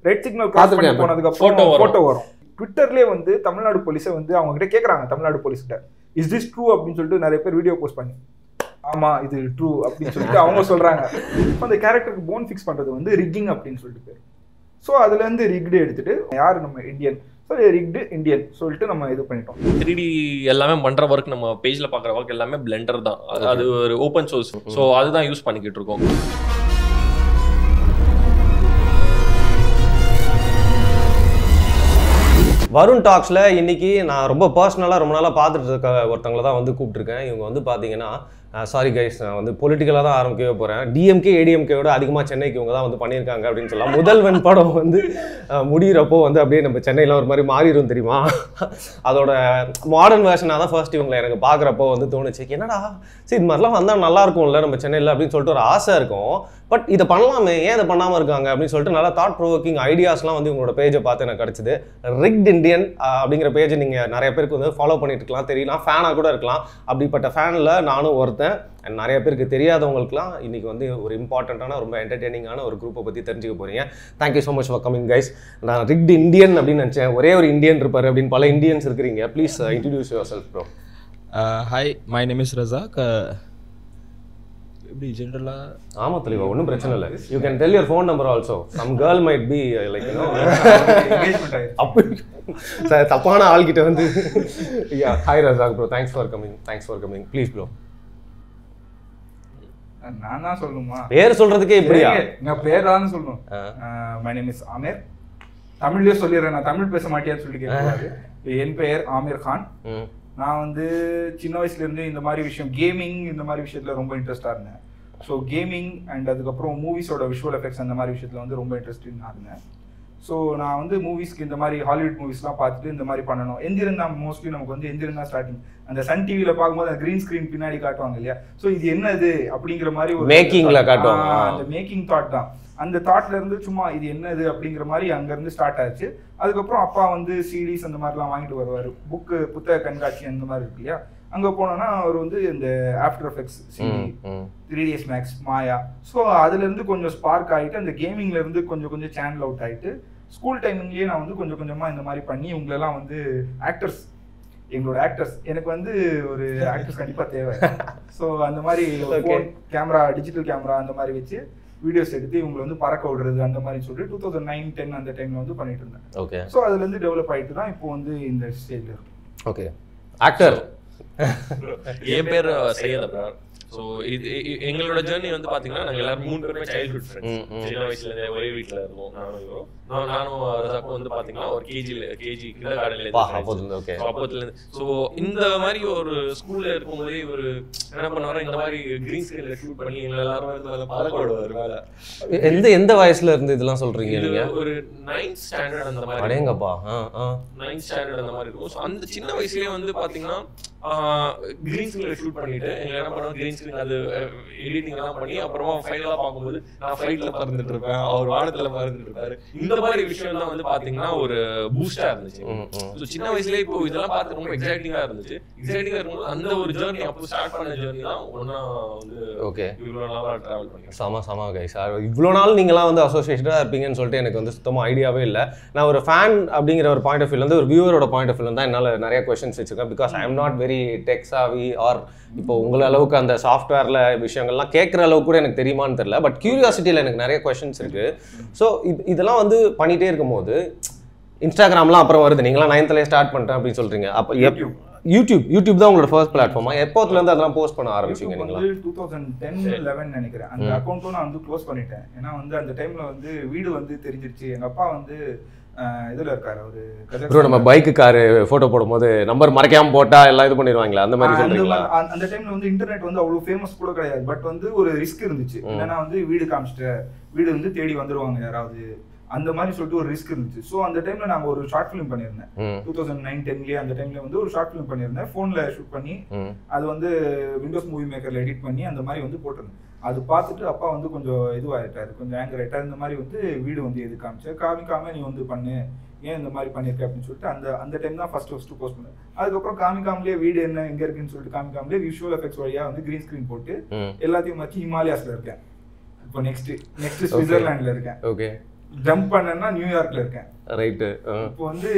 Red signal cross பண்ணி போனதுக்கு அப்புறம் போட்டோ வரும். ட்விட்டர்லேயே வந்து தமிழ்நாடு போலீஸை வந்து அவங்க கிட்ட கேட்குறாங்க, தமிழ்நாடு போலீஸ்கிட்ட இஸ் திஸ் ட்ரூ அப்படின்னு சொல்லிட்டு நிறைய பேர் வீடியோ போஸ்ட் பண்ணி ஆமா இது ட்ரூ அப்படின்னு சொல்லிட்டு அவங்க சொல்றாங்க. அந்த கேரக்டருக்கு போன் ஃபிக்ஸ் பண்றது வந்து ரிக்கிங் அப்படின்னு சொல்லிட்டு பேர். ஸோ அதுல இருந்து ரிக்டு எடுத்துட்டு யாரு நம்ம இந்தியன், ஸோ ரிக்டு இந்தியன் சொல்லிட்டு நம்ம இது பண்ணிட்டோம். 3D எல்லாமே பண்ற ஒர்க் நம்ம பேஜ்ல பாக்குற ஒர்க் எல்லாமே பிளெண்டர் தான். அது ஒரு ஓப்பன் சோர்ஸ். ஸோ அதுதான் யூஸ் பண்ணிக்கிட்டு இருக்கோம். வருண் டாக்ஸில் இன்றைக்கி நான் ரொம்ப பர்சனலாக ரொம்ப நாளாக பார்த்துட்டு இருக்க ஒருத்தவங்களை தான் வந்து கூப்பிட்ருக்கேன். இவங்க வந்து பார்த்தீங்கன்னா சாரி கைஸ், நான் வந்து பொலிட்டிக்கலாக தான் ஆரம்பிக்கவே போகிறேன். டிஎம்கே ஏடிஎம்கேயோட அதிகமாக சென்னைக்கு இவங்க தான் வந்து பண்ணியிருக்காங்க அப்படின்னு சொல்லலாம். முதல்வன் படம் வந்து முடிகிறப்போ வந்து அப்படியே நம்ம சென்னையில் ஒரு மாதிரி மாறிடும் தெரியுமா. அதோட மாடர்ன் வேர்ஷனாக தான் ஃபர்ஸ்ட் இவங்களை எனக்கு பார்க்குறப்போ வந்து தோணுச்சு, என்னடா சரி இது மாதிரிலாம் வந்தால் நல்லாயிருக்கும்ல நம்ம சென்னையில் அப்படின்னு சொல்லிட்டு ஒரு ஆசை இருக்கும். பட் இதை பண்ணலாமே, ஏன் இதை பண்ணாமல் இருக்காங்க அப்படின்னு சொல்லிட்டு நல்லா தாட் ப்ரோவோக்கிங் ஐடியாஸ்லாம் வந்து உங்களோட பேஜை பார்த்து எனக்கு கிடச்சிது. ரிக்ட் இண்டியன் அப்படிங்கிற பேஜை நீங்கள் நிறைய பேருக்கு வந்து ஃபாலோ பண்ணிட்டு இருக்கலாம், தெரியலாம், ஃபேனாக கூட இருக்கலாம். அப்படிப்பட்ட ஃபேனில் நானும் ஒருத்தன். அண்ட் நிறைய பேருக்கு தெரியாதவங்களுக்குலாம் இன்றைக்கி வந்து ஒரு இம்பார்ட்டண்ட்டான ரொம்ப என்டர்டெய்னிங்கான ஒரு குரூப்பை பற்றி தெரிஞ்சுக்க போகிறீங்க. Thank you so much for coming guys. நான் ரிக்ட் இண்டியன் அப்படின்னு நினச்சேன், ஒரே ஒரு இந்தியன் இருப்பார் அப்படின்னு பல இந்தியன்ஸ் இருக்கிறீங்க. Please introduce yourself bro. Hi, my name is Razak. எப்படி ஜென்ரலாக? ஆமாம் தெளிவா, ஒன்றும் பிரச்சனை இல்லை. You can tell your phone number also. Some girl might be like அப்படி சார் தப்பான ஆள்கிட்ட வந்து. Hi Razak bro, thanks for coming please bro. நான் தான் சொல்லணுமா? பேர் சொல்றதுக்கே இப்படியா? நான் பேர் தான் சொல்லணும். My name is Aamir. தமிழ்லயே சொல்லிடுறேன், நான் தமிழ் பேச மாட்டேன்னு சொல்லி கேட்கக்கூடாது. என் பெயர் ஆமீர் கான். நான் வந்து சின்ன வயசுலேருந்து இந்த மாதிரி விஷயம், கேமிங் இந்த மாதிரி விஷயத்தில் ரொம்ப இன்ட்ரெஸ்டாக இருந்தேன். ஸோ கேமிங் அண்ட் அதுக்கப்புறம் மூவிஸோட விஷுவல் எஃபெக்ட்ஸ் அந்த மாதிரி விஷயத்தில் வந்து ரொம்ப இன்ட்ரெஸ்டிங்காக இருந்தேன். ஸோ நான் வந்து மூவிஸ்க்கு இந்த மாதிரி ஹாலிவுட் மூவிஸ்லாம் பார்த்துட்டு இந்த மாதிரி பண்ணணும். எந்திரன் மோஸ்ட்லி நமக்கு வந்து எந்திரன் தான் ஸ்டார்டிங். அந்த சன் டிவியில் பார்க்கும்போது அந்த க்ரீன் ஸ்க்ரீன் பின்னாடி காட்டுவாங்க இல்லையா, ஸோ இது என்னது அப்படிங்கிற மாதிரி ஒரு மேக்கிங்கில் காட்டுவாங்க. அந்த மேக்கிங் தாட் தான். அந்த தாட்ல இருந்து சும்மா இது என்னது அப்படிங்கிற மாதிரி அங்கேருந்து ஸ்டார்ட் ஆச்சு. அதுக்கப்புறம் அப்பா வந்து சிடிஸ் அந்த மாதிரிலாம் வாங்கிட்டு வருவார். புத்தக கண்காட்சி அந்த மாதிரி இருக்கு இல்லையா, அங்கே போனோன்னா அவர் வந்து இந்த after effects, CD, 3ds Max, Maya, so அதுலேருந்து கொஞ்சம் ஸ்பார்க் ஆகிட்டு அந்த கேமிங்லேருந்து கொஞ்சம் சேனல் அவுட் ஆகிட்டு ஸ்கூல் டைமிங்லேயே நான் வந்து கொஞ்சமாக இந்த மாதிரி பண்ணி உங்களெல்லாம் வந்து ஆக்டர்ஸ், எங்களோட ஆக்டர்ஸ், எனக்கு வந்து ஒரு ஆக்டர்ஸ் கண்டிப்பாக தேவை. ஸோ அந்த மாதிரி கேமரா, டிஜிட்டல் கேமரா அந்த மாதிரி வச்சு வீடியோஸ் எடுத்து இவங்களை வந்து பறக்க விடுறது அந்த மாதிரி சொல்லிட்டு 2009-10 அந்த டைம்ல வந்து பண்ணிட்டு இருந்தேன். ஓகே. ஸோ அதுலேருந்து டெவலப் ஆகிட்டு தான் இப்போ வந்து இந்த ஸ்டேஜில் இருக்கு. ஓகே. ஆக்டர் என் பேர் சையத் அப்ரார். ஸோ இது எங்களோட ஜேர்னி வந்து பார்த்தீங்கன்னா நாங்கள் எல்லாரும் 3 பேருமே சைல்ட்ஹுட் ஃப்ரெண்ட்ஸ். சின்ன வயசுலேருந்தே ஒரே வீட்டில் இருந்தோம். நானும் ரஸாக்கும் வந்து பார்த்தீங்கன்னா ஒரு கேஜி கிண்டர் கார்டன்லேருந்து. அப்போதுலேருந்து ஸோ இந்த மாதிரி ஒரு ஸ்கூலில் இருக்கும்போதே ஒரு என்ன பண்ணுவாரோ இந்த மாதிரி க்ரீன் ஸ்க்ரீனில் ஷூட் பண்ணி எங்களை எல்லாரும் வந்து பழக்க விடுவார் வேலை. எந்த வயசுல இருந்து இதெல்லாம் சொல்றீங்க நீங்க? ஒரு 9th ஸ்டாண்டர்ட் அந்த மாதிரி. அடேங்கப்பா. 9th ஸ்டாண்டர்ட் அந்த மாதிரி இருக்கும். ஸோ அந்த சின்ன வயசுலேயே வந்து பார்த்தீங்கன்னா கிரீன் ஸ்க்ரீனில் ஷூட் பண்ணிட்டு எங்களை என்ன பண்ணுவோம், கிரீன் ஸ்க்ரீன் அது எடிட்டிங் எல்லாம் பண்ணி அப்புறமா ஃபைனலாக பார்க்கும்போது நான் ஃப்ளைட்டில் பறந்துட்டு இருப்பேன், அவர் வானத்தில் பறந்துட்டு இருப்பாரு. இந்த மாதிரி விஷயம் தான் வந்து பார்த்தீங்கன்னா ஒரு பூஸ்டாக இருந்துச்சு. ஸோ சின்ன வயசுலேயே இப்போ இதெல்லாம் பார்த்து ரொம்ப எக்ஸைட்டிங்காக இருந்துச்சு. எக்ஸைட்டிங்காக இருக்கும்போது அந்த ஒரு ஜேர்னி, அப்போ ஸ்டார்ட் பண்ண ஜேர்னி தான் ஒன்றா வந்து ஓகே இவ்வளோ நாளாக ட்ராவல் பண்ணி. சமா கைஸ், இவ்வளோ நாள் நீங்களாம் வந்து அசோசியேட்டடாக இருப்பீங்கன்னு சொல்லிட்டு எனக்கு வந்து சுத்தமாக ஐடியாவே இல்லை. நான் ஒரு ஃபேன் அப்படிங்கிற ஒரு பாயிண்ட் ஆஃப் வியூ வந்து, ஒரு வியூவரோட பாயிண்ட் ஆஃப் வியூ தான் என்னால் நிறைய கொஸ்டின்ஸ் வச்சுருக்கேன். Because I am not very tech சாவி ஆர் இப்போ உங்களை அளவுக்கு அந்த சாஃப்ட்வேரில் விஷயங்கள்லாம் கேட்குற அளவுக்கு கூட எனக்கு தெரியுமான்னு தெரியல. பட் கியூரியாசிட்டியில் எனக்கு நிறைய கொஸ்டின்ஸ் இருக்குது. ஸோ இதெல்லாம் வந்து பண்ணிகிட்டே இருக்கும்போது இன்ஸ்டாகிராம்லாம் அப்புறம் வருது, நீங்களாம் 9th ஸ்டார்ட் பண்ணிட்டேன் அப்படின்னு சொல்கிறீங்க. அப்போ யூடியூப் தான் உங்களோட ஃபர்ஸ்ட் பிளாட்ஃபார்மா? எப்போதுலேருந்து அதெல்லாம் போஸ்ட் பண்ண ஆரம்பிச்சிங்க நீங்களா? 2010-11 நினைக்கிறேன். அந்த அக்கௌண்ட்டும் நான் வந்து க்ளோஸ் பண்ணிட்டேன். ஏன்னா வந்து அந்த டைமில் வந்து வீடு வந்து தெரிஞ்சிருச்சு. எங்கள் அப்பா வந்து இதில் இருக்காரு, ஒரு ப்ரோ நம்ம பைக்கு காரு ஃபோட்டோ போடும்போது நம்பர் மறைக்காம போட்டால் எல்லாம் இது பண்ணிடுவாங்களா அந்த மாதிரி சொல்றீங்களா? அந்த டைமில் வந்து இன்டர்நெட் வந்து அவ்வளோ ஃபேமஸ் கூட கிடையாது. பட் வந்து ஒரு ரிஸ்க் இருந்துச்சு. என்னன்னா வந்து வீடு காமிச்சிட்டு வீடு வந்து தேடி வந்துடுவாங்க யாராவது, அந்த மாதிரி சொல்லிட்டு ஒரு ரிஸ்க் இருந்துச்சு. ஸோ அந்த டைம்ல நாங்கள் ஒரு ஷார்ட் ஃபிலிம் பண்ணியிருந்தேன். 2009-10 அந்த டைம்ல வந்து ஒரு ஷார்ட் ஃபிலிம் பண்ணியிருந்தேன். ஃபோனில் ஷூட் பண்ணி அது வந்து விண்டோஸ் மூவி மேக்கரில் எடிட் பண்ணி அந்த மாதிரி வந்து போட்டிருந்தேன். அது பார்த்துட்டு அப்பா வந்து கொஞ்சம் இதுவாகிட்டாரு, கொஞ்சம் ஆங்கர் ஆகிட்டார். இந்த மாதிரி வந்து வீடு வந்து எது காமிக்காம நீ வந்து பண்ணு, ஏன் இந்த மாதிரி பண்ணியிருக்க அப்படின்னு சொல்லிட்டு அந்த டைம் தான் ஃபர்ஸ்ட் போஸ்ட் பண்ணேன். அதுக்கப்புறம் காமிக்காமலே வீடு என்ன எங்கே இருக்குன்னு சொல்லிட்டு காமிக்காமலே விஷுவல் எஃபெக்ட்ஸ் வழியாக வந்து கிரீன் ஸ்க்ரீன் போட்டு எல்லாத்தையும் வச்சு ஹிமாலயாஸில் இருக்கேன். இப்போ நெக்ஸ்ட் சுவிட்சர்லாண்டில் இருக்கேன். ஓகே. ஜம்ப் பண்ணேன்னா நியூயார்க்ல இருக்கேன். ரைட்டு. இப்போ வந்து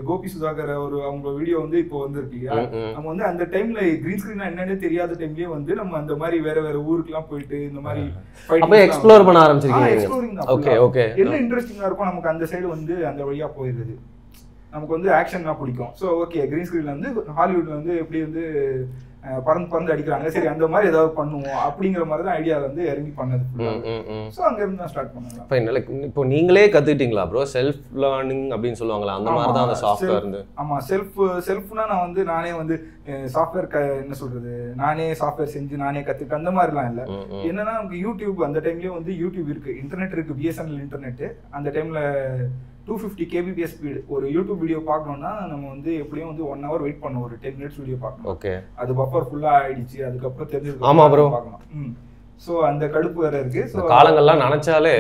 கோபி சுதாகர் அவங்க வீடியோ வந்து இப்போ வந்துருக்கு இல்லையா, நம்ம வந்து அந்த டைம்ல கிரீன் ஸ்கிரீன் என்னன்னே தெரியாத டைம்லயே வந்து நம்ம அந்த மாதிரி வேற வேற ஊருக்குலாம் போயிட்டு இந்த மாதிரி அப்ப எக்ஸ்ப்ளோர் பண்ண ஆரம்பிச்சிருக்கீங்க. எக்ஸ்ப்ளோரிங் தான். Okay okay. என்ன இன்ட்ரெஸ்டிங்கா இருக்கும் நமக்கு அந்த சைடு வந்து அந்த வழியா போயிடுது. நமக்கு வந்து ஆக்ஷன் தான் பிடிக்கும். ஸோ ஓகே கிரீன் ஸ்கிரீன்ல வந்து ஹாலிவுட்ல வந்து எப்படி வந்து பறந்து அடிக்கிறாங்க, சரி அந்த மாதிரி ஏதாவது பண்ணுவோம் அப்படிங்கிற மாதிரி தான் ஐடியாவில் வந்து இறங்கி பண்ணது. ஸோ அங்கேருந்து தான் ஸ்டார்ட் பண்ணலாம். இப்போ நீங்களே கற்றுக்கிட்டீங்களா ப்ரோ? செல்ஃப் லேர்னிங் அப்படின்னு சொல்லுவாங்களா, அந்த மாதிரி தான் அந்த சாஃப்ட்வேர் இருந்து? ஆமாம், செல்ஃப்னா நான் வந்து நானே வந்து சாஃப்ட்வேர் என்ன சொல்றது, நானே சாஃப்ட்வேர் செஞ்சு நானே கற்றுக்கிட்டு அந்த மாதிரிலாம் இல்லை. என்னன்னா நமக்கு யூடியூப் அந்த டைம்லேயே வந்து யூடியூப் இருக்குது, இன்டர்நெட் இருக்குது, பிஎஸ்என்எல் இன்டர்நெட்டு. அந்த டைமில் 250 kbps ஸ்பீடு. ஒரு யூடியூப் வீடியோ பார்க்கணும்னா நம்ம வந்து எப்படியும் வந்து 1 hour வெயிட் பண்ணணும், ஒரு 10 minutes வீடியோ பார்க்கணும். ஓகே. அது பஃபர் ஃபுல்லா ஆயிடுச்சு, அதுக்கப்புறம் தெரிஞ்சது. ஆமா ப்ரோ பார்க்கணும். ஸோ அந்த கடுப்பு வேற இருக்கு. ஸோ காலங்கள்லாம் நினைச்சாலே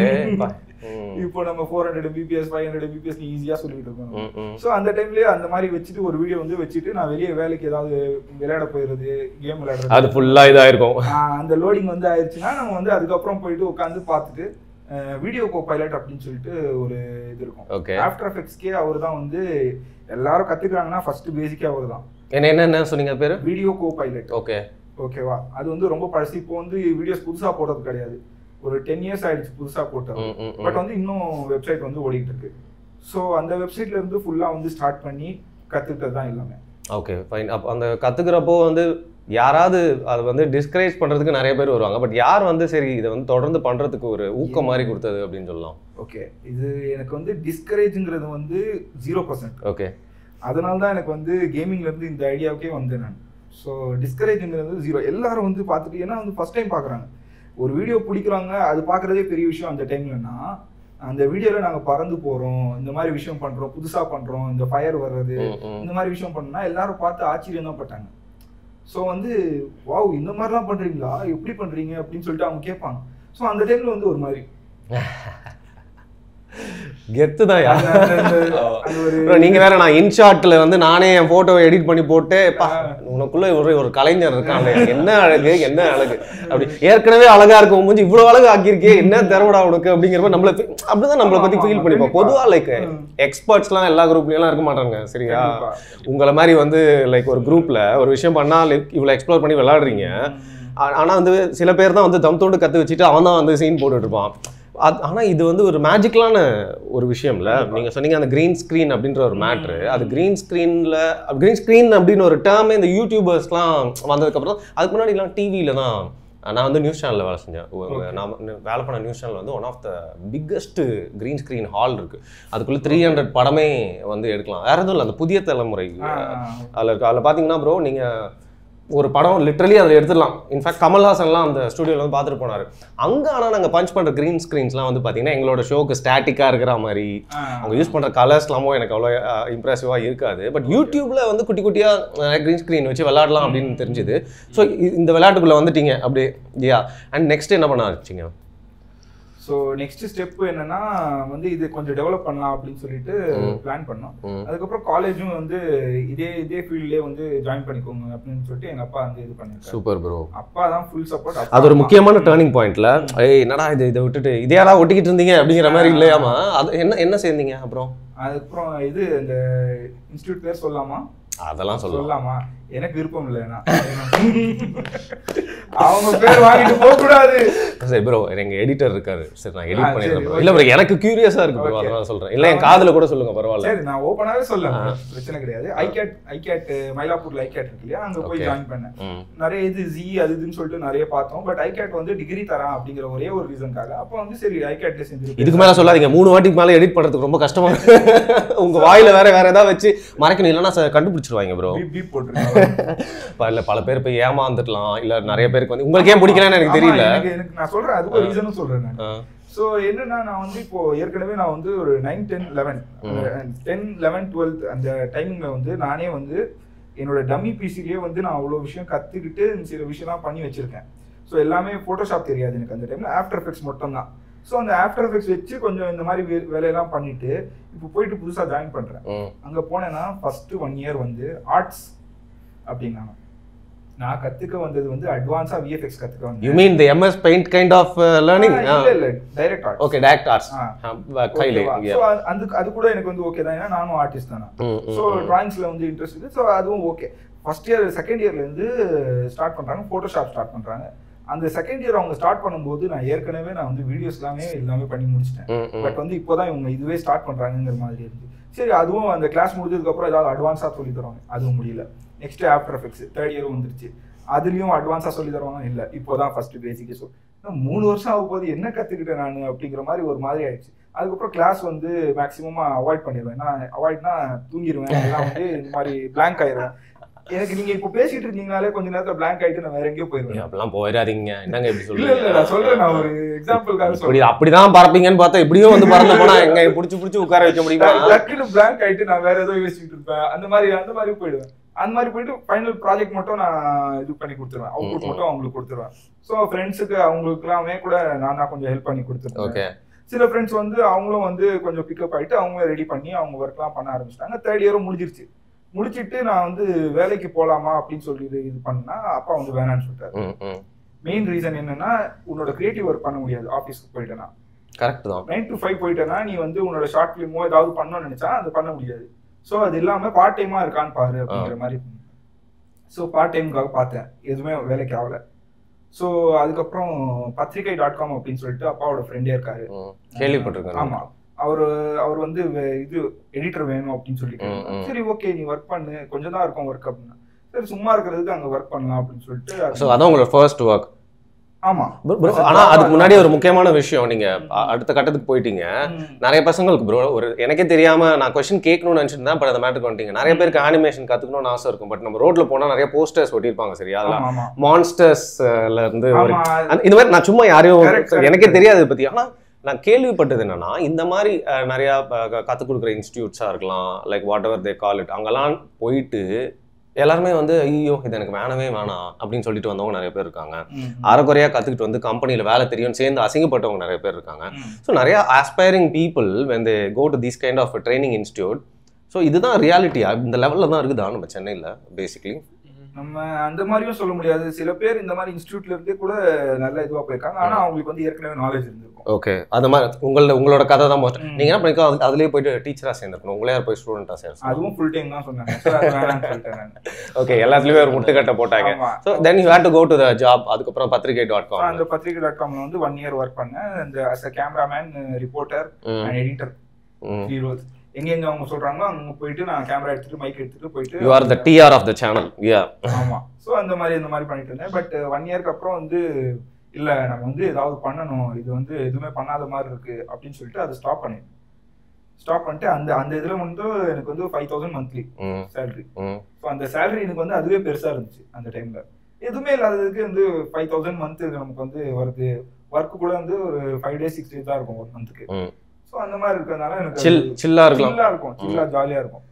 இப்போ நம்ம 400 mbps 500 mbps நீ ஈஸியா சொல்லிட்டு இருக்கோம். ஸோ அந்த டைம்லயே அந்த மாதிரி வச்சுட்டு ஒரு வீடியோ வந்து வச்சுட்டு நான் வெளியே வேலைக்கு ஏதாவது விளையாட போயிடுறது, கேம் விளையாடுறது, அது ஃபுல்லா இதாயிருக்கும். அந்த லோடிங் வந்து ஆயிடுச்சுன்னா நம்ம வந்து அதுக்கப்புறம் போயிட்டு உட்காந்து பார்த்துட்டு வீடியோ கோ பைலட் அப்படின்னு சொல்லிட்டு ஒரு இது இருக்கும். ஆஃப்டர் எஃபெக்ட்ஸ்க்கே அவர் தான் வந்து எல்லாரும் கத்துக்கிறாங்கன்னா ஃபர்ஸ்ட் பேசிக்கா அவர் தான். என்ன சொன்னீங்க பேரு? Video co pilot. ஓகே ஓகேவா. அது வந்து ரொம்ப பழசு. இப்போ வந்து வீடியோஸ் புதுசா போடுறது கிடையாது, ஒரு 10 years ஆயிடுச்சு புதுசா போட்டது. பட் வந்து இன்னும் வெப்சைட் வந்து ஓடிட்டு இருக்கு. ஸோ அந்த வெப்சைட்ல இருந்து ஃபுல்லா வந்து ஸ்டார்ட் பண்ணி கத்துக்கிட்டது தான் எல்லாமே. Okay fine. அப்போ அந்த கத்துக்கிறப்போ வந்து யாராவது அதை வந்து டிஸ்கரேஜ் பண்ணுறதுக்கு நிறைய பேர் வருவாங்க, பட் யார் வந்து சரி இதை வந்து தொடர்ந்து பண்ணுறதுக்கு ஒரு ஊக்கம் மாதிரி கொடுத்தது அப்படின்னு சொல்லலாம்? ஓகே, இது எனக்கு வந்து டிஸ்கரேஜுங்கிறது வந்து 0%. ஓகே, அதனால தான் எனக்கு வந்து கேமிங்லேருந்து இந்த ஐடியாவுக்கே வந்தேன் நான். ஸோ டிஸ்கரேஜுங்கிறது 0. எல்லாரும் வந்து பார்த்துட்டு, ஏன்னா வந்து ஃபஸ்ட் டைம் பார்க்குறாங்க, ஒரு வீடியோ பிடிக்கிறாங்க, அது பார்க்குறதே பெரிய விஷயம் அந்த டைம்லன்னா. அந்த வீடியோவில் நாங்கள் பறந்து போகிறோம், இந்த மாதிரி விஷயம் பண்ணுறோம், புதுசாக பண்ணுறோம், இந்த ஃபயர் வர்றது, இந்த மாதிரி விஷயம் பண்ணோம்னா எல்லாரும் பார்த்து ஆச்சரியம் தான் பட்டாங்க. ஸோ வந்து வாவ் இந்த மாதிரிலாம் பண்ணுறீங்களா, எப்படி பண்ணுறீங்க அப்படின்னு சொல்லிட்டு அவங்க கேட்பாங்க. ஸோ அந்த டைமில் வந்து ஒரு மாதிரி கெத்து தான். நீங்க வேற, நான் இன்ஷாட்ல வந்து நானே என் போட்டோவை எடிட் பண்ணி போட்டு உனக்குள்ள ஒரு கலைஞர் இருக்காங்க, என்ன அழகு என்ன அழகு, அப்படி ஏற்கனவே அழகா இருக்கும் மூஞ்சி இவ்வளவு அழகு ஆக்கியிருக்கே, என்ன திறவடா உனக்கு அப்படிங்கிறப்ப நம்மள அப்படிதான் நம்மளை பத்தி ஃபீல் பண்ணிப்போம். பொதுவா லைக் எக்ஸ்பர்ட்ஸ்லாம் எல்லா குரூப்லயும் இருக்க மாட்டாங்க சரியா. உங்களை மாதிரி வந்து லைக் ஒரு குரூப்ல ஒரு விஷயம் பண்ணா இவ்வளவு எக்ஸ்ப்ளோர் பண்ணி விளையாடுறீங்க. ஆனா வந்து சில பேர் தான் வந்து தம் தோண்டு கத்து வச்சுட்டு அவன் தான் வந்து சீன் போட்டுட்டு இருப்பான். ஆனால் இது வந்து ஒரு மேஜிக்கலான ஒரு விஷயம்ல. நீங்கள் சொன்னீங்க அந்த க்ரீன் ஸ்க்ரீன் அப்படின்ற ஒரு மேட்ரு. அது க்ரீன் ஸ்க்ரீன் அப்படின்னு ஒரு டேர்மே இந்த யூடியூபர்ஸ்லாம் வந்ததுக்கப்புறம், அதுக்கு முன்னாடிலாம் டிவியில் தான். நான் வந்து நியூஸ் சேனலில் வேலை செஞ்சேன். நான் வேலை பண்ண நியூஸ் சேனல் வந்து one of the biggest green screen hall இருக்குது. அதுக்குள்ளே 300 படமே வந்து எடுக்கலாம். வேறு எதுவும் இல்லை, அந்த புதிய தலைமுறை அதில் இருக்குது. அதில் பார்த்தீங்கன்னா ப்ரோ நீங்கள் ஒரு படம் லிட்டரலி அதில் எடுத்துடலாம். இன்ஃபேக்ட் கமல்ஹாசன்லாம் அந்த ஸ்டுடியோவில் வந்து பார்த்துட்டு போனார் அங்கே. ஆனால் நாங்கள் பஞ்ச் பண்ணுற க்ரீன் ஸ்க்ரீன்ஸ்லாம் வந்து பார்த்தீங்கன்னா எங்களோட ஷோக்கு ஸ்டாட்டிக்காக இருக்கிற மாதிரி, அவங்க யூஸ் பண்ணுற கலர்ஸ்லாமோ எனக்கு அவ்வளோ இம்ப்ரெசிவாக இருக்காது. பட் யூடியூப்பில் வந்து குட்டி குட்டியாக க்ரீன் ஸ்க்ரீன் வச்சு விளையாடலாம் அப்படின்னு தெரிஞ்சுது. ஸோ இந்த விளையாட்டுக்குள்ளே வந்துட்டீங்க அப்படியே. யா, அண்ட் நெக்ஸ்ட் என்ன பண்ண ஆரம்பிச்சிங்க? ஸோ நெக்ஸ்ட் ஸ்டெப் என்னன்னா வந்து இது கொஞ்சம் டெவலப் பண்ணலாம் அப்படின்னு சொல்லிட்டு பிளான் பண்ணோம். அதுக்கப்புறம் காலேஜும் வந்து இதே ஃபீல்ட்லேயே வந்து ஜாயின் பண்ணிக்கோங்க அப்படின்னு சொல்லிட்டு எங்கள் அப்பா வந்து இது பண்ணிருக்காரு. Super bro. அப்பா தான் ஃபுல் சப்போர்ட். அது ஒரு முக்கியமான டேர்னிங் பாயிண்ட்ல, என்னடா இதை விட்டுட்டு இதையாரா ஒட்டிக்கிட்டு இருந்தீங்க அப்படிங்கிற மாதிரி இல்லையாமா? அது என்ன சேர்ந்தீங்க அப்புறம்? அதுக்கப்புறம் இது இந்த இன்ஸ்டியூட் பேர் சொல்லலாமா? அதெல்லாம் சொல்லலாமா? எனக்கு விருப்பம் இல்லைன்னா அவங்க பேர் வாங்கிட்டு போக கூடாது. சரி ப்ரோ, எங்க எடிட்டர் இருக்காரு, சரி நான் எடிட் பண்ணிடுறேன். இல்ல ப்ரோ, எனக்கு கியூரியஸா இருக்கு ப்ரோ, அதனால சொல்றேன். இல்ல என் காதுல கூட சொல்லுங்க, பரவாயில்ல. சரி நான் ஓபனாவே சொல்றேன், பிரச்சனை கிடையாது. ஐகேட் மயிலாப்பூர்ல ஐகேட் இருக்கு இல்லையா, அங்க போய் ஜாயின் பண்ணேன். நிறைய இது ஜி அது இதுன்னு சொல்லிட்டு நிறைய பார்த்தோம். பட் ஐகேட் வந்து டிகிரி தரான் அப்படிங்கிற ஒரே ஒரு ரீசனுக்காக அப்ப வந்து சரி ஐகேட்ல செஞ்சு. இதுக்கு மேல சொல்லாதீங்க, 3 வாட்டிக்கு மேல எடிட் பண்றதுக்கு ரொம்ப கஷ்டமா இருக்கு. உங்க வாயில வேற ஏதாவது வச்சு மறைக்கணும், இல்லைன்னா கண்டுபிடிச்சிருவாங்க ப்ரோ. பீப் போட்டுருக்காங்க. இல்ல பல பேர் போய் ஏமாந்துடலாம், இல்ல நிறைய பேருக்கு வந்து உங்களுக்கு ஏன் பிடிக்கலன்னு எனக்கு தெரியல. எனக்கு நான் சொல்றேன், அதுக்கு ஒரு ரீசனும் சொல்றேன் நான். ஸோ என்னன்னா நான் வந்து இப்போ ஏற்கனவே நான் வந்து ஒரு 9, 10, 11, 12 அந்த டைமிங்ல வந்து நானே வந்து என்னோட டம்மி பிசிலேயே வந்து நான் அவ்வளோ விஷயம் கற்றுக்கிட்டு சில விஷயம்லாம் பண்ணி வச்சிருக்கேன். ஸோ எல்லாமே ஃபோட்டோஷாப் தெரியாது எனக்கு அந்த டைமில், ஆஃப்டர் எஃபெக்ட்ஸ் மட்டும் தான். ஸோ அந்த ஆஃப்டர் எஃபெக்ட்ஸ் வச்சு கொஞ்சம் இந்த மாதிரி வேலையெல்லாம் பண்ணிட்டு இப்போ போயிட்டு புதுசாக ஜாயின் பண்ணுறேன். அங்கே போனேன்னா ஃபர்ஸ்ட் 1 year வந்து ஆர்ட்ஸ் அப்படின்னாங்க. நான் கத்துக்க வந்தது வந்து அட்வான்ஸா விஎஃப்எக்ஸ் கத்துக்க வந்தேன். You mean the MS Paint kind of learning? இல்ல direct art. Okay, direct arts. கையில. சோ அது கூட எனக்கு வந்து ஓகே தான். ஏன்னா நானும் ஆர்டிஸ்ட் தானா. சோ டிராயிங்ஸ்ல வந்து இன்ட்ரெஸ்ட் இருக்கு. சோ அதுவும் ஓகே. ஃபர்ஸ்ட் இயர் செகண்ட் இயர்ல இருந்து ஸ்டார்ட் பண்றாங்க, போட்டோஷாப் ஸ்டார்ட் பண்றாங்க. அந்த செகண்ட் இயர் அவங்க ஸ்டார்ட் பண்ணும்போது நான் வந்து வீடியோஸ் எல்லாமே பண்ணி முடிச்சிட்டேன். பட் வந்து இப்போதான் இவங்க இதுவே ஸ்டார்ட் பண்றாங்கிற மாதிரி இருந்து சரி அதுவும் அந்த கிளாஸ் முடிஞ்சதுக்கு அப்புறம் ஏதாவது அட்வான்ஸா சொல்லி தருவாங்க, அதுவும் முடியல. Next after effects third year வந்துருச்சு, அதுலயும் அட்வான்ஸா சொல்லி தருவாங்க இல்ல, இப்போதான் ஃபர்ஸ்ட் பேசிக். ஸோ 3 வருஷம் ஆகும் போது என்ன கத்துக்கிட்டேன் நான் அப்படிங்கிற மாதிரி ஒரு மாதிரி ஆயிடுச்சு. அதுக்கப்புறம் கிளாஸ் வந்து மேக்ஸிமமா அவாய்ட் பண்ணிடுவேன். நான் அவாய்ட்னா தூங்கிடுவேன், எல்லாம் வந்து இந்த மாதிரி பிளாங்க் ஆயிடுவேன். எனக்கு நீங்க இப்போ பேசிட்டு இருக்கீங்கனாலே கொஞ்ச நேரத்துல பிளாங்க் ஆயிட்டு நான் வேற எங்கேயோ போயிருவேன். அப்படிலாம் போயிடாதீங்க, என்னங்க இப்படி சொல்றீங்க? இல்ல நான் சொல்றேன், நான் ஒரு எக்ஸாம்பிளுக்காக சொல்றேன். அப்படிதான் பறப்பீங்கன்னு பார்த்தா இப்படியும் வந்து பறந்து போனா எங்க புடிச்சு உட்கார வைக்க முடியுமா? டக்குனு பிளாங்க் ஆயிட்டு நான் வேற ஏதோ யோசிச்சுட்டு இருப்பேன். அந்த மாதிரி போயிடுவேன். அந்த மாதிரி போயிட்டு ஃபைனல் ப்ராஜெக்ட் மட்டும் நான் இது பண்ணி கொடுத்துருவேன், அவுட்புட் மட்டும் அவங்களுக்கு கொடுத்துருவேன். ஸோ ஃப்ரெண்ட்ஸுக்கு அவங்களுக்கு எல்லாமே கூட நான் தான் கொஞ்சம் ஹெல்ப் பண்ணி கொடுத்துருவேன். சில ஃப்ரெண்ட்ஸ் வந்து அவங்களும் வந்து கொஞ்சம் பிக்கப் ஆயிட்டு அவங்க ரெடி பண்ணி அவங்க ஒர்க்லாம் பண்ண ஆரம்பிச்சிட்டாங்க. தேர்ட் இயரும் முடிச்சிட்டு நான் வந்து வேலைக்கு போலாமா அப்படின்னு சொல்லி இது பண்ணா அப்பா வந்து வேணான்னு சொல்லிட்டாரு. மெயின் ரீசன் என்னன்னா, உன்னோட கிரியேட்டிவ் ஒர்க் பண்ண முடியாது ஆஃபீஸ்க்கு போயிட்டேன்னா. கரெக்ட் தான். 9 to 5 போயிட்டேன்னா நீ வந்து உன்னோட ஷார்ட் ஃபிலிமோ ஏதாவது பண்ணணும்னு நினைச்சா அது பண்ண முடியாது. ஸோ அது இல்லாம பார்ட் டைமா இருக்கான்னு பாரு அப்படிங்கிற மாதிரி. ஸோ பார்ட் டைமுக்காக பார்த்தேன், எதுவுமே வேலைக்கு ஆகல. ஸோ அதுக்கப்புறம் pathrikai.com அப்படின்னு சொல்லிட்டு அப்பாவோட ஃப்ரெண்டே இருக்காரு, கேள்விப்பட்டிருக்கேன். ஆமா, அவர் வந்து இது எடிட்டர் வேணும் அப்படின்னு சொல்லிட்டு, சரி ஓகே நீ ஒர்க் பண்ணு, கொஞ்சம் தான் இருக்கும் ஒர்க் அப்படின்னா, சரி சும்மா இருக்கிறதுக்கு அங்க ஒர்க் பண்ணலாம் அப்படின்னு சொல்லிட்டு. ஸோ அதான் உங்களோட ஃபர்ஸ்ட் ஒர்க். ஆமா. ஆனா அதுக்கு முன்னாடி ஒரு முக்கியமான விஷயம், நீங்க அடுத்த கட்டத்துக்கு போயிட்டீங்க. நிறைய பசங்களுக்கு ப்ரோ ஒரு எனக்கே தெரியாம நான் கொஸ்டின் கேட்கணும்னு நினைச்சிருந்தேன், பட் அந்த மேட்டருக்கு வந்துட்டீங்க. நிறைய பேருக்கு அனிமேஷன் கத்துக்கணும்னு ஆசை இருக்கும், பட் நம்ம ரோட்ல போனா நிறைய போஸ்டர்ஸ் ஒட்டியிருப்பாங்க, சரியா? மான்ஸ்டர்ஸ்ல இருந்து இந்த மாதிரி நான் சும்மா யாரையும் எனக்கே தெரியாது இதை பத்தி. ஆனா நான் கேள்விப்பட்டது என்னன்னா, இந்த மாதிரி நிறைய கற்றுக் கொடுக்குற இன்ஸ்டியூட்ஸாக இருக்கலாம், like what ever they call it, அங்கெல்லாம் போயிட்டு எல்லாருமே வந்து ஐயோ இது எனக்கு வேணவே வேணாம் அப்படின்னு சொல்லிட்டு வந்தவங்க நிறைய பேர் இருக்காங்க. அரைக்குறையா கற்றுக்கிட்டு வந்து கம்பெனியில் வேலை தெரியும் சேர்ந்து அசிங்கப்பட்டவங்க நிறைய பேர் இருக்காங்க. ஸோ நிறைய aspiring people when they go to this kind of a training institute. So இதுதான் ரியாலிட்டியா? இந்த லெவலில் தான் இருக்குதா நம்ம சென்னையில்? பேசிக்லி நம்ம அந்த மாதிரியும் சொல்ல முடியாது. சில பேர் இந்த மாதிரி இன்ஸ்டியூட்ல இருந்தே கூட நல்ல இதுவா போயிருக்காங்க, ஆனா அவங்களுக்கு வந்து ஏற்கனவே நாலேஜ் இருந்திருக்கும். ஓகே, அது மாதிரி உங்களோட கதை தான் மோஸ்ட். நீங்க என்ன பண்ணிருக்கோம், அதுலயே போயிட்டு டீச்சரா சேர்ந்துருக்கணும், உங்களே போய் ஸ்டூடெண்டா சேர்ந்து. அதுவும் ஃபுல் டைம் தான் சொன்னாங்க. ஓகே, எல்லாத்துலயுமே ஒரு முட்டுக்கட்டை போட்டாங்க. So then you had to go to the job. அதுக்கப்புறம் pathrikai.com. அந்த pathrikai.com வந்து 1 year ஒர்க் பண்ணேன். அந்த as a cameraman, reporter and editor, 3 roles. எங்க அவங்க சொல்றாங்களோ அங்க போயிட்டு நான் கேமரா எடுத்துட்டு மைக் எடுத்துட்டு போயிட்டு you are the TR of the channel. yeah. ஆமா. சோ அந்த மாதிரி பண்ணிட்டு இருந்தேன். பட் 1 yearக்கு அப்புறம் வந்து இல்ல நம்ம வந்து ஏதாவது பண்ணணும், இது வந்து எதுவுமே பண்ணாத மாதிரி இருக்கு அப்படின்னு சொல்லிட்டு அதை ஸ்டாப் பண்ணிட்டு அந்த இதுல வந்து எனக்கு வந்து 5000 மந்த்லி சேலரி. ஸோ அந்த சேலரி எனக்கு வந்து அதுவே பெருசா இருந்துச்சு அந்த டைம்ல. எதுவுமே இல்லாததுக்கு வந்து 5000 மந்த் நமக்கு வந்து வருது. ஒர்க் கூட வந்து ஒரு 5 days 6 days தான் இருக்கும் ஒரு மந்த்துக்கு. ஸோ அந்த மாதிரி இருக்கிறதுனால எனக்கு சில்லா இருக்கும், சில்லா ஜாலியா இருக்கும்.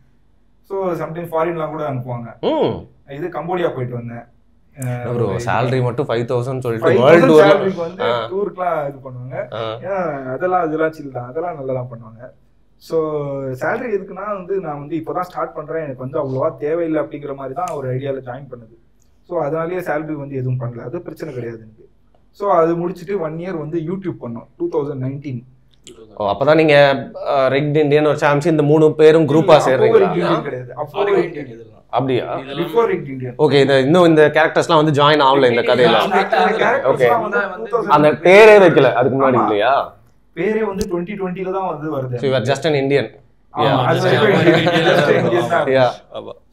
ஸோ சம்டைம்ஸ் ஃபாரின்லாம் கூட அனுப்புவாங்க. இது கம்போடியா போயிட்டு வந்தேன். salary மட்டும் 5000 சொல்லிட்டு வேர்ல்ட் டூருக்கு வந்து டூர்க்குலாம் இது பண்ணுவாங்க. அதெல்லாம் சில் தான், அதெல்லாம் நல்லா தான் பண்ணுவாங்க. ஸோ சேலரி எதுக்குன்னா வந்து நான் வந்து இப்போதான் ஸ்டார்ட் பண்றேன், எனக்கு வந்து அவ்வளோவா தேவையில்லை அப்படிங்கிற மாதிரி தான் ஒரு ஐடியாவில் ஜாயின் பண்ணுது. ஸோ அதனாலேயே சேலரி வந்து எதுவும் பண்ணல, அது பிரச்சனை கிடையாது எனக்கு. ஸோ அது முடிச்சுட்டு 1 year வந்து யூடியூப் பண்ணோம் 2019. அப்பதான் நீங்க ரெட் இண்டியன் ஒரு சாம்ஸ் இந்த 3 பேரும் குரூப்பா சேர்றீங்க? கிடையாது, அப்படியா? Before red Indian. ஓகே, இன்னும் இந்த கேரக்டர்ஸ்லாம் வந்து ஜாயின் ஆகல இந்த கதையில. ஓகே, அந்த பேரே வைக்கல அதுக்கு முன்னாடி இல்லையா? பேரே வந்து 2020ல தான் வந்து வருது. So you are just an Indian.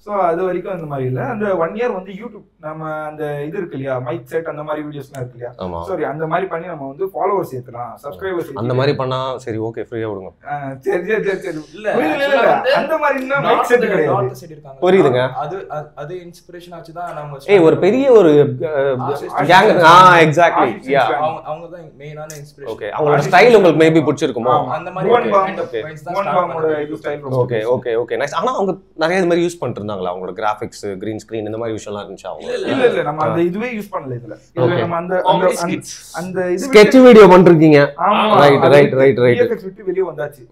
So அது வரைக்கும் அந்த மாதிரி இல்லை. அந்த 1 year வந்து யூடியூப் நம்ம அந்த இது இருக்கு இல்லையா, மைக் செட் அந்த மாதிரி வீடியோஸ்லாம் இருக்கு இல்லையா, சாரி அந்த மாதிரி பண்ணி நம்ம வந்து ஃபாலோவர்ஸ் ஏற்றலாம், சப்ஸ்கிரைபர்ஸ் அந்த மாதிரி பண்ணா சரி ஓகே ஃப்ரீயா விடுங்க. சரி இல்ல அந்த மாதிரி மைக் செட் கிடையாது. புரியுதுங்க. அது இன்ஸ்பிரேஷன் ஆச்சு தான் நம்ம ஒரு பெரிய ஒரு கேங். எக்ஸாக்ட்லி. யா, அவங்க தான் மெயினான இன்ஸ்பிரேஷன். ஓகே, அவங்களோட ஸ்டைல் உங்களுக்கு மேபி பிடிச்சிருக்குமோ அந்த மாதிரி ஓகே ஓகே ஓகே நைஸ். ஆனா அவங்க நிறைய இது மாதிரி யூஸ் பண்ணிட்டு இருந்தாங்களா? அவங்களோட கிராபிக்ஸ், கிரீன் ஸ்கிரீன் இந்த மாதிரி விஷயம்லாம் இருந்துச்சு அவங்க? இல்ல நம்ம அந்த இதுவே யூஸ் பண்ணல. இதுல நம்ம அந்த இது ஸ்கெட்ச் வீடியோ பண்ணிருக்கீங்க. ரைட் விட்டு வெளியே வந்தாச்சு.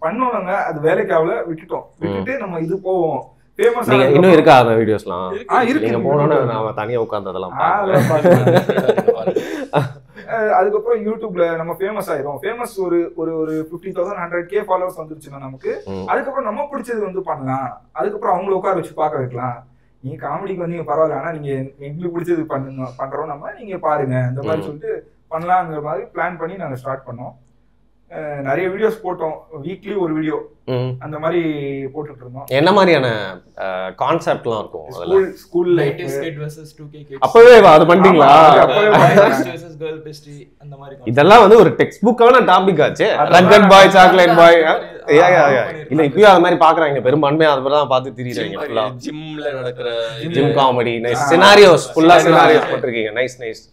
பண்ணோம்ங்க, அது வேலைக்கு ஆகல, விட்டுட்டு நம்ம இது போவோம் ஃபேமஸ் நீங்க இன்னும் இருக்கா அந்த வீடியோஸ்லாம்? இருக்கு. நீங்க போனோன்னு நான் தனியா உட்கார்ந்து அதெல்லாம் அதுக்கப்புறம் யூடியூப்ல நம்ம ஃபேமஸ் ஆயிரும். ஃபேமஸ் ஒரு ஒரு ஒரு 50,000 100K ஃபாலோவர்ஸ் வந்துருச்சுன்னா நமக்கு அதுக்கப்புறம் நம்ம பிடிச்சது வந்து பண்ணலாம். அதுக்கப்புறம் அவங்கள உட்கார வச்சு பார்க்க வைக்கலாம். நீங்க காமெடிக்கு வந்து நீங்க பரவாயில்ல, ஆனா நீங்க எங்களுக்கு பிடிச்சது பண்றோம் நம்ம, நீங்க பாருங்க அந்த மாதிரி சொல்லிட்டு பண்ணலாங்கிற மாதிரி பிளான் பண்ணி நாங்க ஸ்டார்ட் பண்ணோம். நிறைய வீடியோஸ் போட்டோம், வீக்லி ஒரு வீடியோ அந்த மாதிரி போட்டுட்டு இருந்தோம். என்ன மாதிரியான கான்செப்ட்லாம் இருக்கும் அதெல்லாம்? School life versus 2K kids. அப்பவே அது பண்ணிட்டீங்களா? வெர்சஸ் கேர்ள் பெஸ்டி அந்த மாதிரி. இதெல்லாம் வந்து ஒரு டெக்ஸ்ட் புக்கான டாபிக் ஆச்சு. Rugged boy, chocolate boy. இல்ல இப்பயும் அது மாதிரி பாக்குறாங்க பெரும்பான்மையா, அது மாதிரி தான் பார்த்து திரியுறாங்க. ஃபுல்லா ஜிம்ல நடக்கிற ஜிம் காமெடி, நைஸ் சினாரியோஸ், ஃபுல்லா சினாரியோஸ் போட்டிருக்கீங்க. Nice nice.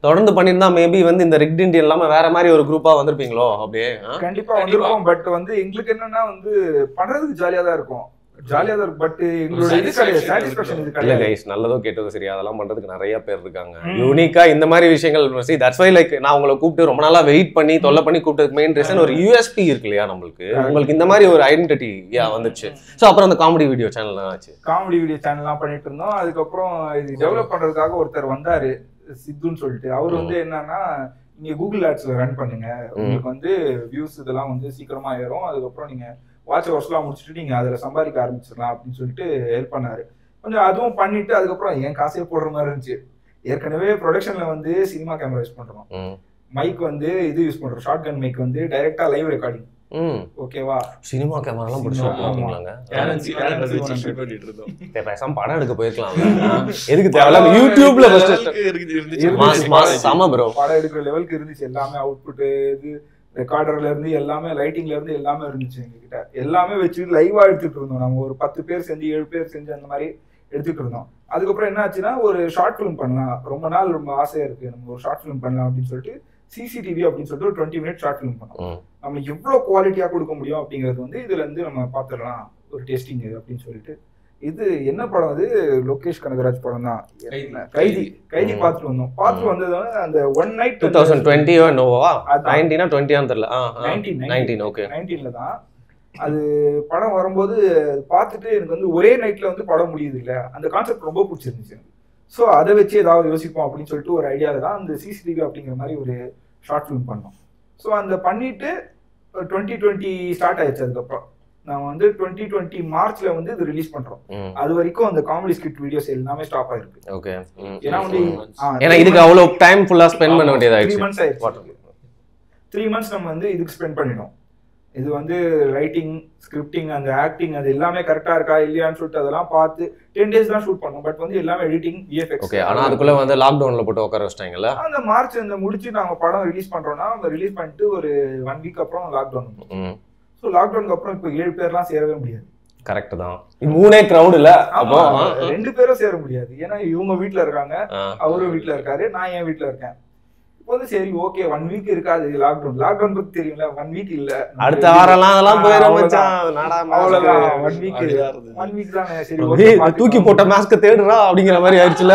தொடர்ந்து பண்ணிருந்தா மேபி வந்து இந்த ரிக்ட் இண்டியன் இல்லாம வேற மாதிரி ஒரு குரூப்பா வந்திருப்பீங்களோ? அப்படியே கண்டிப்பா வந்திருப்போம். பட் வந்து எங்களுக்கு என்னன்னா வந்து பண்றதுக்கு ஜாலியா தான் இருக்கும், பட் எங்களோட இது கிடையாது, சாட்டிஸ்ஃபேக்ஷன் இது இல்ல கிடையாது. கைஸ், நல்லதோ கேட்டதோ சரி, அதெல்லாம் பண்றதுக்கு நிறைய பேர் இருக்காங்க யூனிக்கா இந்த மாதிரி விஷயங்கள். தட்ஸ் வை லைக் நான் உங்களை கூப்பிட்டு ரொம்ப நாளா வெயிட் பண்ணி தொல்லை பண்ணி கூப்பிட்டதுக்கு மெயின் ரீசன் ஒரு யூஎஸ்பி இருக்கு இல்லையா நம்மளுக்கு. உங்களுக்கு இந்த மாதிரி ஒரு ஐடென்டிட்டி வந்துச்சு. ஸோ அப்புறம் அந்த காமெடி வீடியோ சேனல் ஆச்சு. காமெடி வீடியோ சேனல்லாம் பண்ணிட்டு இருந்தோம். அதுக்கப்புறம் இது டெவலப் பண்றதுக்காக ஒருத்தர் வந்தாரு, சித்துன்னு சொல்லிட்டு. அவர் வந்து என்னன்னா, நீங்க கூகுள் ஆட்ஸ்ல ரன் பண்ணுங்க, உங்களுக்கு வந்து வியூஸ் இதெல்லாம் வந்து சீக்கிரமா ஏறும், அதுக்கப்புறம் நீங்க வாட்ச் ஹவர்ஸ்லாம் முடிச்சுட்டு நீங்க அதுல சம்பாதிக்க ஆரம்பிச்சிடலாம் அப்படின்னு சொல்லிட்டு ஹெல்ப் பண்ணாரு. கொஞ்சம் அதுவும் பண்ணிட்டு அதுக்கப்புறம் என் காசே போடுற மாதிரி இருந்துச்சு. ஏற்கனவே ப்ரொடக்ஷன்ல வந்து சினிமா கேமரா யூஸ் பண்றோம், மைக் வந்து இது யூஸ் பண்றோம், ஷார்ட் கன் மைக் வந்து டைரக்டா லைவ் ரெக்கார்டிங். ஓகேவா? சினிமா கேமராலாம் பிடிச்சி வைக்கலாங்க. பேசாம படம் எடுக்க போயிருக்கலாம். எதுக்கு தேவையில்லாம யூடியூப்ல படம் எடுக்கிற லெவலுக்கு இருந்துச்சு. எல்லாமே அவுட்புட், இது ரெக்கார்டர்ல இருந்து எல்லாமே, லைட்டிங்ல இருந்து எல்லாமே இருந்துச்சு எங்ககிட்ட. எல்லாமே வச்சு லைவா எடுத்துட்டு இருந்தோம். நம்ம ஒரு 10 பேர் செஞ்சு 7 பேர் செஞ்சு அந்த மாதிரி எடுத்துட்டு இருந்தோம். அதுக்கப்புறம் என்ன ஆச்சுன்னா, ஒரு ஷார்ட் ஃபிலிம் பண்ணலாம், ரொம்ப நாள் ரொம்ப ஆசையா இருக்கு, நம்ம ஒரு ஷார்ட் ஃபிலிம் பண்ணலாம் அப்படின்னு சொல்லிட்டு சிசிடிவி அப்படின்னு சொல்லிட்டு ஒரு 20 மினிட் ஷார்ட் ஃபிலிம் பண்ணோம். நம்ம எவ்வளவு குவாலிட்டியா கொடுக்க முடியும் அப்படிங்கிறது வந்து இதுல இருந்து நம்ம பாத்துடலாம், ஒரு டெஸ்டிங் அப்படின்னு சொல்லிட்டு. இது என்ன படம்? அது லோகேஷ் கனகராஜ் படம் தான், கைதி. கைதி பார்த்துட்டு வந்தோம். பார்த்துட்டு வந்தது அந்த ஒன் நைட் 2020 நோவா 19 20 தெரியல, 19 ஓகே 19ல தான் அது படம் வரும்போது பார்த்துட்டு எனக்கு வந்து ஒரே நைட்ல வந்து படம் முடியுது இல்ல, அந்த கான்செப்ட் ரொம்ப பிடிச்சிருந்துச்சு. ஸோ அதை வச்சு ஏதாவது யோசிப்போம் அப்படின்னு சொல்லிட்டு ஒரு ஐடியாவில் தான் அந்த சிசிடிவி அப்படிங்கிற மாதிரி ஒரு ஷார்ட் ஃபிலிம் பண்ணோம். ஸோ அந்த பண்ணிட்டு 2020 ஸ்டார்ட் ஆயிடுச்சு. அதுக்கப்புறம் நான் வந்து 2020 மார்ச்ல வந்து இது ரிலீஸ் பண்றோம். அது வரைக்கும் அந்த காமெடி ஸ்கிரிப்ட் வீடியோஸ் எல்லாமே ஸ்டாப் ஆயிருக்கு. ஓகே. ஏன்னா வந்து இதுக்கு அவ்வளவு டைம் ஃபுல்லா ஸ்பெண்ட் பண்ண வேண்டியதாயிடுச்சு. 3 months ஆயிடுச்சு. 3 months நம்ம வந்து இதுக்கு ஸ்பெண்ட் பண்ணிட்டோம். இது வந்து ரைட்டிங், ஸ்கிரிப்டிங், அந்த ஆக்டிங், அது எல்லாமே கரெக்டா இருக்கா இல்லையான்னு சொல்லிட்டு அதெல்லாம் பார்த்து 10 days தான் ஷூட் பண்ணோம். பட் வந்து எல்லாமே எடிட்டிங், விஎஃப்எக்ஸ். ஓகே. ஆனா அதுக்குள்ள வந்து லாக்டவுன்ல போட்டு உட்கார வச்சிட்டாங்கல்ல. அந்த மார்ச் இந்த முடிச்சு நாங்க படம் ரிலீஸ் பண்றோம்னா, நம்ம ரிலீஸ் பண்ணிட்டு ஒரு 1 week அப்புறம் லாக்டவுன். ஸோ லாக்டவுனுக்கு அப்புறம் இப்போ 7 பேர்லாம் சேரவே முடியாது. கரெக்ட் தான். 3 crowd இல்ல, அப்போ 2 பேரும் சேர முடியாது. ஏன்னா இவங்க வீட்டுல இருக்காங்க, அவரும் வீட்டுல இருக்காரு, நான் என் வீட்டுல இருக்கேன். இப்போ வந்து சரி ஓகே 1 week இருக்காது லாக்டவுன் பத்தி தெரியும்ல, 1 week இல்ல, அடுத்த வாரம்லாம் அதெல்லாம் போயிடும் மச்சான். அவ்வளவுதான் 1 week தான். சரி ஓகே, தூக்கி போட்ட மாஸ்க் தேடுறா அப்படிங்கிற மாதிரி ஆயிடுச்சுல.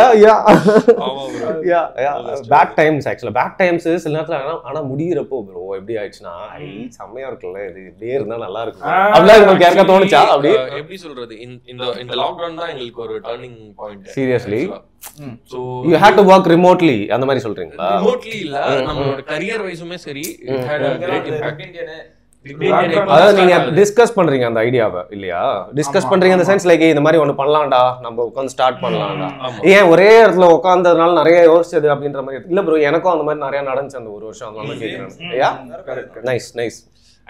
பேக் டைம்ஸ் ஆக்சுவலா பேக் டைம்ஸ் சில நேரத்துல. ஆனா முடியிறப்போ ப்ரோ எப்படி ஆயிடுச்சுன்னா, செம்மையா இருக்குல்ல, இது இப்படியே இருந்தா நல்லா இருக்கும் அப்படிலாம் உங்களுக்கு யாருக்கா தோணுச்சா? அப்படி எப்படி சொல்றது, இந்த லாக்டவுன் தான் எங்களுக்கு ஒரு turning point. Seriously so you had to work remotely அந்த மாதிரி சொல்றீங்களா? ரிமோட்லி இல்ல, நம்மளோட கரியர் வைஸுமே சரி, it had a great impact. அதாவது நீங்க டிஸ்கஸ் பண்றீங்க அந்த ஐடியாவை இல்லையா? டிஸ்கஸ் பண்றீங்க இந்த சென்ஸ் லைக் இந்த மாதிரி ஒண்ணு பண்ணலாம்டா, நம்ம உட்காந்து ஸ்டார்ட் பண்ணலாம்டா. ஏன் ஒரே இடத்துல உட்கார்ந்ததுனால நிறைய யோசிச்சது அப்படின்ற மாதிரி இல்ல ப்ரோ, எனக்கும் அந்த மாதிரி நிறைய நடந்துச்சு அந்த ஒரு வருஷம். அதனால கேக்குறேன். Nice nice.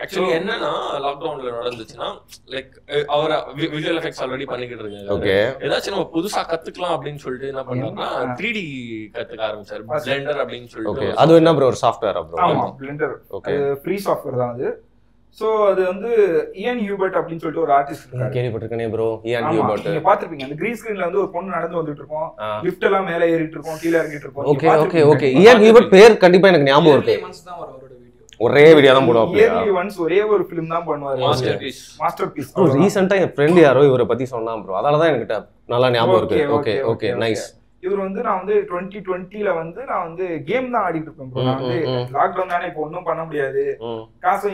ஆக்சுவலி என்னன்னா, லாக்டவுன்ல நடந்துச்சுன்னா லைக் அவர் விஜுவல் எஃபெக்ட்ஸ் ஆல்ரெடி பண்ணிக்கிட்டு இருக்காங்க. ஓகே. ஏதாச்சும் நம்ம புதுசா கத்துக்கலாம் அப்படின்னு சொல்லிட்டு என்ன பண்ணாருன்னா 3D கத்துக்க ஆரம்பிச்சாரு, பிளெண்டர் அப்படின்னு சொல்லிட்டு. ஓகே. அது என்ன ப்ரோ, ஒரு சாஃப்ட்வேர் ப்ரோ? ஆமா, பிளெண்டர். ஓகே, ஃப்ரீ சாஃப்ட்வேர் தான் அது. சோ அது வந்து இயன் ஹியூபர்ட் அப்படின்னு சொல்லிட்டு ஒரு ஆர்டிஸ்ட் இருக்காரு. கேள்விப்பட்டிருக்கேனே ப்ரோ, இயன் ஹியூபர்ட். நீங்க பாத்துப்பீங்க, அந்த கிரீன் ஸ்கிரீன்ல வந்து ஒரு பொண்ணு நடந்து வந்துட்டு இருக்கும், லிஃப்ட் எல்லாம் மேலே ஏறிட்டு இருக்கும், கீழ இறங்கிட்டு இருக்கும். Okay okay okay. Ian Hubert பேர் கண்டிப்பா எனக்கு ஞாபகம் இருக்கு. ஒரே வீடியோ தான் போடுவாங்க. இயர்லி ஒன்ஸ் ஒரே ஒரு ஃபிலிம் தான் பண்ணுவாரு. மாஸ்டர்பீஸ். ரீசன்ட்டா என் ஃப்ரெண்ட் யாரோ இவரை பத்தி சொன்னான் ப்ரோ, அதனால தான் எனக்கு நல்லா ஞாபகம் இருக்கு. Okay okay nice. இவர் வந்து நான் வந்து 2020ல வந்து நான் வந்து கேம் தான் ஆடிட்டு இருப்பேன் ப்ரோ. நான் வந்து லாக்டவுன் தானே, இப்போ ஒன்றும் பண்ண முடியாது,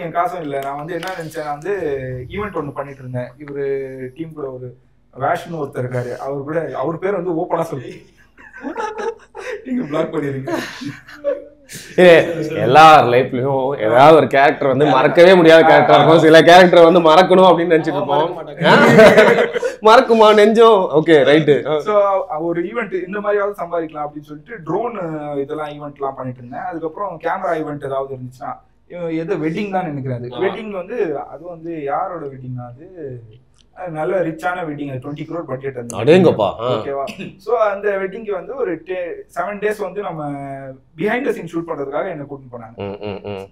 என் காசும் இல்லை. நான் வந்து என்ன நினைச்சேன், நான் வந்து ஈவெண்ட் ஒன்று பண்ணிட்டு இருந்தேன். இவரு டீம் கூட ஒரு வேஷ்னு ஒருத்தர் இருக்காரு, அவர் கூட அவர் பேர் வந்து ஓப்பனா சொல்லி நீங்க பிளாக் பண்ணிருக்கீங்க. எல்லார் லைஃப்லயும் ஏதாவது ஒரு கேரக்டர் வந்து மறக்கவே முடியாத கேரக்டர் இருக்கும். சில கேரக்டர் வந்து மறக்கணும் அப்படின்னு நினைச்சிட்டு இருப்போம். மறக்குமா நெஞ்சம்? Okay right. ஸோ ஒரு ஈவெண்ட் இந்த மாதிரியாவது சம்பாதிக்கலாம் அப்படின்னு சொல்லிட்டு ட்ரோன் இதெல்லாம் ஈவெண்ட்லாம் பண்ணிட்டு இருந்தேன். அதுக்கப்புறம் கேமரா ஈவெண்ட் ஏதாவது இருந்துச்சுன்னா, எது வெட்டிங் தான் நினைக்கிறேன். வெட்டிங் வந்து அது வந்து யாரோட வெட்டிங்னா, அது நல்ல ரிச்சான வெட்டிங், 20 crore பட்ஜெட் அந்த. அடேங்கப்பா. ஓகேவா? ஸோ அந்த வெட்டிங்க்கு வந்து ஒரு 7 days வந்து நம்ம பிஹைண்ட் த சீன் ஷூட் பண்றதுக்காக என்ன கூட்டிட்டு போனாங்க.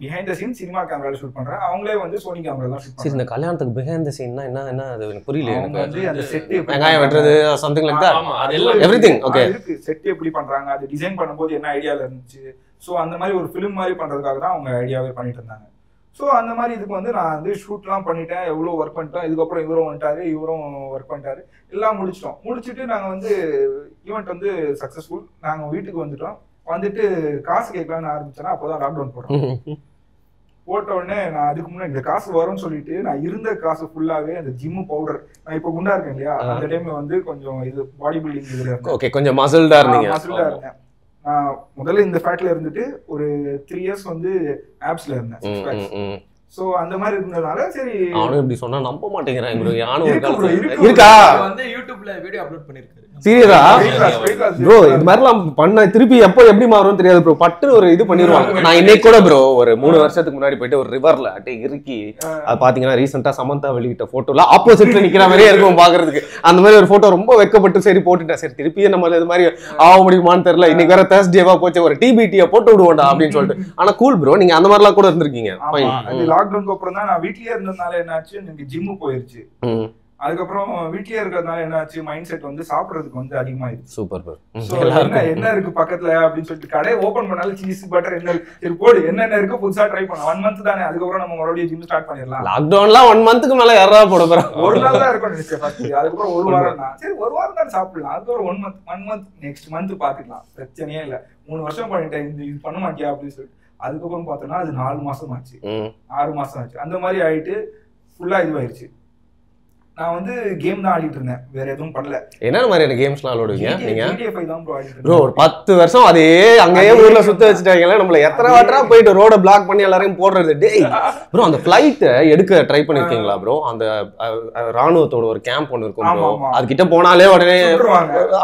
பிஹைண்ட் த சீன் சினிமா கேமரால ஷூட் பண்றேன், அவங்களே வந்து சோனி கேமரா தான் ஷூட் சரி, இந்த கல்யாணத்துக்கு பிஹைண்ட் தி சீன்னா என்ன அது எனக்கு புரியல. எனக்கு வந்து அந்த செட் வெங்காயம் வெட்டுறது சம்திங் லைக் தட். ஆமா, அதெல்லாம் எவ்ரிதிங் ஓகே இருக்கு. செட் எப்படி பண்றாங்க, அது டிசைன் பண்ணும்போது என்ன ஐடியால இருந்துச்சு, ஸோ அந்த மாதிரி ஒரு ஃபிலிம் மாதிரி பண்றதுக்காக தான் அவங்க ஐடியாவே பண்ணிட்டு இருந்தாங்க. ஸோ அந்த மாதிரி இதுக்கு வந்து நான் வந்து ஷூட்லாம் பண்ணிட்டேன், எவ்வளோ ஒர்க் பண்ணிட்டேன். இதுக்கப்புறம் இவரும் வந்துட்டாரு, இவரும் ஒர்க் பண்ணிட்டாரு, எல்லாம் முடிச்சிட்டோம். முடிச்சுட்டு நாங்கள் வந்து ஈவெண்ட் வந்து சக்ஸஸ்ஃபுல். நாங்கள் வீட்டுக்கு வந்துட்டோம். வந்துட்டு காசு கேட்கலான்னு ஆரம்பிச்சேன்னா அப்போதான் லாக்டவுன் போட்ட உடனே நான் அதுக்கு முன்னாடி இந்த காசு வரும்னு சொல்லிட்டு நான் இருந்த காசு ஃபுல்லாவே அந்த ஜிம்மு பவுடர், நான் இப்போ குண்டா இருக்கேன் இல்லையா, அந்த டைம்ல வந்து கொஞ்சம் இது பாடி பில்டிங் இதுல இருந்தேன். ஓகே, கொஞ்சம் மசில்டா இருந்தீங்க. மசில்டா இருந்தேன். நான் முதல்ல இந்த ஃபேட்ல இருந்துட்டு ஒரு 3 years வந்து ஆப்ஸ்ல இருந்தேன். சோ அந்த மாதிரி இருந்ததால சரி. அவனும் இப்படி சொன்னா நம்ப மாட்டேங்கிறான் ப்ரோ. யானும் இருக்கு இருக்கா வந்து யூடியூப்ல வீடியோ அப்லோட் பண்ணிருக்காரு. சீரியஸா ப்ரோ? இது மாதிரிலாம் பண்ண திருப்பி எப்போ எப்படி மாறும்னு தெரியாது ப்ரோ. பட்டு ஒரு இது பண்ணிடுவாங்க. நான் இன்னைக்கு கூட ப்ரோ ஒரு 3 வருஷத்துக்கு முன்னாடி போயிட்டு ஒரு ரிவர்ல அட்டே இறுக்கி, அது பாத்தீங்கன்னா ரீசெண்டா சமந்தா வெளியிட்ட போட்டோல ஆப்போசிட்ல நிக்கிற மாதிரியே இருக்கும் பாக்குறதுக்கு. அந்த மாதிரி ஒரு போட்டோ ரொம்ப வெக்கப்பட்டு சரி போட்டுட்டேன். சரி திருப்பி நம்ம இது மாதிரி ஆக முடியுமான்னு தெரியல. இன்னைக்கு வேற தேர்ஸ்டேவா போச்சு, ஒரு டிபிடியை போட்டு விடுவோம்டா அப்படின்னு சொல்லிட்டு. ஆனா கூல் ப்ரோ, நீங்க அந்த மாதிரிலாம் கூட இருந்திருக்கீங்க. லாக்டவுனுக்கு அப்புறம் தான் நான் வீட்லயே இருந்ததுனால என்னாச்சு, எனக்கு ஜிம்மு போயிருச்சு. அதுக்கப்புறம் வீட்லயே இருக்கிறதுனால என்னாச்சு, மைண்ட் செட் வந்து சாப்பிடறதுக்கு வந்து அதிகமாயிடுச்சு. Super bro. என்ன இருக்கு பக்கத்துல அப்படின்னு சொல்லிட்டு கடையை ஓபன் பண்ணாலும் சீஸ் பட்டர் என்ன இருக்கு போடு, என்னென்ன இருக்கு புதுசா ட்ரை பண்ணலாம். 1 month தானே, அதுக்கப்புறம் நம்ம மறுபடியும் ஜிம் ஸ்டார்ட் பண்ணிடலாம். லாக்டவுன்லாம் 1 monthக்கு மேல யாரா போட போறோம்? ஒரு நாள் தான் இருக்கும் நினைச்சேன் ஃபர்ஸ்ட். அதுக்கப்புறம் ஒரு வாரம் தான், சரி ஒரு வாரம் தான் சாப்பிடலாம். அதுக்கப்புறம் 1 month நெக்ஸ்ட் மந்த் பாத்துக்கலாம், பிரச்சனையே இல்ல. 3 வருஷம் பண்ணிட்டேன், இது பண்ண மாட்டியா அப்படின்னு சொல்லிட்டு. அதுக்கப்புறம் பார்த்தோம்னா அது 4 மாசம் ஆச்சு, 6 மாசம் ஆச்சு. அந்த மாதிரி ஆயிட்டு ஃபுல்லா இதுவாயிருச்சு. நான் வந்து கேம் தான் ஆடிட்டு இருந்தேன், வேற எதுவும் பண்ணல. என்ன மாதிரியான கேம்ஸ்லாம் ஆடுவீங்க நீங்க? GTA 5 தான் ப்ரோ ஆடிட்டு ப்ரோ. ஒரு 10 வருஷம் அதே அங்கேயே ஊர்ல சுத்த வச்சுட்டாங்கல நம்மள. எத்தனை வாட்டரா போயிட்டு ரோட பிளாக் பண்ணி எல்லாரையும் போடுறது. டேய் ப்ரோ, அந்த ஃளைட் எடுக்க ட்ரை பண்ணிருக்கீங்களா ப்ரோ? அந்த ராணுவத்தோட ஒரு கேம்ப் ஒன்னு இருக்கும் ப்ரோ, அது கிட்ட போனாலே உடனே.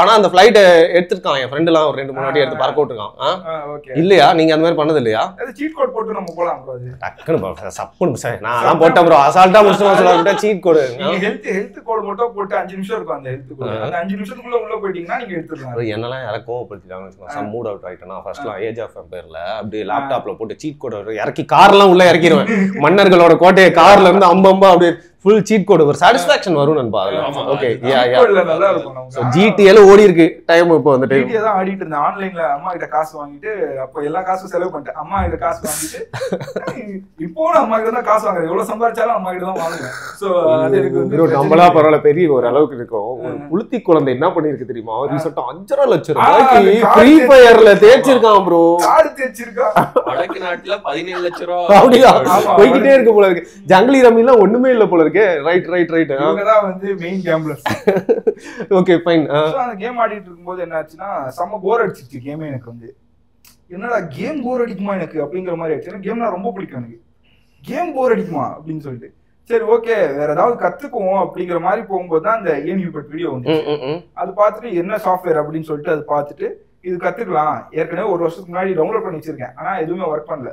ஆனா அந்த ஃளைட் எடுத்துட்டான் என் ஃப்ரெண்ட் எல்லாம் ஒரு 2-3 வாட்டி எடுத்து பறக்க விட்டுருக்கான். இல்லையா நீங்க அந்த மாதிரி பண்ணது இல்லையா? அது சீட் கோட் போட்டு நம்ம போலாம் ப்ரோ. அது டக்குனு சப்புன்னு சார் நான் போட்டேன் ப்ரோ. அசால்ட்டா முடிச்சுட்டு சொல்லிட்டு சீட் கோட் ஹெல்த் கோட் மட்டும் போட்டு 5 நிமிஷம் இருக்கும் அந்த ஹெல்த் கோட். அந்த 5 நிமிஷத்துக்குள்ள உள்ள போயிட்டீங்கன்னா நீங்க எடுத்துடலாம். என்னெல்லாம் யாரை கோவப்படுத்திட்டாங்கன்னு சம் மூட் அவுட் ஆயிட்டேன்னா ஃபர்ஸ்ட்லாம் ஏஜ் ஆஃப் எம்பயர்ல அப்படியே லேப்டாப்ல போட்டு சீட் கோட் இறக்கி கார்லாம் உள்ள இறக்கிடுவேன். மன்னர்களோட கோட்டையை கார்ல இருந்து அம்பம்பா அப்படியே ஃபுல் சீட் கோட் ஒரு சாட்டிஸ்ஃபேக்ஷன் வரும் நண்பா. ஓகே யா யா நல்லா இருக்கும். சோ ஜிடிஏல ஓடி இருக்கு டைம். இப்போ வந்து ஜிடிஏ தான் ஆடிட்டு இருந்தேன் ஆன்லைன்ல. அம்மா கிட்ட காசு வாங்கிட்டு, அப்ப எல்லா காசும் செலவு பண்ணிட்டேன். அம்மா கிட்ட காசு வாங்கிட்டு இப்போ அம்மா கிட்ட தான் காசு வாங்குறேன். எவ்வளவு சம்பாதிச்சாலும் அம்மா கிட்ட தான் வாங்குவேன். சோ அது எனக்கு வந்து நம்மளா பரவாயில்ல, பெரிய ஒரு அளவுக்கு இருக்கும். ஒரு புளுத்தி குழந்தை என்ன பண்ணிருக்கு தெரியுமா? ரீசெண்டா 5.5 லட்சம் ரூபாய்க்கு ஃப்ரீ ஃபயர்ல தேய்ச்சிருக்கான் ப்ரோ. கார்டு தேய்ச்சிருக்கான். வடக்கு நாட்டுல 17 லட்சம் ரூபாய் அப்படியா போய்கிட்டே இருக்கு போல இருக்கு. ஜங்கிலி ரம்மிலாம் ஒண்ணுமே இல்ல போல இருக்கு. ரைட் இவங்க தான் வந்து main gamblers. Okay fine. So அந்த கேம் ஆடிட்டு இருக்கும்போது என்ன ஆச்சுன்னா, செம்ம போர் அடிச்சிச்சு கேமே. எனக்கு வந்து என்னடா கேம் போர் அடிக்குமா எனக்கு அப்படிங்கிற மாதிரி ஆச்சு. எனக்கு கேம்னா ரொம்ப பிடிக்கும். எனக்கு கேம் போர் அடிக்குமா அப்படின்னு சொல்லிட்டு சரி ஓகே வேற ஏதாவது கத்துக்குவோம் அப்படிங்கிற மாதிரி போகும்போது தான் அந்த ஏனியூபட் வீடியோ வந்து அது பார்த்துட்டு என்ன சாஃப்ட்வேர் அப்படின்னு சொல்லிட்டு அது பார்த்துட்டு இது கத்துக்கலாம். ஏற்கனவே 1 வருஷத்துக்கு முன்னாடி டவுன்லோட் பண்ணி வச்சிருக்கேன், ஆனா எதுவுமே ஒர்க் பண்ணல.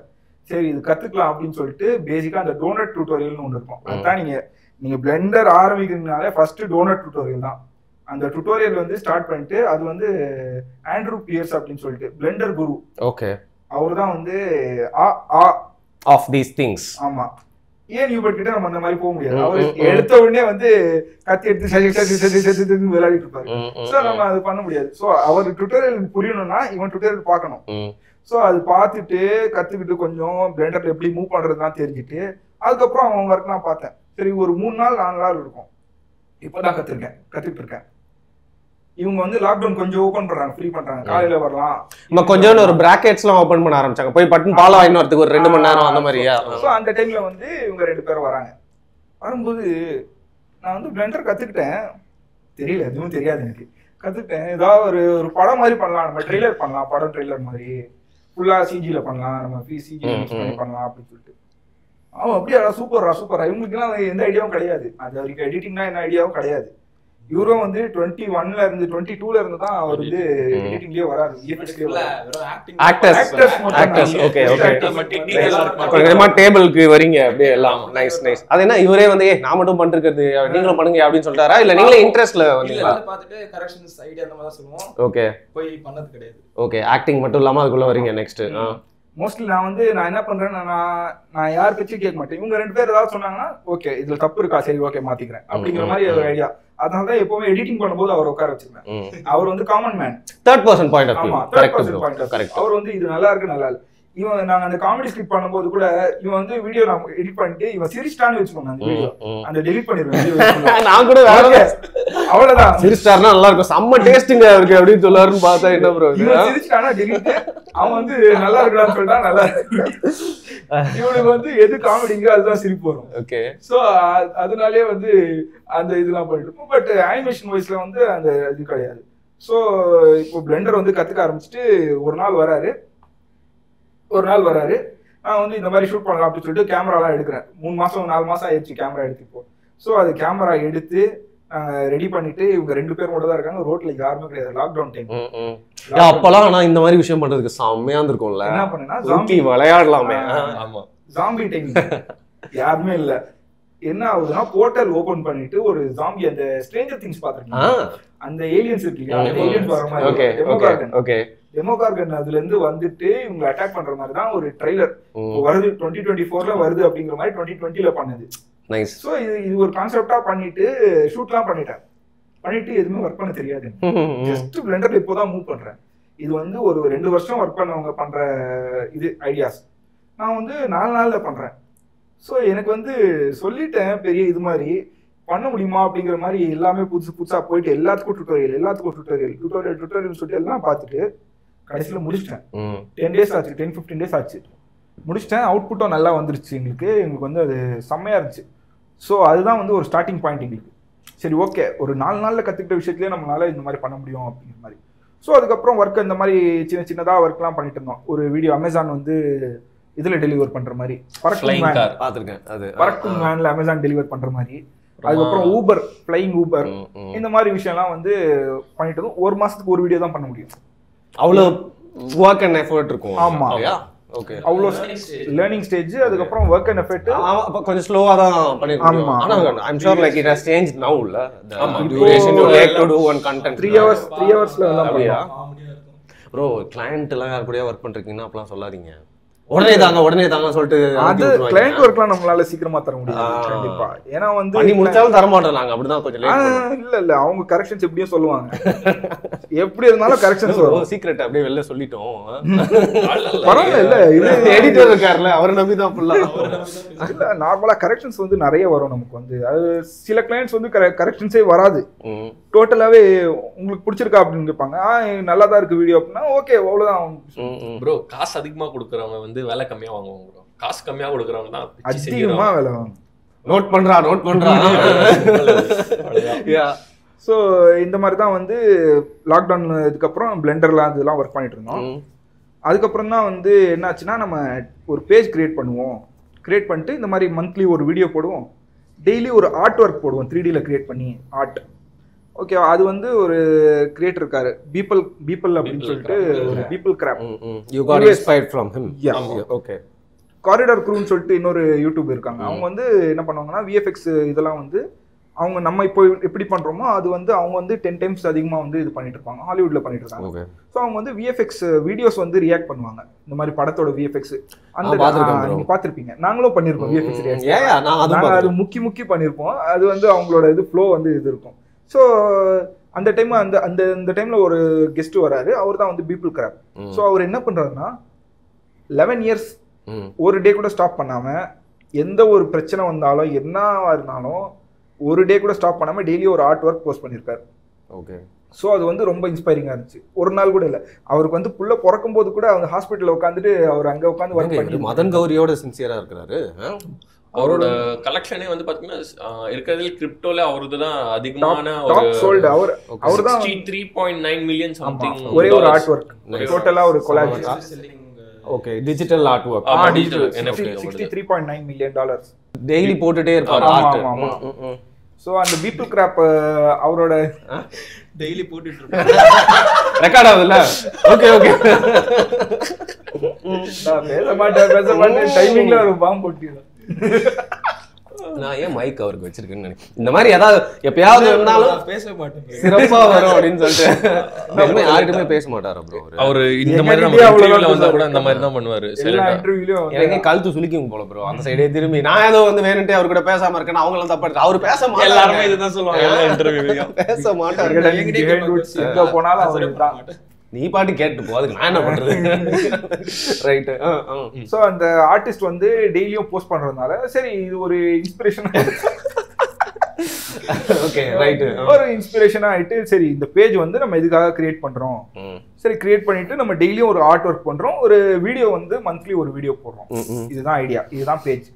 சரி இது கத்துக்கலாம் அப்படின்னு சொல்லிட்டு பேசிக்கா அந்த டோனட் டியூட்டோரியல்னு ஒன்று இருக்கும். அதுதான் நீங்க பிளெண்டர் ஆரம்பிக்கிறதுனால ஃபர்ஸ்ட் டோனட் டியூட்டோரியல் தான். அந்த டியூட்டோரியல் வந்து ஸ்டார்ட் பண்ணிட்டு அது வந்து ஆண்ட்ரூ பியர்ஸ் அப்படின்னு சொல்லிட்டு பிளெண்டர் குரு. ஓகே, அவர் தான் வந்து ஆஃப் தீஸ் திங்ஸ். ஆமா, ஏன் யூபர்ட் கிட்ட நம்ம அந்த மாதிரி போக முடியாது. அவர் எடுத்த உடனே வந்து கத்தி எடுத்து விளையாடிட்டு இருப்பாரு. சோ நம்ம அது பண்ண முடியாது. சோ அவர் டியூட்டோரியல் புரியணும்னா இவன் டியூட்டோரியல் பார்க்கணும். ஸோ அது பார்த்துட்டு கற்றுக்கிட்டு கொஞ்சம் பிளெண்டரில் எப்படி மூவ் பண்ணுறதுலாம் தெரிஞ்சுட்டு அதுக்கப்புறம் அவங்க ஒர்க் நான் பார்த்தேன். சரி ஒரு 3 நாள் 4 நாள் இருக்கும். இப்போ தான் கற்றுக்கிட்டு இருக்கேன். இவங்க வந்து லாக்டவுன் கொஞ்சம் ஓப்பன் பண்ணுறாங்க, ஃப்ரீ பண்ணுறாங்க. காலையில் வரலாம். நம்ம கொஞ்சம் ஒரு பிராக்கெட்ஸ்லாம் ஓப்பன் பண்ண ஆரம்பிச்சாங்க. போய் பட்டன் பால் வாங்கிட்டு வரதுக்கு ஒரு 2 மணி நேரம் அந்த மாதிரியா. ஸோ அந்த டைமில் வந்து இவங்க 2 பேரும் வராங்க. வரும்போது நான் வந்து பிளெண்டர் கற்றுக்கிட்டேன். தெரியல, எதுவும் தெரியாது எனக்கு. கற்றுக்கிட்டேன். ஏதாவது ஒரு படம் மாதிரி பண்ணலாம், நம்ம ட்ரெய்லர் பண்ணலாம், படம் ட்ரெய்லர் மாதிரி ஃபுல்லாக சிஜியில் பண்ணலாம், நம்ம சிஜி பண்ணலாம் அப்படின்னு சொல்லிட்டு. அவன் அப்படியே சூப்பரா இவங்களுக்குலாம் எந்த ஐடியாவும் கிடையாது. அது வரைக்கும் எடிட்டிங்னா என்ன ஐடியாவும் கிடையாது. இவரும் வந்து 21ல இருந்து 22ல இருந்து தான் அவர் வந்து எடிட்டிங்லயே வராரு. டேபிளுக்கு வரீங்க அப்படியே எல்லாம் நைஸ். அது என்ன இவரே வந்து நான் மட்டும் பண்றது நீங்களும் பண்ணுங்க அப்படின்னு சொல்றாரா, இல்ல நீங்களே இன்ட்ரெஸ்ட்ல வந்தீங்களா? பார்த்துட்டு கரெக்ஷன்ஸ் ஐடியா அந்த மாதிரி சொல்லுவோம். ஓகே போய் பண்ணது கிடையாது. ஓகே, ஆக்டிங் மட்டும் இல்லாம அதுக்குள்ள வரீங்க நெக்ஸ்ட். மோஸ்ட்லி நான் என்ன பண்றேன்னா, நான் யார் பேச்சும் கேட்க மாட்டேன். இவங்க 2 பேர் ஏதாவது சொன்னாங்கன்னா ஓகே இதுல தப்பு இருக்கா, சரி ஓகே மாத்திக்கிறேன் அப்படிங்கிற மாதிரி ஒரு ஐடியா. அதனாலதான் எப்பவுமே எடிட்டிங் பண்ணும்போது அவர் உட்கார வச்சிருக்கேன். அவர் வந்து common man, third person point of view. Correct. அவர் வந்து இது நல்லா இருக்கு நல்லா இல்ல. இவன் நாங்க அந்த காமெடி ஸ்கிரிப்ட் பண்ணும்போது கூட இவன் வந்து வீடியோ நான் எடிட் பண்ணிட்டு இவன் சிரிச்சிட்டான்னு வச்சுக்கோங்க, அந்த வீடியோ அந்த டெலிட் பண்ணிடுவேன். நான் கூட அவ்வளவுதான், சிரிச்சிட்டாருன்னா நல்லா இருக்கும், செம்ம டேஸ்டிங்கா இருக்கு அப்படின்னு சொல்லாருன்னு பார்த்தா என்ன ப்ரோ சிரிச்சிட்டானா டெலிட். அவன் வந்து நல்லா இருக்குடான்னு சொல்லிட்டா நல்லா இருக்கு. இவனுக்கு வந்து எது காமெடிங்க அதுதான் சிரிப்பு வரும். ஓகே, சோ அதனாலே வந்து அந்த இதெல்லாம் பண்ணிட்டு. பட் அனிமேஷன் வாய்ஸ்ல வந்து அந்த இது கிடையாது. சோ இப்போ பிளெண்டர் வந்து கத்துக்க ஆரம்பிச்சுட்டு ஒரு நாள் வராரு. நான் வந்து இந்த மாதிரி ஷூட் பண்ணலாம் அப்படின்னு சொல்லிட்டு கேமராலாம் எடுக்கிறேன். 3 மாசம் 4 மாசம் ஆயிடுச்சு கேமரா எடுத்து. இப்போ ஸோ அது கேமரா எடுத்து ரெடி பண்ணிட்டு இவங்க 2 பேர் மட்டும் தான் இருக்காங்க. ரோட்ல யாருமே கிடையாது, லாக்டவுன் டைம். அப்பெல்லாம் ஆனா இந்த மாதிரி விஷயம் பண்றதுக்கு செம்மையா இருந்திருக்கும்ல. என்ன பண்ணேன்னா ஜாம்பி விளையாடலாமே. ஆமா, ஜாம்பி டைம் யாருமே இல்ல. என்ன ஆகுதுன்னா போர்ட்டல் ஓபன் பண்ணிட்டு ஒரு ஜாம்பி, அந்த ஸ்ட்ரேஞ்சர் திங்ஸ் பாத்துருக்கீங்க, அந்த ஏலியன்ஸ் இருக்கு, ஏலியன்ஸ் வர மாதிரி டெமோகார்கன் அதுல இருந்து வந்துட்டு இவங்க அட்டாக் பண்ற மாதிரி தான் ஒரு ட்ரெய்லர் வருது. 2024ல வருது அப்படிங்கிற மாதிரி 2020ல பண்ணது. நைஸ். ஸோ இது ஒரு கான்செப்டா பண்ணிட்டு ஷூட்லாம் பண்ணிட்டு எதுவுமே ஒர்க் பண்ண தெரியாது. ஜஸ்ட் பிளெண்டர்ல இப்போதான் மூவ் பண்றேன். இது வந்து ஒரு 2 வருஷம் ஒர்க் பண்ணவங்க பண்ற இது ஐடியாஸ். நான் வந்து 4 நாள்ல பண்றேன். ஸோ எனக்கு வந்து சொல்லிட்டேன் பெரிய இது மாதிரி பண்ண முடியுமா அப்படிங்கிற மாதிரி எல்லாமே புதுசா போயிட்டு எல்லாத்துக்கும் டுட்டோரியல் சொல்லிட்டு எல்லாம் பார்த்துட்டு கடைசியில் முடிச்சிட்டேன். 10 days ஆச்சு, 10-15 days ஆச்சு முடிச்சிட்டேன். அவுட்புட்டும் நல்லா வந்துருச்சு. எங்களுக்கு வந்து அது செம்மையா இருந்துச்சு. ஸோ அதுதான் வந்து ஒரு ஸ்டார்டிங் பாயிண்ட் எங்களுக்கு. சரி ஓகே, ஒரு 4 நாள்ல கற்றுக்கிட்ட விஷயத்துலேயே நம்மளால இந்த மாதிரி பண்ண முடியும் அப்படிங்கிற மாதிரி. ஸோ அதுக்கப்புறம் ஒர்க் இந்த மாதிரி சின்னதாக ஒர்க்லாம் பண்ணிட்டு இருந்தோம். ஒரு வீடியோ அமேசான் வந்து இதுல டெலிவர் பண்ற மாதிரி, பறக்கும் வேன்ல அமேசான் டெலிவர் பண்ற மாதிரி. அதுக்கப்புறம் ஊபர், ஃப்ளைங் ஊபர், இந்த மாதிரி விஷயம்லாம் வந்து பண்ணிட்டு இருந்தோம். 1 மாசத்துக்கு ஒரு வீடியோ தான் பண்ண முடியும். அவ்வளோ ஒர்க் அண்ட் எஃபர்ட் இருக்கும். ஆமா, ஓகே, அவ்வளோ லேர்னிங் ஸ்டேஜ். அதுக்கப்புறம் ஒர்க் அண்ட் எஃபர்ட் கொஞ்சம் ஸ்லோவா தான் பண்ணிருக்கோம். ஆனா I am sure like it has changed now இல்ல. Duration to lag to to one content 3 ஹவர்ஸ்ல எல்லாம் அப்படியா ப்ரோ? கிளையண்ட் எல்லாம் யார் கூடயா ஒர்க் பண்றீங்கன்னா அப்பலாம் சொல்லாதீங்க. உடனே தாங்க சொல்லிட்டு அது கிளையண்ட் ஒர்க்லாம் நம்மளால சீக்கிரமா தர முடியும் கண்டிப்பா. ஏன்னா வந்து பண்ணி முடிச்சாலும் தர மாட்டோம் நாங்க, அப்படிதான் கொஞ்சம் லேட். இல்ல அவங்க கரெக்ஷன்ஸ் எப்படியும் சொல்லுவாங்க. எப்படி இருந்தாலும் கரெக்ஷன்ஸ் வரும். சீக்ரெட் அப்படியே வெளில சொல்லிட்டோம். பரவாயில்ல, இது எடிட்டர் இருக்கார்ல அவரை நம்பி தான் ஃபுல்லா. இல்ல நார்மலா கரெக்ஷன்ஸ் வந்து நிறைய வரும் நமக்கு வந்து. அது சில கிளையண்ட்ஸ் வந்து கரெக்ஷன்ஸே வராது. டோட்டலாவே உங்களுக்கு பிடிச்சிருக்கா அப்படின்னு கேட்பாங்க. நல்லா தான் இருக்கு வீடியோ அப்படின்னா ஓகே அவ்வளவுதான். ப்ரோ காசு அதிகமா கொடுக்குறவங்க வந்து வேலை கம்மியா வாங்குவாங்க ப்ரோ. காசு கம்மியா கொடுக்குறவங்க தான் அதிகமா வேலை வாங்க. நோட் பண்றா. ஸோ இந்த மாதிரி தான் வந்து லாக்டவுன் இதுக்கப்புறம் பிளெண்டர்லாம் இதெல்லாம் ஒர்க் பண்ணிட்டு இருந்தோம். அதுக்கப்புறம் தான் வந்து என்னாச்சுன்னா நம்ம ஒரு பேஜ் கிரியேட் பண்ணுவோம். கிரியேட் பண்ணிட்டு இந்த மாதிரி மந்த்லி ஒரு வீடியோ போடுவோம். டெய்லி ஒரு ஆர்ட் ஒர்க் போடுவோம் 3Dல கிரியேட் பண்ணி ஆர்ட். ஓகே, அது வந்து ஒரு கிரியேட்டர் இருக்காரு பீப்பிள் அப்படின்னு சொல்லிட்டு, ஒரு Beeple crap. You got inspired from him. Okay, Corridor க்ரூன்னு சொல்லிட்டு இன்னொரு யூடியூப் இருக்காங்க. அவங்க வந்து என்ன பண்ணுவாங்கன்னா விஎஃப்எக்ஸ் இதெல்லாம் வந்து அவங்க நம்ம இப்போ எப்படி பண்றோமோ அது வந்து அவங்க வந்து 10 times அதிகமா வந்து இது பண்ணிட்டு இருப்பாங்க. ஹாலிவுட்ல பண்ணிட்டு இருக்காங்க. ஸோ அவங்க வந்து விஎஃப்எக்ஸ் வீடியோஸ் வந்து ரியாக்ட் பண்ணுவாங்க. இந்த மாதிரி படத்தோட விஎஃப்எக்ஸ் அந்த நீங்க பார்த்திருப்பீங்க. நாங்களும் பண்ணிருக்கோம் விஎஃப்எக்ஸ் ரியாக்ட். நாங்கள் அது முக்கி பண்ணிருப்போம். அது வந்து அவங்களோட இது ஃப்ளோ வந்து இது இருக்கும். ஸோ அந்த டைம் அந்த டைம்ல ஒரு கெஸ்ட் வராரு. அவர் தான் வந்து பீப்பிள் கிராப். ஸோ அவர் என்ன பண்றாருன்னா 11 years ஒரு டே கூட ஸ்டாப் பண்ணாம, எந்த ஒரு பிரச்சனை வந்தாலும் என்ன இருந்தாலும் ஒரு டே கூட ஸ்டாப் பண்ணாம டெய்லி ஒரு ஆர்ட் ஒர்க் போஸ்ட் பண்ணியிருக்காரு. ஓகே, ஸோ அது வந்து ரொம்ப இன்ஸ்பைரிங்கா இருந்துச்சு. ஒரு நாள் கூட இல்லை, அவருக்கு வந்து புள்ள பிறக்கும் போது கூட அவங்க ஹாஸ்பிட்டலில் உட்காந்துட்டு அவர் அங்கே உட்காந்து ஒர்க் பண்ணி மதன் கௌரியோட சின்சியரா இருக்கிறாரு. அவரோட கலெக்ஷனே வந்து பாத்தீங்கன்னா இருக்கிறதுல கிரிப்டோல அவரது தான் அதிகமான டாப் சோல்ட். அவர் தான் 63.9 மில்லியன் சம்திங். ஒரே ஒரு ஆர்ட் ஒர்க் டோட்டலா ஒரு collage. Okay, digital art work. Digital NFT $63.9 million daily போட்டுட்டே இருப்பாரு ஆர்ட். சோ அந்த பீப்பிள் கிராப் அவரோட டெய்லி போட்டுட்டு இருப்பாங்க. ரெக்கார்ட் ஆகுதுல்ல? Okay okay. பேச மாட்டேன் டைமிங்ல ஒரு பாம்பு போட்டிடுறேன். நான் ஏன் மைக் அவருக்கு வச்சிருக்கேன்னு நினைக்கிறேன். இந்த மாதிரி ஏதாவது எப்பயாவது இருந்தாலும் பேசவே மாட்டேன், சிறப்பா வரும் அப்படின்னு சொல்லிட்டு யார்கிட்டயுமே பேச மாட்டாரா ப்ரோ அவரு? இந்த மாதிரி நம்ம இன்டர்வியூல வந்தா கூட அந்த மாதிரி தான் பண்ணுவாரு. எல்லா இன்டர்வியூலயும் எனக்கே கழுத்து சுலிக்கும் போல ப்ரோ. அந்த சைடே திரும்பி நான் ஏதோ வந்து வேணுன்ட்டே அவர் கூட பேசாம இருக்கேன், அவங்க எல்லாம் தப்பா எடுத்து அவர் பேச மாட்டாரு. எல்லாருமே இதுதான் சொல்லுவாங்க எல்லா இன்டர்வியூலயும். பேச மாட்டாரு. எங்க போனாலும் அவர் தான். நீ பாட்டு கேட்டு போ, அதுக்கு நான் என்ன பண்றது? ரைட். சோ அந்த ஆர்டிஸ்ட் வந்து டெய்லியும் போஸ்ட் பண்றதுனால சரி இது ஒரு இன்ஸ்பிரேஷன். Okay right. ஒரு இன்ஸ்பிரேஷனா ஆயிட்டு சரி இந்த பேஜ் வந்து நம்ம இதுக்காக கிரியேட் பண்றோம். சரி கிரியேட் பண்ணிட்டு நம்ம டெய்லியும் ஒரு ஆர்ட் ஒர்க் பண்றோம், ஒரு வீடியோ வந்து மந்த்லி ஒரு வீடியோ போடுறோம். இதுதான் ஐடியா, இதுதான் பேஜ்.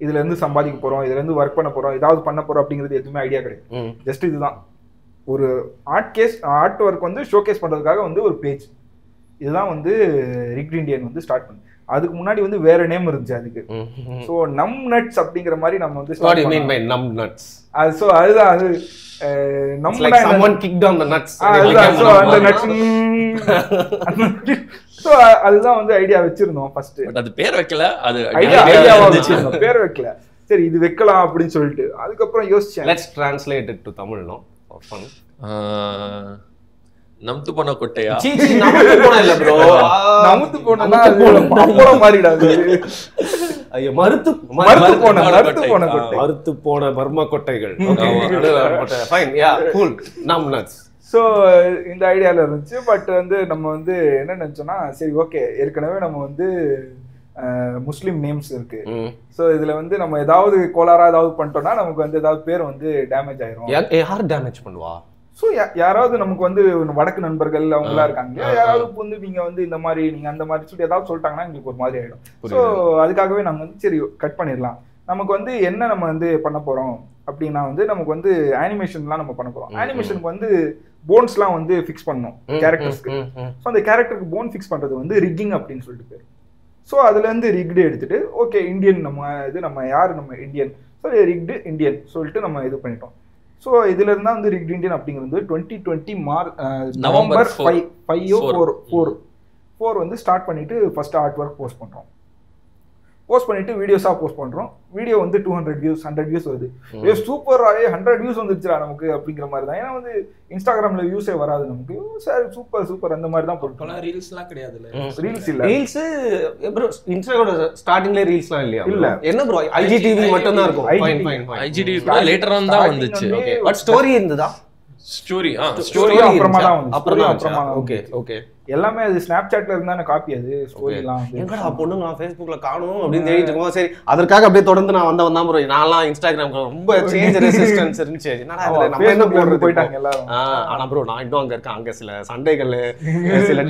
இதுல இருந்து சம்பாதிக்க போறோம், இதுல இருந்து ஒர்க் பண்ண போறோம், ஏதாவது பண்ண போறோம் அப்படிங்கிறது எதுவுமே ஐடியா கிடையாது. ஜஸ்ட் இதுதான் ஒரு ஆர்ட் ஒர்க் வந்து ஷோகேஸ் பண்றதுக்காக வந்து ஒரு பேஜ். இதுதான் வந்து ரிக்ட் இண்டியன் வந்து ஸ்டார்ட் பண்ணி. அதுக்கு முன்னாடி வந்து வேற நேம் இருந்துச்சு அதுக்கு. சோ நம் நட்ஸ் அப்படிங்கிற மாதிரி நம்ம வந்து what do you mean by num nuts? So அதுதான் அது நம்ம like someone kicked on the nuts. So அந்த நட்ஸ். சோ அதுதான் வந்து ஐடியா வச்சிருந்தோம் ஃபர்ஸ்ட். பட் அது பேர் வைக்கல, அது ஐடியாவா வச்சிருந்தோம், பேர் வைக்கல. சரி இது வைக்கலாம் அப்படின்னு சொல்லிட்டு அதுக்கப்புறம் யோசிச்சேன். let's translate it to Tamil no for fun. நம்து போன கொட்டையா? சீச்சி நமத்து போன இல்ல ப்ரோ. நமத்து போனனா அப்பள மாறிடாது. ஐயோ மறுத்து போன கொட்டை. மறுத்து போன பர்மா கொட்டைகள். Okay fine. Ya cool. நம் நட்ஸ். சோ இந்த ஐடியால இருந்துச்சு. பட் வந்து நம்ம வந்து என்ன நினைச்சோம்னா சரி ஓகே ஏற்கனவே நம்ம வந்து முஸ்லிம் நேம்ஸ் இருக்கு. சோ இதுல வந்து நம்ம ஏதாவது கோளாரா ஏதாவது பண்ணிட்டோம்னா நமக்கு வந்து ஏதாவது பேர் வந்து டேமேஜ் ஆயிரும். யார் டேமேஜ் பண்ணுவா? ஸோ யாராவது நமக்கு வந்து வடக்கு நண்பர்கள் அவங்களா இருக்காங்க, யாராவது வந்து நீங்க வந்து இந்த மாதிரி நீங்க அந்த மாதிரி சொல்லி ஏதாவது சொல்லிட்டாங்கன்னா எங்களுக்கு ஒரு மாதிரி ஆயிடும். ஸோ அதுக்காகவே நாங்கள் வந்து சரி கட் பண்ணிடலாம். நமக்கு வந்து என்ன நம்ம வந்து பண்ண போறோம் அப்படின்னா வந்து நமக்கு வந்து அனிமேஷன்லாம் நம்ம பண்ண போறோம். அனிமேஷனுக்கு வந்து போன்ஸ்லாம் வந்து ஃபிக்ஸ் பண்ணணும் கேரக்டர்ஸ்க்கு. ஸோ அந்த கேரக்டருக்கு போன் ஃபிக்ஸ் பண்றது வந்து ரிக்கிங் அப்படின்னு சொல்லிட்டு பேர். ஸோ அதுல இருந்து ரிக்டு எடுத்துட்டு ஓகே இந்தியன் நம்ம யாரு நம்ம இந்தியன், ஸோ ரிக்டு இந்தியன் சொல்லிட்டு நம்ம இது பண்ணிட்டோம். ஸோ இதுல இருந்தா வந்து ரிக்ட் இண்டியன் அப்படிங்கிறது 2020 நவம்பர் 4 வந்து ஸ்டார்ட் பண்ணிட்டு ஃபர்ஸ்ட் ஆர்ட் ஒர்க் போஸ்ட் பண்றோம். போஸ்ட் பண்ணிட்டு வீடியோஸா போஸ்ட் பண்றோம். வீடியோ வந்து 200 வியூஸ் 100 வியூஸ் வருது. சூப்பர் 100 வியூஸ் வந்துருச்சுடா நமக்கு அப்படிங்கிற மாதிரி தான். ஏன்னா வந்து இன்ஸ்டாகிராம்ல வியூஸே வராது நமக்கு. சார் சூப்பர் அந்த மாதிரி தான் போட்டோம். ரீல்ஸ்லாம் கிடையாதுல. ரீல்ஸ் இல்ல. ரீல்ஸ் ப்ரோ இன்ஸ்டாகிராமோட ஸ்டார்டிங்ல ரீல்ஸ்லாம் இல்லையா? இல்ல. என்ன ப்ரோ IGTV மட்டும் தான் இருக்கும். ஃபைன். IGTV கூட லேட்டர் ஆன் தான் வந்துச்சு. ஓகே. பட் ஸ்டோரி இருந்ததா? ஸ்டோரி அப்புறமா தான். ஓகே. எல்லாமே அது ஸ்னாப்சாட்ல இருந்தானே காப்பி. அது ஸ்டோரிலாம் எங்கடா பொண்ணுங்க நான் Facebookல காணோம் அப்படின்னு தேடிட்டு இருக்கோம். சரி அதற்காக அப்படியே தொடர்ந்து நான் வந்தேன் ப்ரோ. நான்லாம் இன்ஸ்டாகிராம்க்கு ரொம்ப சேஞ்ச் ரெசிஸ்டன்ஸ் இருந்துச்சு. என்னடா நம்ம என்ன போறது போயிட்டாங்க எல்லாரும். ஆனா ப்ரோ நான் இன்னும் அங்க இருக்கேன். அங்க சில சண்டைகள் சில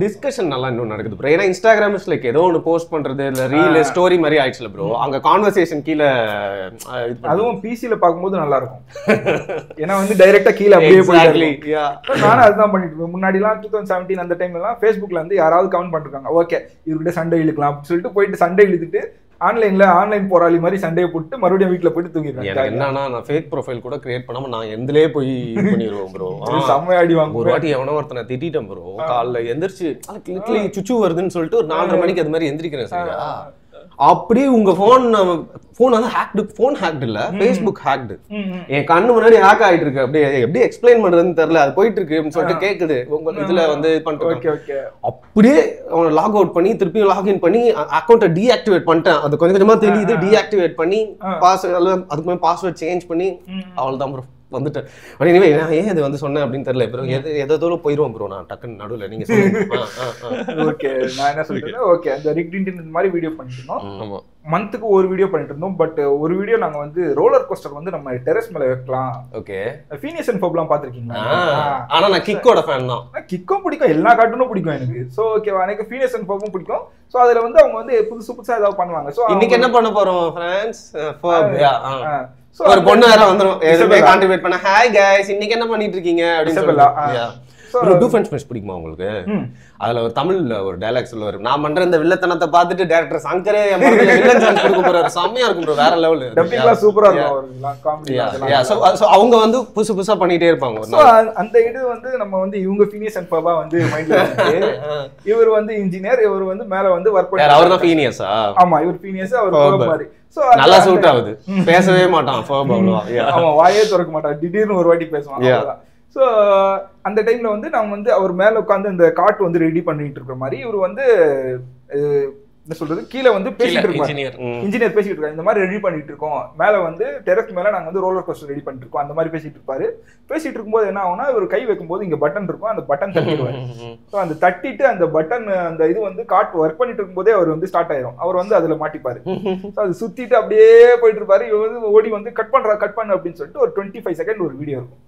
டிஸ்கஷன் நல்லா இன்னும் நடக்குது ப்ரோ. ஏன்னா இன்ஸ்டாகிராம் இஸ் லைக் ஏதோ ஒன்று போஸ்ட் பண்றது இல்ல ரீல் ஸ்டோரி மாதிரி ஆயிடுச்சுல ப்ரோ. அங்க கான்வர்சேஷன் கீழே அதுவும் பிசில பார்க்கும்போது நல்லா இருக்கும். ஏன்னா வந்து டைரக்டா கீழே அப்படியே போயிட்டு நானும் அதுதான் பண்ணிட்டு முன்னாடிலாம் 2017 அந்த டைம்லாம் ஃபேஸ்புக்ல வந்து யாராவது கமெண்ட் பண்ணிருக்காங்க ஓகே இவர்கிட்ட சண்டை இழுக்கலாம் அப்படின்னு சொல்லிட்டு போயிட்டு சண்டை இழுத்துட்டு ஆன்லைன் போராளி மாதிரி சண்டையை போட்டு மறுபடியும் வீட்டுல போயிட்டு தூங்கிடுறேன். என்னன்னா நான் ஃபேக் ப்ரொஃபைல் கூட கிரியேட் பண்ணாம நான் எந்திலே போய் பண்ணிடுவோம் ப்ரோ. செம்ம அடி வாங்க. ஒரு வாட்டி எவனோ ஒருத்தனை திட்டிட்டேன் ப்ரோ. காலைல எந்திரிச்சு கிளிக்லி சுச்சு வருதுன்னு சொல்லிட்டு ஒரு 4:30 மணிக்கு அது மாதிரி எந்திரிக்கிறேன். சரியா அப்படியே உங்க போன் வந்து ஹேக்டு. போன் ஹேக்டு இல்ல, Facebook ஹேக்டு. என் கண்ணு முன்னாடி ஹேக் ஆயிட்டு இருக்கு. அப்படியே எப்படி எக்ஸ்பிளைன் பண்றதுன்னு தெரியல. அது போயிட்டு இருக்கு அப்படின்னு சொல்லிட்டு கேக்குது. உங்க இதுல வந்து பண்ணிட்டு அப்படியே அவனை லாக் அவுட் பண்ணி திருப்பியும் லாகின் பண்ணி அக்கௌண்ட்டை டீஆக்டிவேட் பண்ணிட்டேன். அது கொஞ்சம் கொஞ்சமா தெரியுது. டீஆக்டிவேட் பண்ணி அதுக்கு பாஸ்வேர்ட் சேஞ்ச் பண்ணி அவ்வளவுதான் ப்ரோ. வந்துட்டேன். பட் எனிவே நான் ஏன் இது வந்து சொன்னேன் அப்படின்னு தெரியல ப்ரோ. எதோ போயிடுவோம் ப்ரோ நான் டக்குன்னு நடுவில் நீங்கள் சொல்லுங்க. ஓகே நான் என்ன சொல்லிட்டேன், ஓகே அந்த ரிக்டின் இந்த மாதிரி வீடியோ பண்ணிட்டு இருந்தோம். மந்த்துக்கு ஒரு வீடியோ பண்ணிட்டு இருந்தோம். பட் ஒரு வீடியோ நாங்கள் வந்து ரோலர் கோஸ்டர் வந்து நம்ம டெரஸ் மேலே வைக்கலாம். ஓகே ஃபீனியஸ் அண்ட் ஃபப்லாம் பார்த்துருக்கீங்களா? ஆனால் நான் கிக்கோட ஃபேன் தான். கிக்கும் பிடிக்கும், எல்லா கார்ட்டூனும் பிடிக்கும் எனக்கு. ஸோ ஓகேவா, எனக்கு ஃபீனியஸ் அண்ட் ஃபப்பும் பிடிக்கும். ஸோ அதில் வந்து அவங்க வந்து புதுசாக ஏதாவது பண்ணுவாங்க. ஸோ இன்னைக்கு என்ன பண்ண போறோம் ஃப்ரெண்ட்ஸ்? ஒரு பொண்ணு வேற வந்துரும் எதுமே கான்ட்ரிபியூட் பண்ண. ஹாய் गाइस இன்னைக்கு என்ன பண்ணிட்டு இருக்கீங்க அப்படின்னு சொல்லலாம். ஒரு டூ ஃப்ரெண்ட்ஸ் பிடிக்குமா உங்களுக்கு? அதுல ஒரு தமிழ்ல ஒரு டயலாக் சொல்லுவாரு, நான் பண்ற இந்த வில்லத்தனத்தை பார்த்துட்டு டைரக்டர் சங்கரே வில்லன் சான்ஸ் கொடுக்க போறாரு. செம்மையா இருக்கும் ப்ரோ, வேற லெவல். டப்பிங்லாம் சூப்பரா இருக்கும் காமெடி. சோ அவங்க வந்து புதுசா பண்ணிட்டே இருப்பாங்க. சோ அந்த இது வந்து நம்ம வந்து இவங்க ஃபீனியஸ் அண்ட் ஃபபா வந்து மைண்ட்ல வந்து இவர் வந்து இன்ஜினியர், இவர் வந்து மேல வந்து வர்க் பண்றாரு. அவர் தான் ஃபீனியஸா? ஆமா, இவர் ஃபீனியஸ், அவர் ஃபப் மாதிரி. சோ நல்லா சூட் ஆகுது. பேசவே மாட்டான் ஃபப் அவ்வளவா. ஆமா, வாயே திறக்க மாட்டான், திடீர்னு ஒரு வாட்டி பேசுவான் அவ்வளவுதான். ஸோ அந்த டைம்ல வந்து நம்ம வந்து அவர் மேல உட்காந்து இந்த காட் வந்து ரெடி பண்ணிட்டு இருக்கிற மாதிரி இவர் வந்து என்ன சொல்றது கீழே வந்து பேசிட்டு இருக்காரு. இன்ஜினியர் பேசிட்டு இருக்காரு, இந்த மாதிரி ரெடி பண்ணிட்டு இருக்கோம், மேல வந்து டெரஸ் மேல நாங்க வந்து ரோலர் கோஸ்டர் ரெடி பண்ணிட்டு இருக்கோம், அந்த மாதிரி பேசிட்டு இருப்பாரு. பேசிட்டு இருக்கும்போது என்ன ஆகும்னா, இவர் கை வைக்கும்போது இங்க பட்டன் இருக்கும், அந்த பட்டன் தட்டிடுவாரு. ஸோ அந்த தட்டிட்டு அந்த பட்டன் அந்த இது வந்து காட் ஒர்க் பண்ணிட்டு இருக்கும்போதே அவர் வந்து ஸ்டார்ட் ஆயிரும், அவர் வந்து அதுல மாட்டிப்பாரு. ஸோ அது சுத்திட்டு அப்படியே போயிட்டு இருப்பாரு. இவர் வந்து ஓடி வந்து கட் பண்ணு அப்படின்னு சொல்லிட்டு ஒரு 25 செகண்ட் ஒரு வீடியோ இருக்கும்.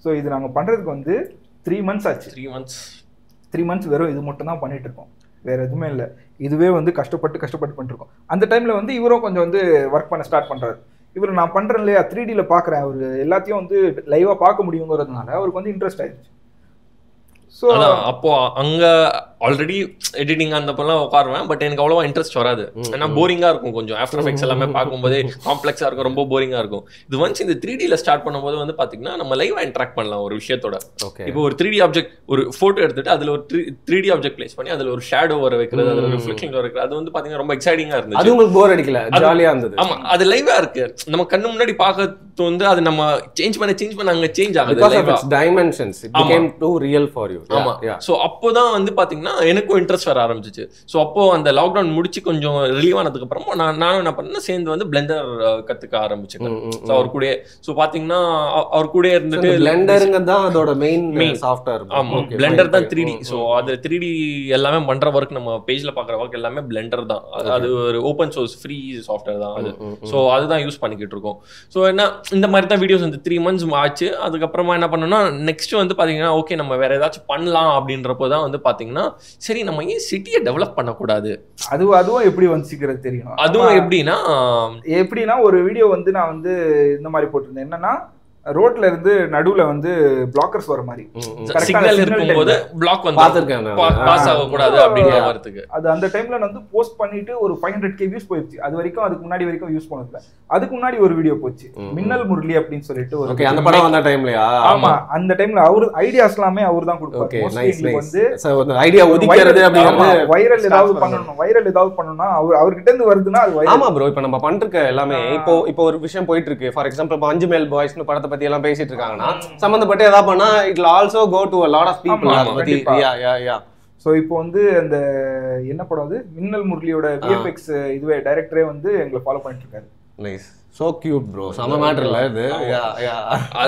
ஸோ இது நாங்கள் பண்ணுறதுக்கு வந்து 3 months ஆச்சு. 3 months வெறும் இது மட்டும் தான் பண்ணிட்டு இருக்கோம், வேற எதுவுமே இல்லை. இதுவே வந்து கஷ்டப்பட்டு பண்ணிருக்கோம். அந்த டைம்ல வந்து இவரும் கொஞ்சம் வந்து ஒர்க் பண்ண ஸ்டார்ட் பண்றாரு. இவர் நான் பண்றேன் இல்லையா, 3Dல பாக்குறேன், அவரு எல்லாத்தையும் வந்து லைவா பார்க்க முடியுங்கிறதுனால அவருக்கு வந்து இன்ட்ரெஸ்ட் ஆயிடுச்சு. ஸோ அப்போ அங்க ஆல்ரெடி எடிட்டிங் அந்த பக்கம் உட்காருவேன், பட் எனக்கு அவ்வளவா இன்ட்ரெஸ்ட் வராது. ஏன்னா போரிங்கா இருக்கும் கொஞ்சம். ஆஃப்டர் எஃபெக்ட்ஸ் எல்லாமே பார்க்கும்போது காம்ப்ளெக்ஸா இருக்கும், ரொம்ப போரிங்கா இருக்கும். இது ஒன்ஸ் இந்த 3Dல ஸ்டார்ட் பண்ணும்போது வந்து பாத்தீங்கன்னா நம்ம லைவா இன்டராக்ட் பண்ணலாம் ஒரு விஷயத்தோட. இப்போ ஒரு 3D ஆப்ஜெக்ட் ஒரு போட்டோ எடுத்துட்டு அதுல ஒரு 3D ஆப்ஜெக்ட் பிளேஸ் பண்ணி அதுல ஒரு ஷேடோ வர வைக்கிறது, அதுல ரிஃப்ளெக்ஷன் வர வைக்கிறது, அது வந்து பாத்தீங்கன்னா ரொம்ப எக்ஸைட்டிங்கா இருந்துச்சு. அது உங்களுக்கு போர் அடிக்கல? ஜாலியா இருந்தது. ஆமா, அது லைவா இருக்கு, நம்ம கண்ணு முன்னாடி பார்க்கறது வந்து அது நம்ம சேஞ்ச் பண்ண அங்க சேஞ்ச் ஆகுது. Dimensions it became too real for you. ஆமா. சோ அப்போதான் வந்து பாத்தீங்கன்னா எனக்கும் இன்ட்ரெஸ்ட் வர ஆரம்பிச்சிச்சு. ஸோ அப்போ அந்த லாக்டவுன் முடிச்சு கொஞ்சம் ரிலீவ் ஆனதுக்கு அப்புறமா நானும் என்ன பண்ணேன், சேர்ந்து வந்து பிளெண்டர் கத்துக்க ஆரம்பிச்சிட்டேன். ஸோ அவர் கூட ஸோ பாத்தீங்கன்னா அவர் கூட இருந்துட்டு பிளெண்டருங்க தான் அதோட மெயின் சாஃப்ட்வேர். ஆமா, பிளெண்டர் தான் 3D. ஸோ அது 3D எல்லாமே பண்ற ஒர்க், நம்ம பேஜ்ல பாக்குற ஒர்க் எல்லாமே பிளெண்டர் தான். அது ஒரு ஓப்பன் சோர்ஸ் ஃப்ரீ சாஃப்ட்வேர் தான் அது. ஸோ அதுதான் யூஸ் பண்ணிக்கிட்டு இருக்கோம். ஸோ என்ன இந்த மாதிரி தான் வீடியோஸ் வந்து 3 months ஆச்சு. அதுக்கப்புறமா என்ன பண்ணோம்னா நெக்ஸ்ட் வந்து பாத்தீங்கன்னா ஓகே நம்ம வேற ஏதாச்சும் பண்ணலாம் அப்படின்றப்போ தான் வந்து பாத்தீங்கன்னா சரி நம்ம ஏன் சிட்டியை டெவலப் பண்ணக்கூடாது. அதுவும் எப்படி வந்துச்சுக்கிறது தெரியும். அதுவும் எப்படின்னா ஒரு வீடியோ வந்து நான் வந்து இந்த மாதிரி போட்டிருந்தேன். என்னன்னா ரோட்ல இருந்து நடுவுல வந்து பிளாக்கர்ஸ் வர மாதிரி சிக்னல் இருக்கும்போது பிளாக் வந்து பாஸ் ஆக கூடாது அப்படிங்கிற வரதுக்கு அது அந்த டைம்ல வந்து போஸ்ட் பண்ணிட்டு ஒரு 500K வியூஸ் போயிடுச்சு. அது வரைக்கும் அதுக்கு முன்னாடி வரைக்கும் யூஸ் பண்ணல. அதுக்கு முன்னாடி ஒரு வீடியோ போச்சு, மின்னல் முரளி அப்படின்னு சொல்லிட்டு ஒரு அந்த படம் வந்த டைம்லயா? ஆமா, அந்த டைம்ல அவர் ஐடியாஸ் எல்லாமே அவர் தான் கொடுப்பாரு. வந்து ஐடியா ஒதுக்கிறது அப்படிங்கிறது வைரல் ஏதாவது பண்ணனும்னா அவர்கிட்ட இருந்து வருதுன்னா அது வைரல். ஆமா ப்ரோ, இப்போ நம்ம பண்றக்க எல்லாமே இப்போ ஒரு விஷயம் போயிட்டு இருக்கு. ஃபார் எக்ஸாம்பிள் இப்போ 5 மேல் பாய்ஸ்னு படத்தை பத்தி எல்லாம் பேசிட்டு இருக்காங்கன்னா சம்பந்தப்பட்ட ஏதாவது பண்ணா it will also go to a lot of people. So இப்போ வந்து அந்த என்ன படம் அது மின்னல் முரளியோட VFX இதுவே டைரக்டரே வந்து எங்களை ஃபாலோ பண்ணிட்டு இருக்காரு. Nice, so cute bro. சம மேட்டர் இல்ல இது?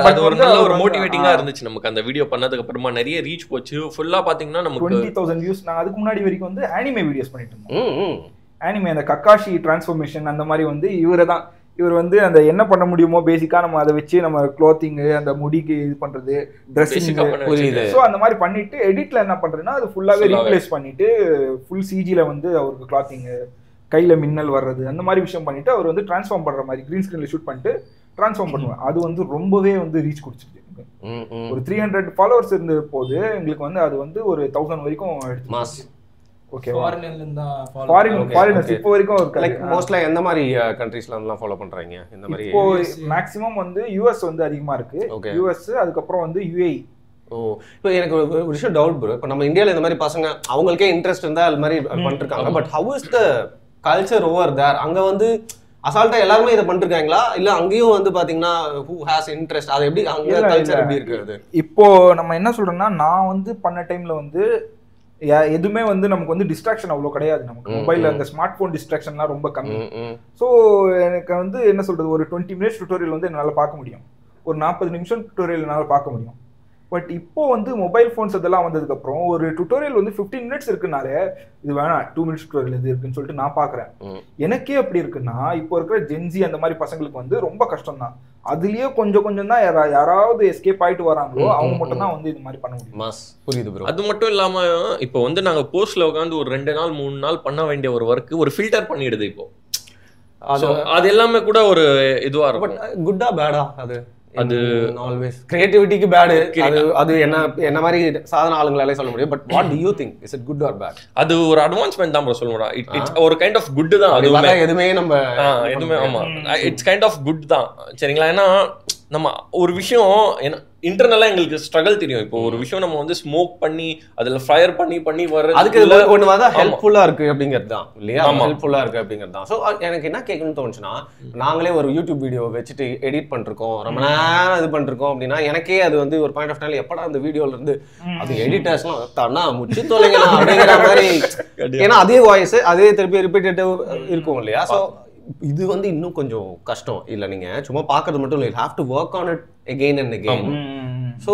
அது ஒரு நல்ல ஒரு மோட்டிவேட்டிங்கா இருந்துச்சு நமக்கு. அந்த வீடியோ பண்ணதுக்கு அப்புறமா நிறைய ரீச் போச்சு. ஃபுல்லா பாத்தீங்கன்னா நமக்கு 20,000 வியூஸ். நான் அதுக்கு முன்னாடி வரைக்கும் வந்து அனிமே வீடியோஸ் பண்ணிட்டு இருந்தேன். அனிமே அந்த கக்காஷி டிரான்ஸ்ஃபர்மேஷன் அந்த மாதிரி வந்து இவர் வந்து அந்த என்ன பண்ண முடியுமோ பேசிக்கா நம்ம அதை வச்சு நம்ம க்ளோத்திங் அந்த முடிக்கு இது பண்றது, ட்ரெஸ்ஸிங், ஸோ அந்த மாதிரி பண்ணிட்டு எடிட்ல என்ன பண்றேன்னா அது ஃபுல்லாவே ரீப்ளேஸ் பண்ணிட்டு ஃபுல் CGல வந்து அவருக்கு கிளாத்திங் கையில மின்னல் வர்றது அந்த மாதிரி விஷயம் பண்ணிட்டு அவர் வந்து டிரான்ஸ்ஃபார்ம் பண்ற மாதிரி கிரீன் ஸ்கிரீன்ல ஷூட் பண்ணிட்டு டிரான்ஸ்ஃபார்ம் பண்ணுவேன். அது வந்து ரொம்பவே வந்து ரீச் கொடுத்துருக்கு. ஒரு 300 ஃபாலோவர்ஸ் இருந்த போது எங்களுக்கு வந்து அது வந்து ஒரு 1000 வரைக்கும் எடுத்து. ஓகே, ஃபாரினர்ஸ் இப்போ வரைக்கும் இருக்கு. லைக் மோஸ்ட்லி எந்த மாதிரி கண்ட்ரீஸ்ல எல்லாம் ஃபாலோ பண்றாங்க இந்த மாதிரி? இப்போ மேக்ஸिमम வந்து US வந்து அதிகமா இருக்கு. US அதுக்கப்புறம் வந்து UAE. இப்போ எனக்கு ஒரு விஷயம் டவுட் ப்ரோ. இப்போ நம்ம இந்தியாவில் இந்த மாதிரி பசங்க அவங்களுக்கே இன்ட்ரெஸ்ட் இருந்தா அது மாதிரி பண்ணிருக்காங்க. But how is the culture over there? அங்க வந்து அசால்ட்டா எல்லாருமே இதை பண்ணிருக்காங்களா இல்ல அங்கேயும் வந்து பாத்தீங்கன்னா who has interest அது எப்படி அங்க கல்ச்சர் எப்படி இருக்குது? இப்போ நம்ம என்ன சொல்றோம்னா நான் வந்து பண்ண டைம்ல வந்து எதுவுமே வந்து நமக்கு வந்து டிஸ்ட்ராக்ஷன் அவ்வளோ கிடையாது. நமக்கு மொபைல்ல அந்த ஸ்மார்ட் போன் டிஸ்ட்ராக்ஷன்லாம் ரொம்ப கம்மி. ஸோ எனக்கு வந்து என்ன சொல்றது ஒரு 20 minutes டுட்டோரியல் வந்து என்னால் பார்க்க முடியும். ஒரு 40 நிமிஷம் டுட்டோரியல் என்னால் பார்க்க முடியும். பட் இப்போ வந்து மொபைல் ஃபோன்ஸ் இதெல்லாம் வந்ததுக்கப்புறம் ஒரு டுட்டோரியல் வந்து 15 மினிட்ஸ் இருக்குனாலே இது வேணாம் 2 மினிட்ஸ் டுட்டோரியல் இது இருக்குன்னு சொல்லிட்டு நான் பார்க்குறேன். எனக்கே அப்படி இருக்குன்னா இப்போ இருக்கிற ஜென்சி அந்த மாதிரி பசங்களுக்கு வந்து ரொம்ப கஷ்டம் தான். அதுலயே கொஞ்சம் தான் யாராவது எஸ்கேப் ஆயிட்டு வராங்களோ அவங்க மட்டும் தான் வந்து இது மாதிரி பண்ண முடியும். புரியுது ப்ரோ. அது மட்டும் இல்லாம இப்போ வந்து நாங்க போஸ்ட்ல உட்காந்து ஒரு 2 நாள் 3 நாள் பண்ண வேண்டிய ஒரு ஒர்க் ஒரு ஃபில்டர் பண்ணிடுது இப்போ. அது எல்லாமே கூட ஒரு இதுவா இருக்கும். குட்டா பேடா அது ஆல்வேஸ் கிரியேட்டிவிட்டிக்கு பேட். அது என்ன மாதிரி சாதாரண ஆளுங்களாலே சொல்ல முடியும். But what do you think, is it good or bad? அது ஒரு அட்வான்ஸ்மென்ட் தான் ப்ரோ சொல்லுவாங்க. இட்ஸ் ஒரு கைண்ட் ஆஃப் குட் தான். அது எதுமே நம்ம எதுமே ஆமா இட்ஸ் கைண்ட் ஆஃப் குட் தான் சரிங்களா. ஏன்னா நம்ம ஒரு விஷயம் இன்டர்னலா எங்களுக்கு ஸ்ட்ரகிள் தெரியும். இப்போ ஒரு விஷயம் நம்ம வந்து ஸ்மோக் பண்ணி அதுல ஃபயர் பண்ணி வர அதுக்கு ஒன்று தான் ஹெல்ப்ஃபுல்லா இருக்கு அப்படிங்கிறது தான் இல்லையா? ஹெல்ப்ஃபுல்லா இருக்கு அப்படிங்கிறது தான். ஸோ எனக்கு என்ன கேட்கணும்னு தோணுச்சுன்னா, நாங்களே ஒரு யூடியூப் வீடியோ வச்சுட்டு எடிட் பண்ணிருக்கோம், ரொம்ப நேரம் இது பண்ணிருக்கோம் அப்படின்னா எனக்கே அது வந்து ஒரு பாயிண்ட் ஆஃப் டைம்ல எப்படா அந்த வீடியோல இருந்து அது எடிட்டர்ஸ்லாம் தானா முச்சு தொலைங்கலாம் அப்படிங்கிற மாதிரி. ஏன்னா அதே வாய்ஸ் அதே திருப்பி ரிப்பீட்டேட்டிவ் இருக்கும் இல்லையா? ஸோ இது வந்து இன்னும் கொஞ்சம் கஷ்டம் இல்லை. நீங்க சும்மா பார்க்கறது மட்டும் இல்லை, have to work on it again and again. So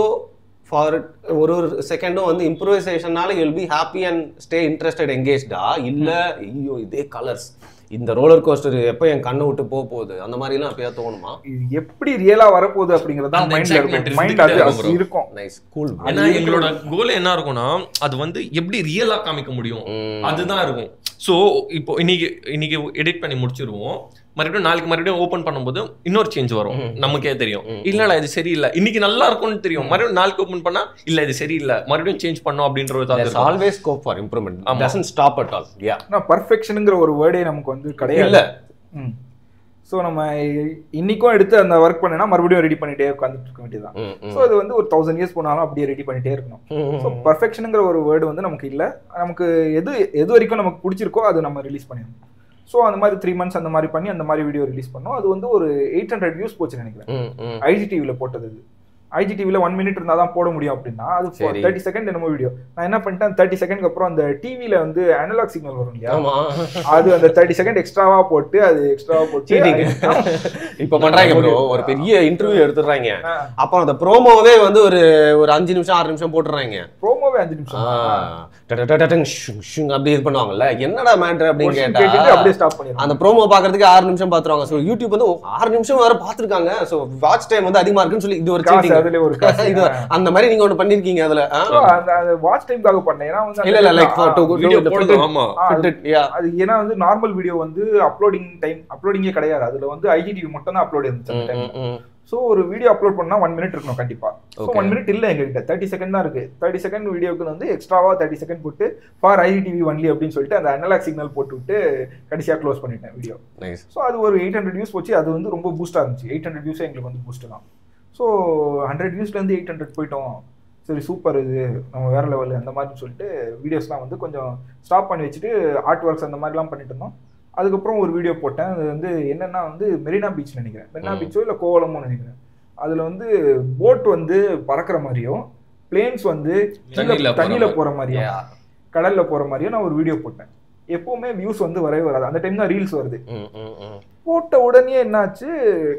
for ஒரு செகண்டும் வந்து இம்ப்ரூவைசேஷனால you will be happy and stay interested எங்கேஜ்டா. இல்லை ஐயோ இதே கலர்ஸ் இந்த ரோலர் கோஸ்டர் எப்போ என் கண்ணை விட்டு போகுது அந்த மாதிரிலாம் அப்பயா தோணுமா? இது எப்படி ரியலா வரப்போகுது அப்படிங்கறத மைண்ட்ல இருக்கும். Nice cool. ஏன்னா எங்களோட கோல் என்ன இருக்கும்னா அது வந்து எப்படி ரியலா காமிக்க முடியும் அதுதான் இருக்கும். ஸோ இப்போ இன்னைக்கு எடிட் பண்ணி முடிச்சிருவோம், மறுபடியும் ஓபன் பண்ணும்போது இன்னொரு சேஞ்ச் வரும், நமக்கே தெரியும். இல்ல இது சரியில்லை, இன்னைக்கு நல்லா இருக்கும்னு தெரியும், மறுபடியும் நாளைக்கு ஓபன் பண்ணா இல்ல இது சரியில்லை, மறுபடியும் சேஞ்ச் பண்ணோம் அப்படின்றது. Always scope for improvement, doesn't stop at all. Ya, பர்ஃபெக்ஷன்ங்கிற ஒரு வேர்டே நமக்கு வந்து கிடையாது. ஸோ நம்ம இன்னைக்கும் எடுத்து அந்த ஒர்க் பண்ணா மறுபடியும் ரெடி பண்ணிட்டே உட்காந்துட்டு இருக்க வேண்டியதான். ஸோ அது வந்து ஒரு 1000 இயர்ஸ் போனாலும் அப்படியே ரெடி பண்ணிட்டே இருக்கணும். ஸோ பர்ஃபெக்ஷனுங்கிற ஒரு வேர்டு வந்து நமக்கு இல்லை. நமக்கு எது வரைக்கும் நமக்கு பிடிச்சிருக்கோ அது நம்ம ரிலீஸ் பண்ணிடணும். ஸோ அந்த மாதிரி 3 months அந்த மாதிரி பண்ணி அந்த மாதிரி வீடியோ ரிலீஸ் பண்ணோம். அது வந்து ஒரு 800 views போச்சு நினைக்கிறேன். IGTVல போட்டது. IGTVல 1 minute இருந்தால் தான் போட முடியும் அப்படின்னா அது 30 செகண்ட் என்னமோ வீடியோ. நான் என்ன பண்ணிட்டேன், 30 செகண்ட்க்கு அப்புறம் அந்த டிவியில வந்து அனலாக் சிக்னல் வரும் இல்லையா, அது அந்த 30 செகண்ட் எக்ஸ்ட்ராவா போட்டு இப்போ பண்றாங்க ப்ரோ. ஒரு பெரிய இன்டர்வியூ எடுத்துறாங்க, அப்புறம் அந்த ப்ரோமோவே வந்து ஒரு 5 நிமிஷம் 6 நிமிஷம் போட்டுறாங்க. ப்ரோமோவே 5 நிமிஷம் அப்படி இது பண்ணுவாங்கல்ல, என்னடா மேட்டர் அப்படின்னு கேட்டா அப்படியே ஸ்டாப் பண்ணிடுவாங்க. அந்த ப்ரோமோ பாக்குறதுக்கு 6 நிமிஷம் பாத்துருவாங்க. ஸோ யூடியூப் வந்து 6 நிமிஷம் வேற பாத்துருக்காங்க. ஸோ வாட்ச் டைம் வந்து அதிகமா இருக்குன்னு சொல்லி இது ஒரு சீட்டிங். அந்த மாதிரி நீங்க ஒன்னு பண்ணிருக்கீங்க. அதுல அந்த வாட்ச் டைம்காக பண்ணேன். இல்ல லைக் அது ஏன்னா வந்து நார்மல் வீடியோ வந்து அப்லோடிங்கே கிடையாது. அதுல வந்து IGTV மட்டும் தான் அப்லோட் இருந்துச்சு. ஸோ ஒரு வீடியோ அப்லோட் பண்ணா 1 minute இருக்கணும் கண்டிப்பா. ஸோ 1 minute இல்லை எங்ககிட்ட, 30 செகண்ட் தான் இருக்கு. 30 செகண்ட் வீடியோக்கு வந்து எக்ஸ்ட்ராவா 30 செகண்ட் போட்டு ஃபார் IGTV ஒன்லி அப்படின்னு சொல்லிட்டு அந்த அனலாக் சிக்னல் போட்டு விட்டு கடைசியா க்ளோஸ் பண்ணிட்டேன் வீடியோ. ஸோ அது ஒரு 800 views போச்சு. அது வந்து ரொம்ப பூஸ்டா இருந்துச்சு. 800 views எங்களுக்கு வந்து பூஸ்ட் தான். ஸோ 100 viewsலேருந்து 800 போயிட்டோம். சரி சூப்பர், இது நம்ம வேற லெவல் அந்த மாதிரி சொல்லிட்டு வீடியோஸ்லாம் வந்து கொஞ்சம் ஸ்டாப் பண்ணி வச்சுட்டு ஆர்ட் ஒர்க்ஸ் அந்த மாதிரிலாம் பண்ணிட்டு இருந்தோம். அதுக்கப்புறம் ஒரு வீடியோ போட்டேன். அது வந்து என்னன்னா வந்து மெரினா பீச் நினைக்கிறேன், மெரினா பீச்சோ இல்லை கோவலமோ நினைக்கிறேன். அதில் வந்து போட் வந்து பறக்கிற மாதிரியும் பிளேன்ஸ் வந்து தண்ணியில போற மாதிரியும் கடல்ல போற மாதிரியும் நான் ஒரு வீடியோ போட்டேன். எப்பவுமே வியூஸ் வந்து வரவே வராது. அந்த டைம் தான் ரீல்ஸ் வருது. போட்ட உடனே என்னாச்சு,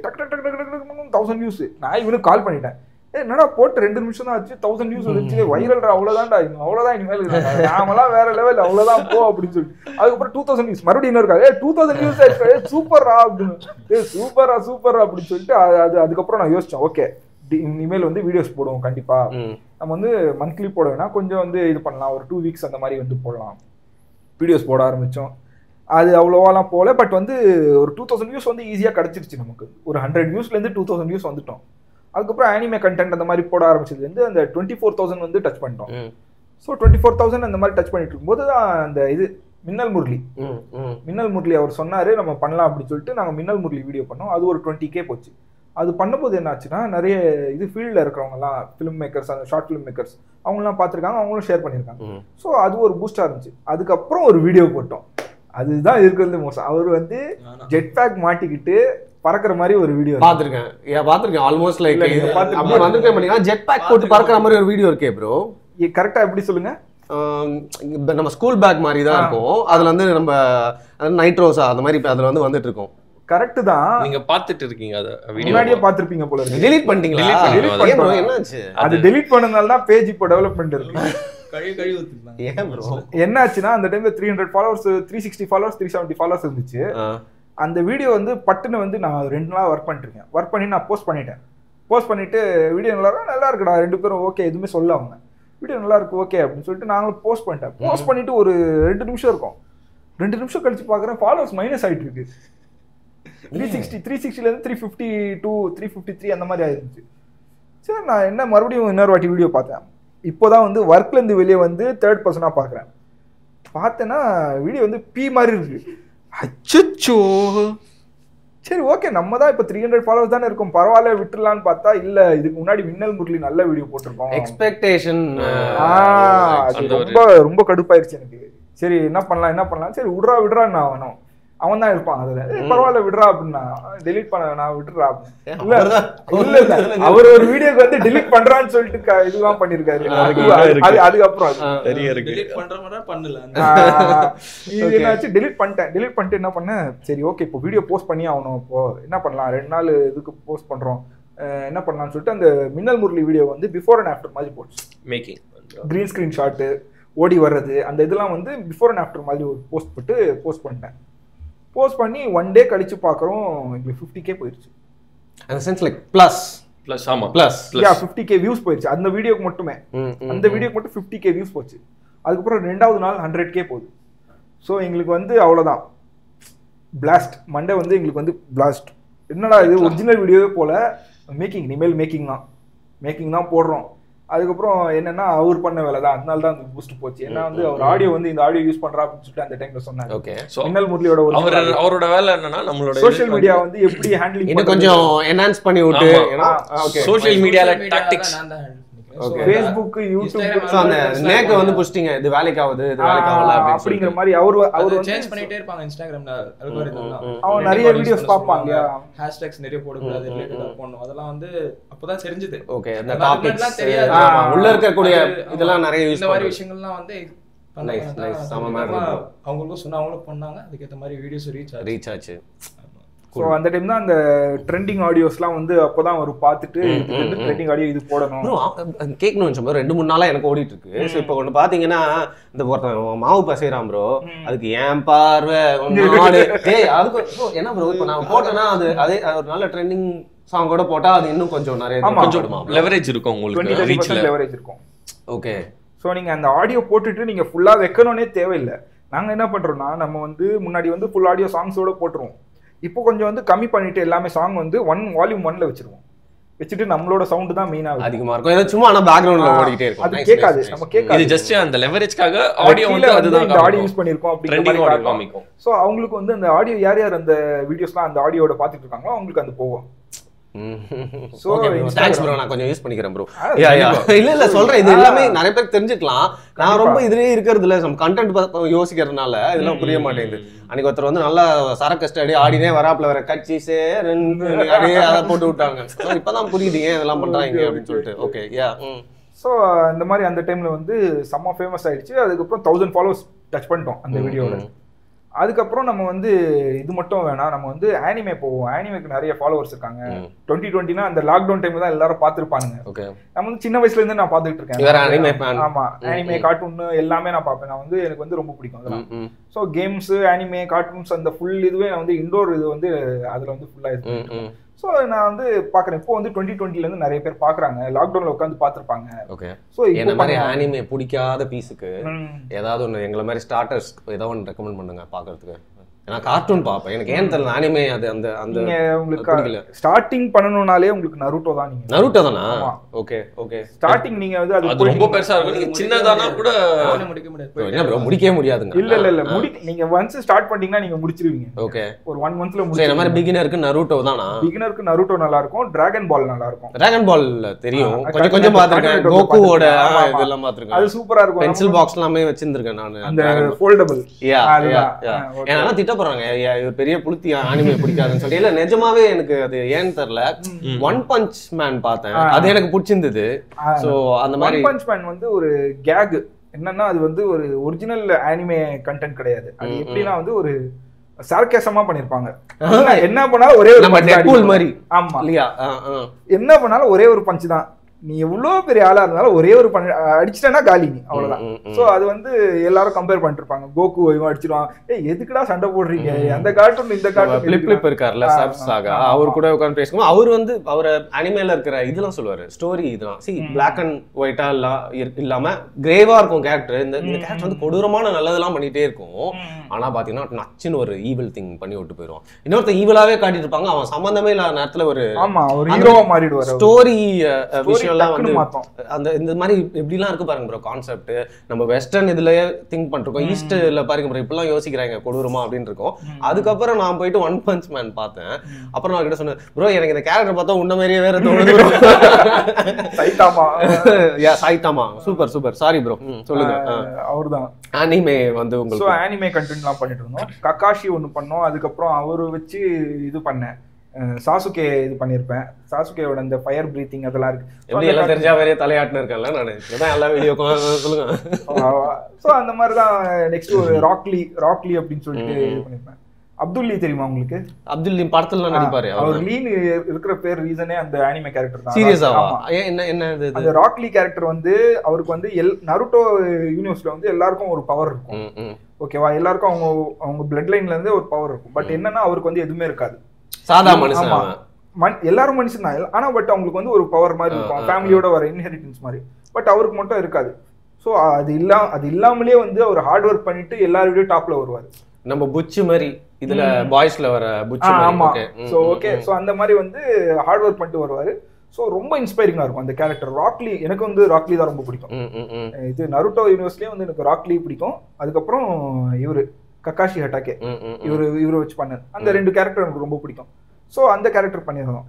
டக் டக் டக் டக் 1000 views. நான் இவனுக்கு கால் பண்ணிட்டேன், என்னடா போட்டு 2 நிமிஷம் தான் ஆச்சு 1000 views வந்துச்சு, வைரல்ரா, அவ்வளவுதான்டா, அவ்வளவுதான், இனிமேல் நாமெல்லாம் வேற லெவல், அவ்வளவுதான் போ அப்படின்னு சொல்லிட்டு அதுக்கப்புறம் 2000 views மறுபடியும் இன்னொரு 2000 views ஆயிடுச்சு, சூப்பர்ரா அப்படின்னு, சூப்பரா அப்படின்னு சொல்லிட்டு அதுக்கப்புறம் நான் யோசிச்சேன், ஓகே இனிமேல் வந்து வீடியோஸ் போடுவோம் கண்டிப்பா. நம்ம வந்து மந்த்லி போட வேணா, கொஞ்சம் வந்து இது பண்ணலாம், ஒரு 2 weeks அந்த மாதிரி வந்து போடலாம். வீடியோஸ் போட ஆரம்பிச்சோம். அது அவ்வளோவாலாம் போல. பட் வந்து ஒரு 2000 views வந்து ஈஸியாக கிடச்சிருச்சு நமக்கு. ஒரு 100 viewsலேருந்து 2000 views வந்துட்டோம். அதுக்கப்புறம் அனிமே கண்டென்ட் அந்த மாதிரி போட ஆரம்பிச்சதுலேருந்து அந்த 24,000 வந்து டச் பண்ணிட்டோம். ஸோ 24,000 அந்த மாதிரி டச் பண்ணிட்டு இருக்கும்போது தான் அந்த இது மின்னல் முரளி அவர் சொன்னார் நம்ம பண்ணலாம் அப்படின்னு சொல்லிட்டு நாங்கள் மின்னல் முரளி வீடியோ பண்ணோம். அது ஒரு 20K போச்சு. அது பண்ணும்போது என்ன ஆச்சுன்னா, நிறைய இது ஃபீல்டில் இருக்கிறவங்கலாம் ஃபிலிம் மேக்கர்ஸ், அந்த ஷார்ட் ஃபிலிம் மேக்கர்ஸ் அவங்களாம் பார்த்துருக்காங்க, அவங்களும் ஷேர் பண்ணியிருக்காங்க. ஸோ அது ஒரு பூஸ்டாக இருந்துச்சு. அதுக்கப்புறம் ஒரு வீடியோ போட்டோம். அதுதான் இருக்கிறது மோசம். அவர் வந்து ஜெட் பேக் மாட்டிக்கிட்டு பறக்கிற மாதிரி ஒரு வீடியோ பார்த்துருக்கேன். ஆல்மோஸ்ட் லைக் ஜெட் பேக் போட்டு பறக்கிற மாதிரி ஒரு வீடியோ இருக்கே ப்ரோ. கரெக்டா எப்படி சொல்லுங்க? நம்ம ஸ்கூல் பேக் மாதிரி தான் இருக்கும். அதுல வந்து நம்ம நைட்ரோஸா அந்த மாதிரி அதுல வந்து வந்துட்டு இருக்கோம். கரெக்ட் தான். நீங்க பாத்துட்டு இருக்கீங்க அத வீடியோ முன்னாடியே பாத்திருப்பீங்க போல இருக்கு. delete பண்ணிட்டீங்களா? delete பண்ணிட்டோம். ஏன் bro என்னாச்சு? அது delete பண்ணனால தான் பேஜ் இப்போ டெவலப்மென்ட் இருக்கு. கழுவி ஊத்திட்டாங்க. ஏன் bro? என்னாச்சுன்னா அந்த டைம்ல 300 ஃபாலோவர்ஸ் 360 ஃபாலோவர்ஸ் 370 ஃபாலோவர்ஸ் இருந்துச்சு. அந்த வீடியோ வந்து பட்டுன்னு வந்து நான் 2 நாள் ஒர்க் பண்ணிட்டு இருக்கேன். ஒர்க் பண்ணி நான் போஸ்ட் பண்ணிட்டேன். போஸ்ட் பண்ணிட்டு வீடியோ நல்லா இருக்குடா, 2 பேரும் ஓகே, எதுவுமே சொல்ல அவங்க வீடியோ நல்லா இருக்கு ஓகே அப்படின்னு சொல்லிட்டு நாங்களும் போஸ்ட் பண்ணிட்டேன். போஸ்ட் பண்ணிட்டு ஒரு 2 நிமிஷம் இருக்கும். 2 நிமிஷம் கழிச்சு பார்க்குறேன் ஃபாலோவர்ஸ் மைனஸ் ஆகிட்டு இருக்கு. 360லேருந்து 352 353 அந்த மாதிரி ஆயிருந்துச்சு. சரி நான் என்ன மறுபடியும் இன்னொரு வாட்டி வீடியோ பார்த்தேன். இப்போதான் வந்து ஒர்க்லேருந்து வெளியே வந்து 3rd பர்சனாக பார்க்குறேன். பார்த்தேன்னா வீடியோ வந்து பி மாதிரி இருக்கு. அச்சோ, சரி ஓகே நம்ம தான் இப்போ 300 ஃபாலோவர்ஸ் தானே இருக்கும், பரவாயில்ல விட்டுலான்னு பார்த்தா இல்ல, இதுக்கு முன்னாடி மின்னல் முரளி நல்ல வீடியோ போட்டிருக்கோம். எக்ஸ்பெக்டேஷன் ரொம்ப ரொம்ப கடுப்பாயிருச்சு எனக்கு. சரி என்ன பண்ணலாம் சரி விடுறா நான் வேணும், அவன் தான் இருப்பான் அதுல, பரவாயில்ல விடுறா அப்படின்னா டெலிட் பண்ண நான் விட்டுறா இல்ல அவர் ஒரு வீடியோக்கு வந்து டெலிட் பண்றான்னு சொல்லிட்டு இதுதான் பண்ணிருக்காரு. அதுக்கப்புறம் என்னாச்சு, டெலிட் பண்ணிட்டு என்ன பண்ணேன், சரி ஓகே இப்போ வீடியோ போஸ்ட் பண்ணி ஆகணும், இப்போ என்ன பண்ணலாம் 2 நாள் இதுக்கு போஸ்ட் பண்றோம், என்ன பண்ணலாம்னு சொல்லிட்டு அந்த மின்னல் முரளி வீடியோ வந்து பிஃபோர் அண்ட் ஆஃப்டர் மாதிரி போச்சு. மேக்கிங் கிரீன் ஸ்கிரீன் ஷாட்டு ஓடி வர்றது அந்த இதெல்லாம் வந்து பிஃபோர் அண்ட் ஆஃப்டர் மாதிரி ஒரு போஸ்ட் பண்ணிட்டேன். போஸ்ட் பண்ணி 1 டே கழிச்சு பார்க்குறோம் எங்களுக்கு 50K போயிடுச்சு. அந்த சென்ஸ் லைக் ப்ளஸ் ஆமா ப்ளஸ் 50K வியூஸ் போயிடுச்சு அந்த வீடியோக்கு மட்டுமே. அந்த வீடியோக்கு மட்டும் 50K வியூஸ் போச்சு. அதுக்கப்புறம் 2வது நாள் 100K போகுது. ஸோ எங்களுக்கு வந்து அவ்வளோதான் பிளாஸ்ட். மண்டே வந்து எங்களுக்கு வந்து பிளாஸ்ட். என்னடா இது ஒரிஜினல் வீடியோவே போல, இனிமேல் மேக்கிங் தான் போடுறோம். அதுக்கப்புறம் என்னன்னா அவர் பண்ண வேலை தான், அதனால தான் அந்த பூஸ்ட் போச்சு. ஏன்னா வந்து அவர் ஆடியோ வந்து இந்த ஆடியோ யூஸ் பண்றா அப்படின்னு சொல்லிட்டு அந்த டைம்ல சொன்னாங்க. ஓகே, மின்னல் முரளியோட அவரோட வேலை என்னன்னா நம்மளோட சோஷியல் மீடியா வந்து எப்படி ஹேண்டிலிங் இன்னும் கொஞ்சம் என்ஹான்ஸ் பண்ணி விட்டு சோஷியல் மீடியால டாக்டிக்ஸ் Facebook YouTube சோ அந்த நேக்க வந்து புஷ்டிங்க இது வேலைக்கு ஆகுது இது வேலைக்கு ஆகல அப்படிங்கிற மாதிரி அவர் வந்து சேஞ்ச் பண்ணிட்டே இருப்பாங்க. இன்ஸ்டாகிராம்ல அல்காரிதம் அவன் நிறைய வீடியோஸ் பார்ப்பாங்க, ஹேஷ்டேக்ஸ் நிறைய போடக்கூடாது, ரிலேட்டடா போடணும், அதெல்லாம் வந்து அப்பதான் தெரிஞ்சது. ஓகே, அந்த டாபிக்ஸ் உள்ள இருக்க கூடிய இதெல்லாம் நிறைய யூஸ் இந்த மாதிரி விஷயங்கள்லாம் வந்து அவங்களுக்கும் சொன்னா அவங்களும் பண்ணாங்க. அதுக்கேற்ற மாதிரி வீடியோஸ் ரீச் ஆச்சு. ஸோ அந்த டைம் தான் அந்த ட்ரெண்டிங் ஆடியோஸ்லாம் வந்து அப்போதான் அவர் பார்த்துட்டு ட்ரெண்டிங் ஆடியோ இது போடணும் கேட்கணும். 2-3 நாளா எனக்கு ஓடிட்டு இருக்கு. ஸோ இப்போ ஒன்று பார்த்தீங்கன்னா இந்த ஒருத்தன் மாவு பசைறான் ப்ரோ, அதுக்கு ஏன் பார்வை அதுக்கு என்ன ப்ரோ இப்போ நான் போட்டேன்னா அதே ஒரு நல்ல ட்ரெண்டிங் சாங் கூட போட்டா அது இன்னும் கொஞ்சம் நிறைய லெவரேஜ் இருக்கும், உங்களுக்கு ரீச்ல லெவரேஜ் இருக்கும். ஓகே, ஸோ நீங்கள் அந்த ஆடியோ போட்டுட்டு நீங்கள் ஃபுல்லாக வைக்கணும்னே தேவையில்லை. நாங்கள் என்ன பண்ணுறோம்னா நம்ம வந்து முன்னாடி வந்து ஃபுல் ஆடியோ சாங்ஸோட போட்டுருவோம். இப்போ கொஞ்சம் வந்து கம்மி பண்ணிட்டு எல்லாமே சாங் வந்து வால்யூம் 1ல வச்சிருவோம். வச்சுட்டு நம்மளோட சவுண்ட் தான் மெயினா அதிகமா இருக்கும். ஏதோ சும்மா ஆனா பேக்ரவுண்ட்ல ஓடிட்டே இருக்கும். அது கேட்காது, நம்ம கேட்காது. இது ஜஸ்ட் அந்த லெவரேஜ்க்காக ஆடியோ வந்து அதுதான் இந்த ஆடியோ யூஸ் பண்ணிருக்கோம் அப்படிங்கிற மாதிரி காமிக்கும். சோ அவங்களுக்கு வந்து அந்த ஆடியோ யார் அந்த வீடியோஸ்லாம் அந்த ஆடியோட பாத்துட்டு இருக்காங்களோ அவங்களுக்கு அது போகும். சோ தேங்க்ஸ் ப்ரோ, நான் கொஞ்சம் யூஸ் பண்ணிக்கிறேன் ப்ரோ. இல்ல சொல்றேன், இது எல்லாமே நிறைய பேருக்கு தெரிஞ்சுக்கலாம். நான் ரொம்ப இதுலயே இருக்கிறது இல்ல, நம்ம கண்டென்ட் யோசிக்கிறதுனால இதெல்லாம் புரிய மாட்டேங்குது. அன்னைக்கு ஒருத்தர் வந்து நல்லா சரக்கு ஸ்டடி ஆடினே வராப்புல வர கட்சி அப்படியே அதை போட்டு விட்டாங்க. இப்பதான் புரியுது ஏன் இதெல்லாம் பண்றாங்க அப்படின்னு சொல்லிட்டு. Okay yeah. ஸோ இந்த மாதிரி அந்த டைம்ல வந்து செம்ம ஃபேமஸ் ஆயிடுச்சு. அதுக்கப்புறம் 1000 ஃபாலோவர்ஸ் டச் பண்ணிட்டோம் அந்த வீடியோட. அதுக்கப்புறம் நம்ம வந்து இது மட்டும் வேணாம், நம்ம வந்து ஆனிமே போவோம். ஆனிமேக்கு நிறைய ஃபாலோவர்ஸ் இருக்காங்க. 2020னா அந்த லாக்டவுன் டைம்ல தான் எல்லாரும் பார்த்துருப்பாங்க. நம்ம வந்து சின்ன வயசுல இருந்து நான் பார்த்துட்டு இருக்கேன். ஆமா, ஆனிமே கார்ட்டூன் எல்லாமே நான் பார்ப்பேன். நான் வந்து எனக்கு வந்து ரொம்ப பிடிக்கும் அதெல்லாம். ஸோ கேம்ஸ் ஆனிமே கார்ட்டூன்ஸ் அந்த ஃபுல் இதுவே நான் வந்து இண்டோர் இது வந்து அதுல வந்து ஃபுல்லா இருக்கு. ஸோ நான் வந்து பார்க்குறேன். இப்போ வந்து 2020லேருந்து நிறைய பேர் பார்க்குறாங்க, லாக்டவுனில் உட்காந்து பார்த்துருப்பாங்க. ஓகே, ஸோ இந்த மாதிரி ஆனிமே பிடிக்காத பீஸுக்கு ஏதாவது ஒன்று எங்களை மாதிரி ஸ்டார்டர்ஸ் ஏதாவது ஒன்று ரெக்கமெண்ட் பண்ணுங்க பார்க்கறதுக்கு. நான் கார்ட்டூன் பார்ப்பேன், எனக்கு ஏன் தெரியல அனிமே அது அந்த அந்த உங்களுக்கு ஸ்டார்டிங் பண்ணனும்னாலே உங்களுக்கு நருட்டோ தான். நீங்க நருட்டோ தானா? ஓகே ஓகே, ஸ்டார்டிங் நீங்க வந்து அது ரொம்ப பெருசா இருக்கும், நீங்க சின்னதானா கூட முடிக்க முடியாது. என்ன ப்ரோ முடிக்கவே முடியாதுங்க? இல்ல நீங்க ஒன்ஸ் ஸ்டார்ட் பண்ணீங்கன்னா நீங்க முடிச்சிருவீங்க. ஓகே, ஒரு 1 மந்த்ல முடிச்சு. இந்த மாதிரி பிகினருக்கு நருட்டோ தானா? பிகினருக்கு நருட்டோ நல்லா இருக்கும், டிராகன் பால் நல்லா இருக்கும். டிராகன் பால் தெரியும், கொஞ்சம் பாத்துர்க்கேன். கோகுவோட இதெல்லாம் பாத்துர்க்கேன், அது சூப்பரா இருக்கும். பென்சில் பாக்ஸ் எல்லாமே வச்சிருக்கேன் நான், அந்த ஃபோல்டபிள். ஏன்னா திட்டப்படுறாங்க பெரிய புளுத்தி ஆனிமே பிடிக்காதுன்னு சொல்லி. இல்ல நிஜமாவே எனக்கு அது ஏன்னு தெரியல. ஒன் பஞ்ச் மேன் பார்த்தேன், அது எனக்கு பிடிச்சிருந்தது. சோ அந்த மாதிரி ஒன் பஞ்ச் மேன் வந்து ஒரு கேக் என்னன்னா அது வந்து ஒரு ஒரிஜினல் ஆனிமே கண்டென்ட் கிடையாது. அது எப்படின்னா வந்து ஒரு சார்கேசமா பண்ணிருப்பாங்க. என்ன பண்ணாலும் ஒரே ஒரு டெட்பூல் மாதிரி. ஆமா இல்லையா? என்ன பண்ணாலும் ஒரே ஒரு பஞ்ச் தான். நீ எவ்வளவு பெரிய ஆளா இருந்தாலும் ஒரே ஒரு அடிச்சிட்டேன்னா காலி நீ, அவ்வளவுதான். சோ அது வந்து எல்லாரும் கம்பேர் பண்ணிட்டு இருப்பாங்க. கோகு இவன் அடிச்சிருவான், எதுக்குடா சண்டை போடுறீங்க, அந்த கார்ட்டூன் இந்த கார்ட்டூன். பிளிப் இருக்கார்ல சாகா, அவர் கூட உட்கார்ந்து பேசுவோம். அவர் வந்து அவர் அனிமேல இருக்கிற இதெல்லாம் சொல்லுவாரு, ஸ்டோரி இதெல்லாம். சி பிளாக் அண்ட் ஒயிட்டா இல்லாம கிரேவா இருக்கும் கேரக்டர். இந்த கேரக்டர் வந்து கொடூரமான நல்லதெல்லாம் பண்ணிட்டே இருக்கும். ஆனா பாத்தீங்கன்னா நச்சுன்னு ஒரு ஈவில் திங் பண்ணி விட்டு போயிடுவான். இன்னொருத்த ஈவிலாவே காட்டிட்டு இருப்பாங்க, அவன் சம்பந்தமே இல்லாத நேரத்துல ஒரு ஹீரோவா மாறிடுவார். ஸ்டோரி வந்து அந்த இந்த மாதிரி எப்படிலாம் இருக்கு பாருங்க ப்ரோ கான்செப்ட். நம்ம வெஸ்டர்ன் இதுலயே திங்க் பண்ணிருக்கோம், ஈஸ்ட்ல பாருங்க ப்ரோ இப்பெல்லாம் யோசிக்கிறாங்க கொடூரமா அப்படின்னு இருக்கும். அதுக்கப்புறம் நான் போயிட்டு ஒன் பஞ்ச் மேன் பார்த்தேன். அப்புறம் நான் கிட்ட சொன்னேன், ப்ரோ எனக்கு இந்த கேரக்டர் பார்த்தா உன்ன மாதிரியே வேற தோணுது. Saitama super super. Sorry bro, சொல்லுங்க. அவர்தான் அனிமே வந்து உங்களுக்கு அனிமே கண்டென்ட்லாம் பண்ணிட்டு இருந்தோம். ககாஷி ஒன்னு பண்ணோம். அதுக்கப்புறம் அவரு வச்சு இது பண்ணேன், சாசுகே இது பண்ணிருப்பேன். சாசுகேவோட அந்த ஃபயர் பிரீத்திங் அதெல்லாம் இருக்கு. எப்படி எல்லாம் தெரிஞ்சா வேற தலையாட்டுன்னு இருக்கல நான் இதான் எல்லா வீடியோ சொல்லுங்க. சோ அந்த மாதிரி தான். நெக்ஸ்ட் ஒரு ராக்லி அப்படின்னு சொல்லிட்டு இது பண்ணிருப்பேன். அப்துல்லி தெரியுமா உங்களுக்கு? அப்துல்லி படத்துல நடிப்பாரு. அவர் லீன் இருக்கிற பேர் ரீசனே அந்த அனிமே கேரக்டர் தான். சீரியஸாவா? என்ன இது? அந்த ராக்லி கேரக்டர் வந்து அவருக்கு வந்து நருட்டோ யூனிவர்ஸ்ல வந்து எல்லாருக்கும் ஒரு பவர் இருக்கும். ஓகேவா? எல்லாருக்கும் அவங்க பிளட் லைன்ல இருந்து ஒரு பவர் இருக்கும். பட் என்னன்னா அவருக்கு வந்து எதுவுமே இருக்காது. சாதா மனுஷன். எல்லாரும் மனுஷன் தான். ஆனா பட் அவங்களுக்கு வந்து ஒரு பவர் மாதிரி இருக்கும், ஃபேமிலியோட வர இன்ஹெரிட்டன்ஸ் மாதிரி. பட் அவருக்கு மட்டும் இருக்காது. ஸோ அது இல்லாமலே வந்து அவர் ஹார்ட் ஒர்க் பண்ணிட்டு எல்லாரோடய டாப்ல வருவார். நம்ம புச்சு மாதிரி இதுல பாய்ஸ்ல வர புச்சு. ஆமா. So okay. ஸோ அந்த மாதிரி வந்து ஹார்ட் ஒர்க் பண்ணிட்டு வருவாரு. ஸோ ரொம்ப இன்ஸ்பைரிங்கா இருக்கும் அந்த கேரக்டர். ராக்லி எனக்கு வந்து ராக்லி தான் ரொம்ப பிடிக்கும். இது நருட்டோ யூனிவர்ஸ்லயே வந்து எனக்கு ராக்லி பிடிக்கும். அதுக்கப்புறம் இவரு ககாஷி ஹட்டாகே இவரை வச்சு பண்ணது அந்த 2 கேரக்டர் எனக்கு ரொம்ப பிடிக்கும். ஸோ அந்த கேரக்டர் பண்ணிருந்தோம்.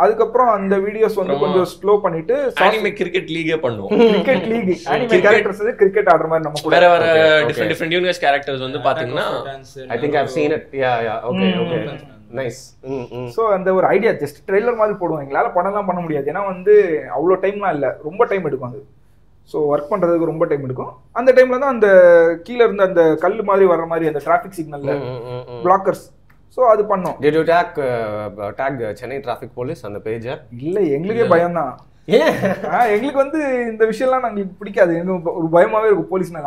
அதுக்கப்புறம் அந்த வீடியோஸ் வந்து கொஞ்சம் ஸ்லோ பண்ணிட்டு அனிமே கிரிக்கெட் லீகே பண்ணுவோம். கிரிக்கெட் லீக் அனிமே கேரக்டர்ஸ் வந்து கிரிக்கெட் ஆடுற மாதிரி நம்ம வேற வேற டிஃபரெண்ட் யூனிவர்ஸ் கேரக்டர்ஸ் வந்து பாத்தீங்கன்னா I think I have seen it. Yeah okay nice. So அந்த ஒரு ஐடியா ஜஸ்ட் ட்ரெய்லர் மாதிரி போடுவோம். எங்களால படம்லாம் பண்ண முடியாது, ஏன்னா வந்து அவ்வளோ டைம்லாம் இல்லை, ரொம்ப டைம் எடுக்கும் அது. ஸோ ஒர்க் பண்ணுறதுக்கு ரொம்ப டைம் எடுக்கும். அந்த டைமில் தான் அந்த கீழே இருந்த அந்த கல் மாதிரி வர்ற மாதிரி அந்த டிராஃபிக் சிக்னலில் பிளாக்கர்ஸ். ஸோ அது பண்ணோம். Did you take Chennai traffic police அந்த பேஜை? இல்லை, எங்களுக்கே பயம் தான். எங்களுக்கு வந்து இந்த விஷயம்லாம் நாங்களுக்கு பிடிக்காது. எங்களுக்கு ஒரு பயமாவே இருக்கும் போலீஸ்னா.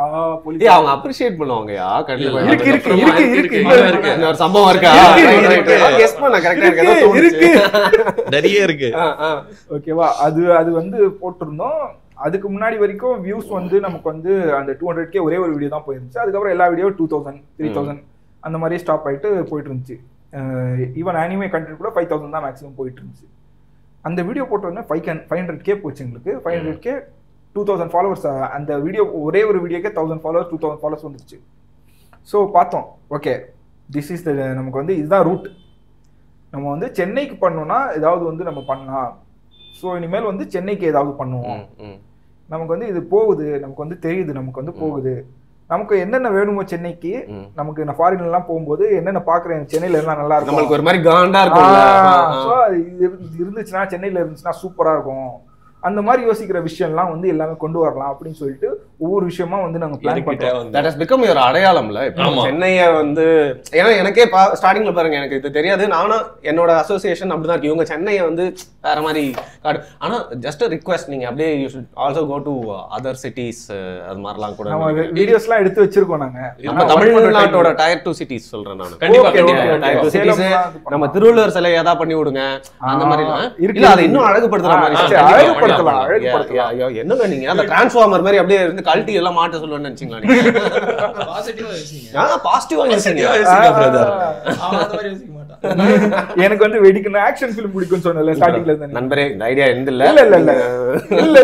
போலீஸ் அவங்க அப்ரிஷியேட் பண்ணுவாங்கயா. கண்டிப்பா இருக்கு ஒரு சம்பவம் இருக்கா? எஸ் பண்ண கரெக்ட்டா இருக்கு, நிறைய இருக்கு. ஓகேவா? அது வந்து போட்டிருந்தோம். அதுக்கு முன்னாடி வரைக்கும் வியூஸ் வந்து நமக்கு வந்து அந்த 200K ஒரே ஒரு வீடியோ தான் போயிருந்துச்சு. அதுக்கப்புறம் எல்லா வீடியோ 2000 3000 அந்த மாதிரி ஸ்டாப் ஆகிட்டு போயிட்டு இருந்துச்சு. ஈவன் அனிமே கண்டென்ட் கூட 5000 தான் மேக்ஸிமம் போயிட்டு இருந்துச்சு. அந்த வீடியோ போட்டோன்னே 500K போச்சு எங்களுக்கு. 500K 2000 followers. அந்த வீடியோ ஒரே ஒரு வீடியோக்கே 1000 ஃபாலோவர்ஸ் 2000 ஃபாலோவர்ஸ் வந்துருச்சு. ஸோ பார்த்தோம், ஓகே திஸ் இஸ் நமக்கு வந்து இதுதான் ரூட். நம்ம வந்து சென்னைக்கு பண்ணோம்னா ஏதாவது வந்து நம்ம பண்ணலாம். ஸோ இனிமேல் வந்து சென்னைக்கு ஏதாவது பண்ணுவோம். நமக்கு வந்து இது போகுது, நமக்கு வந்து தெரியுது, நமக்கு வந்து போகுது. நமக்கு என்னென்ன வேணுமோ சென்னைக்கு, நமக்கு நான் ஃபாரின்ல எல்லாம் போகும்போது என்னென்ன பாக்குறேன் சென்னையில இருந்தா நல்லா இருக்கும், நமக்கு ஒரு மாதிரி காண்டா இருக்கும். ஸோ இருந்துச்சுன்னா சென்னையில இருந்துச்சுன்னா சூப்பரா இருக்கும். அந்த மாதிரி யோசிக்கிற விஷயம்லாம் வந்து எல்லாமே கொண்டு வரலாம் அப்படின்னு சொல்லிட்டு ஒவ்வொரு விஷயமா வந்து நாங்க பிளான் பண்றோம். தட் ஹஸ் பிகம் ஒரு அடையாளம்ல. சென்னையை வந்து ஏன்னா எனக்கே ஸ்டார்டிங்ல பாருங்க எனக்கு இது தெரியாது. நானும் என்னோட அசோசியேஷன் அப்படிதான் இருக்கு. இவங்க சென்னையை வந்து வேற மாதிரி காடு. ஆனா ஜஸ்ட் ரிக்வெஸ்ட், நீங்க அப்படியே you should also go to other cities. அது மாதிரிலாம் கூட நம்ம வீடியோஸ்லாம் எடுத்து வச்சிருக்கோம். நாங்க நம்ம தமிழ்நாட்டோட டயர் 2 சிட்டிஸ் சொல்றேன் நான். கண்டிப்பா டயர் 2 சிட்டிஸ் நம்ம திருவள்ளுவர் சிலை ஏதா பண்ணி விடுங்க அந்த மாதிரி இல்ல, அதை இன்னும் அழகுபடுத்துற மாதிரி என்னங்க நீங்க அந்த டிரான்ஸ்ஃபார்மர் மாதிரி அப்படியே இருந்து கல்ட்டி எல்லாம் மாட்ட சொல்லுவேன்னு நினைச்சீங்களா? பாசிட்டிவா எனக்கு வந்து வெடிக்கணும் ஆக்ஷன் ஃபிலிம் பிடிக்கும் சொன்னல ஸ்டார்டிங்ல இருந்து. நண்பரே இந்த ஐடியா எந்த இல்ல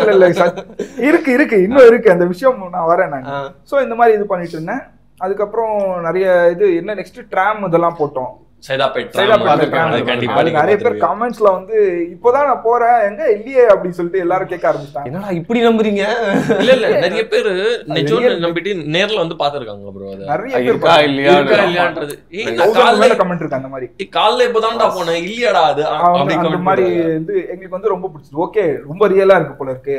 இருக்கு இன்னும் இருக்கு அந்த விஷயம். நான் வரேன் நான். சோ இந்த மாதிரி இது பண்ணிட்டு இருந்தேன். அதுக்கப்புறம் நிறைய இது என்ன நெக்ஸ்ட் ட்ராம் இதெல்லாம் போட்டோம். நிறைய பேர் கமெண்ட்ஸ்ல வந்து இப்போதான் நான் போறேன் எங்க இல்லையே அப்படின்னு சொல்லிட்டு எல்லாரும் கேட்க ஆரம்பிச்சிட்டாங்க. என்னடா இப்படி நம்புறீங்க? இல்ல நிறைய பேர் நிஜம் நம்பிட்டு நேர்ல வந்து பாத்துருக்காங்க ப்ரோ. அது நிறைய பேர் இருக்கா இல்லையான்றது கமெண்ட் இருக்கு. அந்த மாதிரி காலைல இப்போதான்டா போனேன் இல்லையாடா அது அந்த மாதிரி வந்து எங்களுக்கு வந்து ரொம்ப பிடிச்சது. ஓகே ரொம்ப ரியலா இருக்கு போல இருக்கு.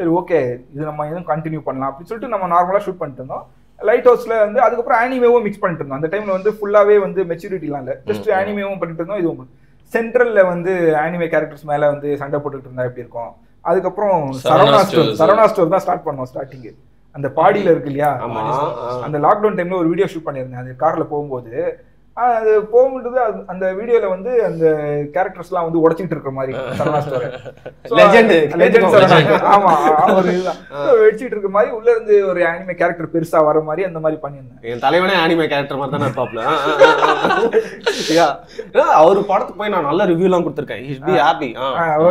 சரி ஓகே இது நம்ம எதுவும் கண்டினியூ பண்ணலாம் அப்படின்னு சொல்லிட்டு நம்ம நார்மலா ஷூட் பண்ணிட்டு இருந்தோம். லைட் ஹவுஸ்ல வந்து அதுக்கப்புறம் ஆனிமேவும் மிக்ஸ் பண்ணிட்டு இருந்தோம். அந்த டைம்ல வந்து ஃபுல்லாவே வந்து மெச்சூரிட்டிலாம் இல்லை, ஜஸ்ட் ஆனிமேவும் பண்ணிட்டு இருந்தோம். இதுவும் சென்ட்ரல்ல வந்து ஆனிமே கேரக்டர்ஸ் மேல வந்து சண்டை போட்டுக்கிட்டு இருந்தா எப்படி இருக்கும். அதுக்கப்புறம் சரவணா ஸ்டோர் தான் ஸ்டார்ட் பண்ணோம். ஸ்டார்டிங் அந்த பாடியில இருக்கு இல்லையா, அந்த லாக்டவுன் டைம்ல ஒரு வீடியோ ஷூட் பண்ணியிருந்தேன். அது கார்ல போகும்போது அது போகும்போது அந்த வீடியோல வந்து அந்த கேரக்டர்ஸ்லாம் வந்து உடைச்சிட்டு இருக்கிற மாதிரி சரவணா ஸ்டோர் ஆமா ஒரு இதுதான் வெடிச்சிட்டு இருக்க மாதிரி உள்ள இருந்து ஒரு ஆனிமே கேரக்டர் பெருசா வர மாதிரி அந்த மாதிரி பண்ணியிருந்தேன். என் தலைவனே ஆனிமே கேரக்டர் மாதிரி தானே இருப்பாப்ல. அவரு படத்துக்கு போய் நான் நல்ல ரிவ்யூலாம் கொடுத்துருக்கேன். He be happy.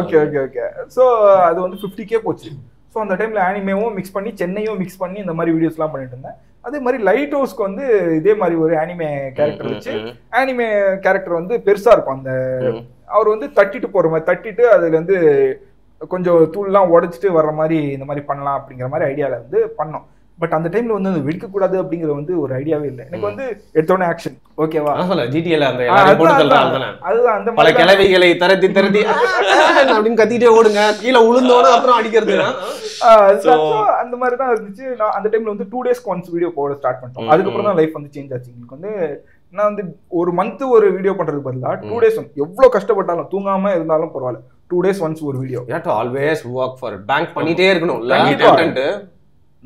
Okay okay okay. So அது வந்து 50K போச்சு. ஸோ அந்த டைம்ல ஆனிமேவும் மிக்ஸ் பண்ணி சென்னையும் மிக்ஸ் பண்ணி இந்த மாதிரி வீடியோஸ்லாம் பண்ணிட்டு இருந்தேன். அதே மாதிரி லைட் ஹவுஸ்க்கு வந்து இதே மாதிரி ஒரு ஆனிமே கேரக்டர் வச்சு, ஆனிமே கேரக்டர் வந்து பெருசா இருக்கும். அந்த அவர் வந்து தட்டிட்டு போற மாதிரி தட்டிட்டு அதுல வந்து கொஞ்சம் தூள்லாம் உடைச்சிட்டு வர்ற மாதிரி இந்த மாதிரி பண்ணலாம் அப்படிங்கிற மாதிரி ஐடியால வந்து பண்ணோம். பட் அந்த டைம்ல வந்து அது வெடிக்க கூடாது அப்படிங்கிற வந்து ஒரு ஐடியாவே இல்லை எனக்கு. வந்து எடுத்தோடனே ஆக்ஷன் ஓகேவா, ஜிடிஎல் அந்த அதுதான் அந்த பல கிளவிகளை தரத்தி தரத்தி அப்படின்னு கத்திட்டே ஓடுங்க, கீழே உளுந்தோட அப்புறம் அடிக்கிறது அந்த மாதிரி தான் இருந்துச்சு. நான் அந்த டைம்ல வந்து 2 days ஒன்ஸ் வீடியோ போட ஸ்டார்ட் பண்ணிட்டோம். அதுக்கப்புறம் தான் லைஃப் வந்து சேஞ்ச் ஆச்சு எங்களுக்கு. வந்து நான் வந்து ஒரு மந்த் ஒரு வீடியோ பண்றதுக்கு பதிலா 2 days எவ்வளவு கஷ்டப்பட்டாலும் தூங்காம இருந்தாலும் பரவாயில்ல 2 days ஒன்ஸ் ஒரு video. Always work for bank பண்ணிட்டே இருக்கணும்.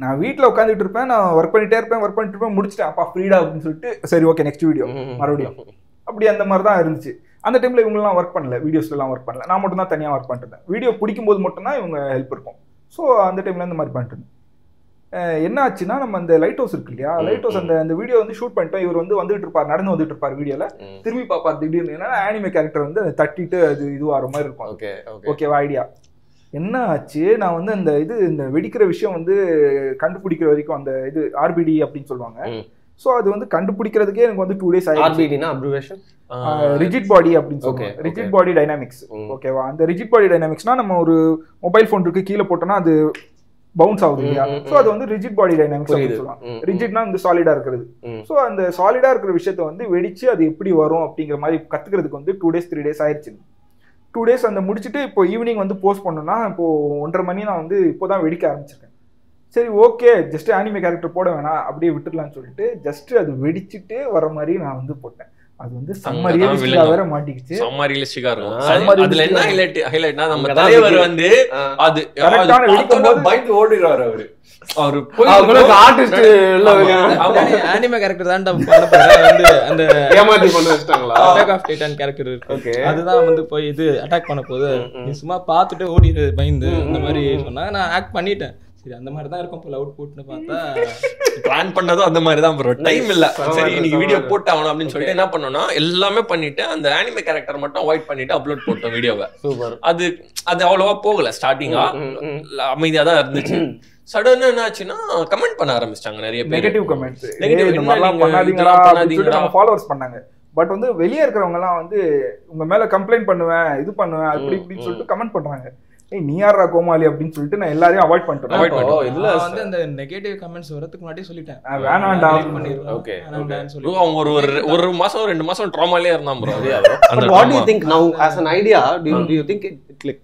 நான் வீட்டில் உட்காந்துட்டு இருப்பேன், நான் ஒர்க் பண்ணிட்டே இருப்பேன், முடிச்சிட்டேன் அப்பா ஃப்ரீடா அப்படின்னு சொல்லிட்டு சரி ஓகே நெக்ஸ்ட் வீடியோ மறுபடியும். அப்படி அந்த மாதிரி தான் இருந்துச்சு. அந்த டைம்ல இவங்கெல்லாம் ஒர்க் பண்ணல, வீடியோஸ்லாம் ஒர்க் பண்ணல, நான் மட்டும் தான் தனியாக ஒர்க் பண்ணிட்டு இருந்தேன். வீடியோ பிடிக்கும் போது மட்டும்தான் இவங்க ஹெல்ப் இருக்கும். ஸோ அந்த டைம்ல இந்த மாதிரி பண்ணிட்டு இருந்தேன். என்ன ஆச்சுன்னா நம்ம அந்த லைட் ஹவுஸ் இருக்கு இல்லையா, லைட் ஹவுஸ் அந்த வீடியோ வந்து ஷூட் பண்ணிட்டோம். இவர் வந்து வந்துட்டு இருப்பார், நடந்து வந்துட்டு இருப்பார் வீடியோல, திரும்பி பார்ப்பார் திடீர்னு. ஏன்னா ஆனிமே கேரக்டர் வந்து அதை தட்டிட்டு அது இதுவாகிற மாதிரி இருக்கும். ஓகேவா ஐடியா. என்ன ஆச்சு, நான் வந்து இந்த வெடிக்கிற விஷயம் வந்து கண்டுபிடிக்கிற வரைக்கும் அந்த இது ஆர்பிடி அப்படின்னு சொல்லுவாங்க. ஸோ அது வந்து கண்டுபிடிக்கிறதுக்கே எனக்கு வந்து 2 days ஆயிடுச்சு. ரிஜிட் பாடி அப்படின்னு சொல்லுவாங்க, ரிஜிட் பாடி டைனாமிக்ஸ். ஓகேவா, அந்த ரிஜிட் பாடி டைனாமிக்ஸ்னா நம்ம ஒரு மொபைல் ஃபோன் இருக்கு, கீழே போட்டோம்னா அது பவுன்ஸ் ஆகுது இல்லையா. ஸோ அது வந்து ரிஜிட் பாடி டைனாமிக்ஸ் அப்படின்னு சொல்லுவாங்க. ரிஜிட்னா வந்து சாலிடா இருக்கிறது. ஸோ அந்த சாலிடா இருக்கிற விஷயத்த வந்து வெடிச்சு அது எப்படி வரும் அப்படிங்கிற மாதிரி கத்துக்கிறதுக்கு வந்து 2 days 3 days ஆயிடுச்சு. 2 days அந்த முடிச்சுட்டு இப்போ ஈவினிங் வந்து போஸ்ட் பண்ணோம்னா இப்போ 1:30 மணி நான் வந்து இப்போதான் வெடிக்க ஆரம்பிச்சிருக்கேன். சரி ஓகே ஜஸ்ட் ஆனிமே கேரக்டர் போட வேணாம் அப்படியே விட்டுடலாம்னு சொல்லிட்டு ஜஸ்ட் அது வெடிச்சுட்டு வர மாதிரி நான் வந்து போட்டேன். அது வந்து செம்ம ரியலிஸ்டிக்கா வேற மாட்டிக்கிச்சு. செம்ம ரியலிஸ்டிக்கா இருக்கும். அதுல என்ன ஹைலைட்னா நம்ம தலைவர் வந்து அது கரெக்ட்டான வெடிக்கும்போது பைக் ஓடுறாரு அவரு. அவர் ஆர்டிஸ்ட் இல்ல ஆனிமே கேரக்டர் தான் பண்ண போறாரு. வந்து அந்த ஏமாத்தி பண்ண வச்சிட்டாங்களா, அட்டாக் ஆஃப் டைட்டன் கேரக்டர் இருக்கு, அதுதான் வந்து போய் இது அட்டாக் பண்ண போகுது, நீ சும்மா பார்த்துட்டு ஓடி பயந்து இந்த மாதிரி சொன்னா நான் ஆக்ட் பண்ணிட்டேன். சரி அந்த மாதிரி தான் இருக்கும் போல அவுட்புட்னு பார்த்தா பிளான் பண்ணதும் அந்த மாதிரி தான் ப்ரோ. டைம் இல்ல, சரி இன்னைக்கு வீடியோ போட்டாகணும் அப்படின்னு சொல்லிட்டு என்ன பண்ணோம்னா எல்லாமே பண்ணிட்டு அந்த ஆனிமே கேரக்டர் மட்டும் அவாய்ட் பண்ணிட்டு அப்லோட் போட்டோம் வீடியோவை. அது அவ்வளவா போகல, ஸ்டார்டிங்கா அமைதியா தான் இருந்துச்சு. சடனா என்ன ஆச்சுன்னா கமெண்ட் பண்ண ஆரம்பிச்சிட்டாங்க நிறைய பேர், நெகட்டிவ் கமெண்ட்ஸ், இந்த மாதிரிலாம் பண்ணாதீங்கடா அப்படின்னு சொல்லிட்டு நம்ம ஃபாலோவர்ஸ் பண்ணாங்க. பட் வந்து வெளியே இருக்கிறவங்க எல்லாம் வந்து உங்க மேல கம்ப்ளைண்ட் பண்ணுவேன் இது பண்ணுவேன் அப்படி இப்படின்னு சொல்லிட்டு கமெண்ட் பண்றாங்க. நீ யாரா கோமாளி அப்படின்னு சொல்லிட்டு நான் எல்லாரையும் அவாய்ட் பண்ணிட்டேன். இதுல வந்து அந்த நெகட்டிவ் கமெண்ட்ஸ் வரதுக்கு முன்னாடி சொல்லிட்டேன் வேணாம்டா பண்ணிடுறேன். ஓகே அவங்க ஒரு மாசம் 2 மாசம் ட்ராமாலே இருந்தான் bro. What do you think now as an idea? Do you think it like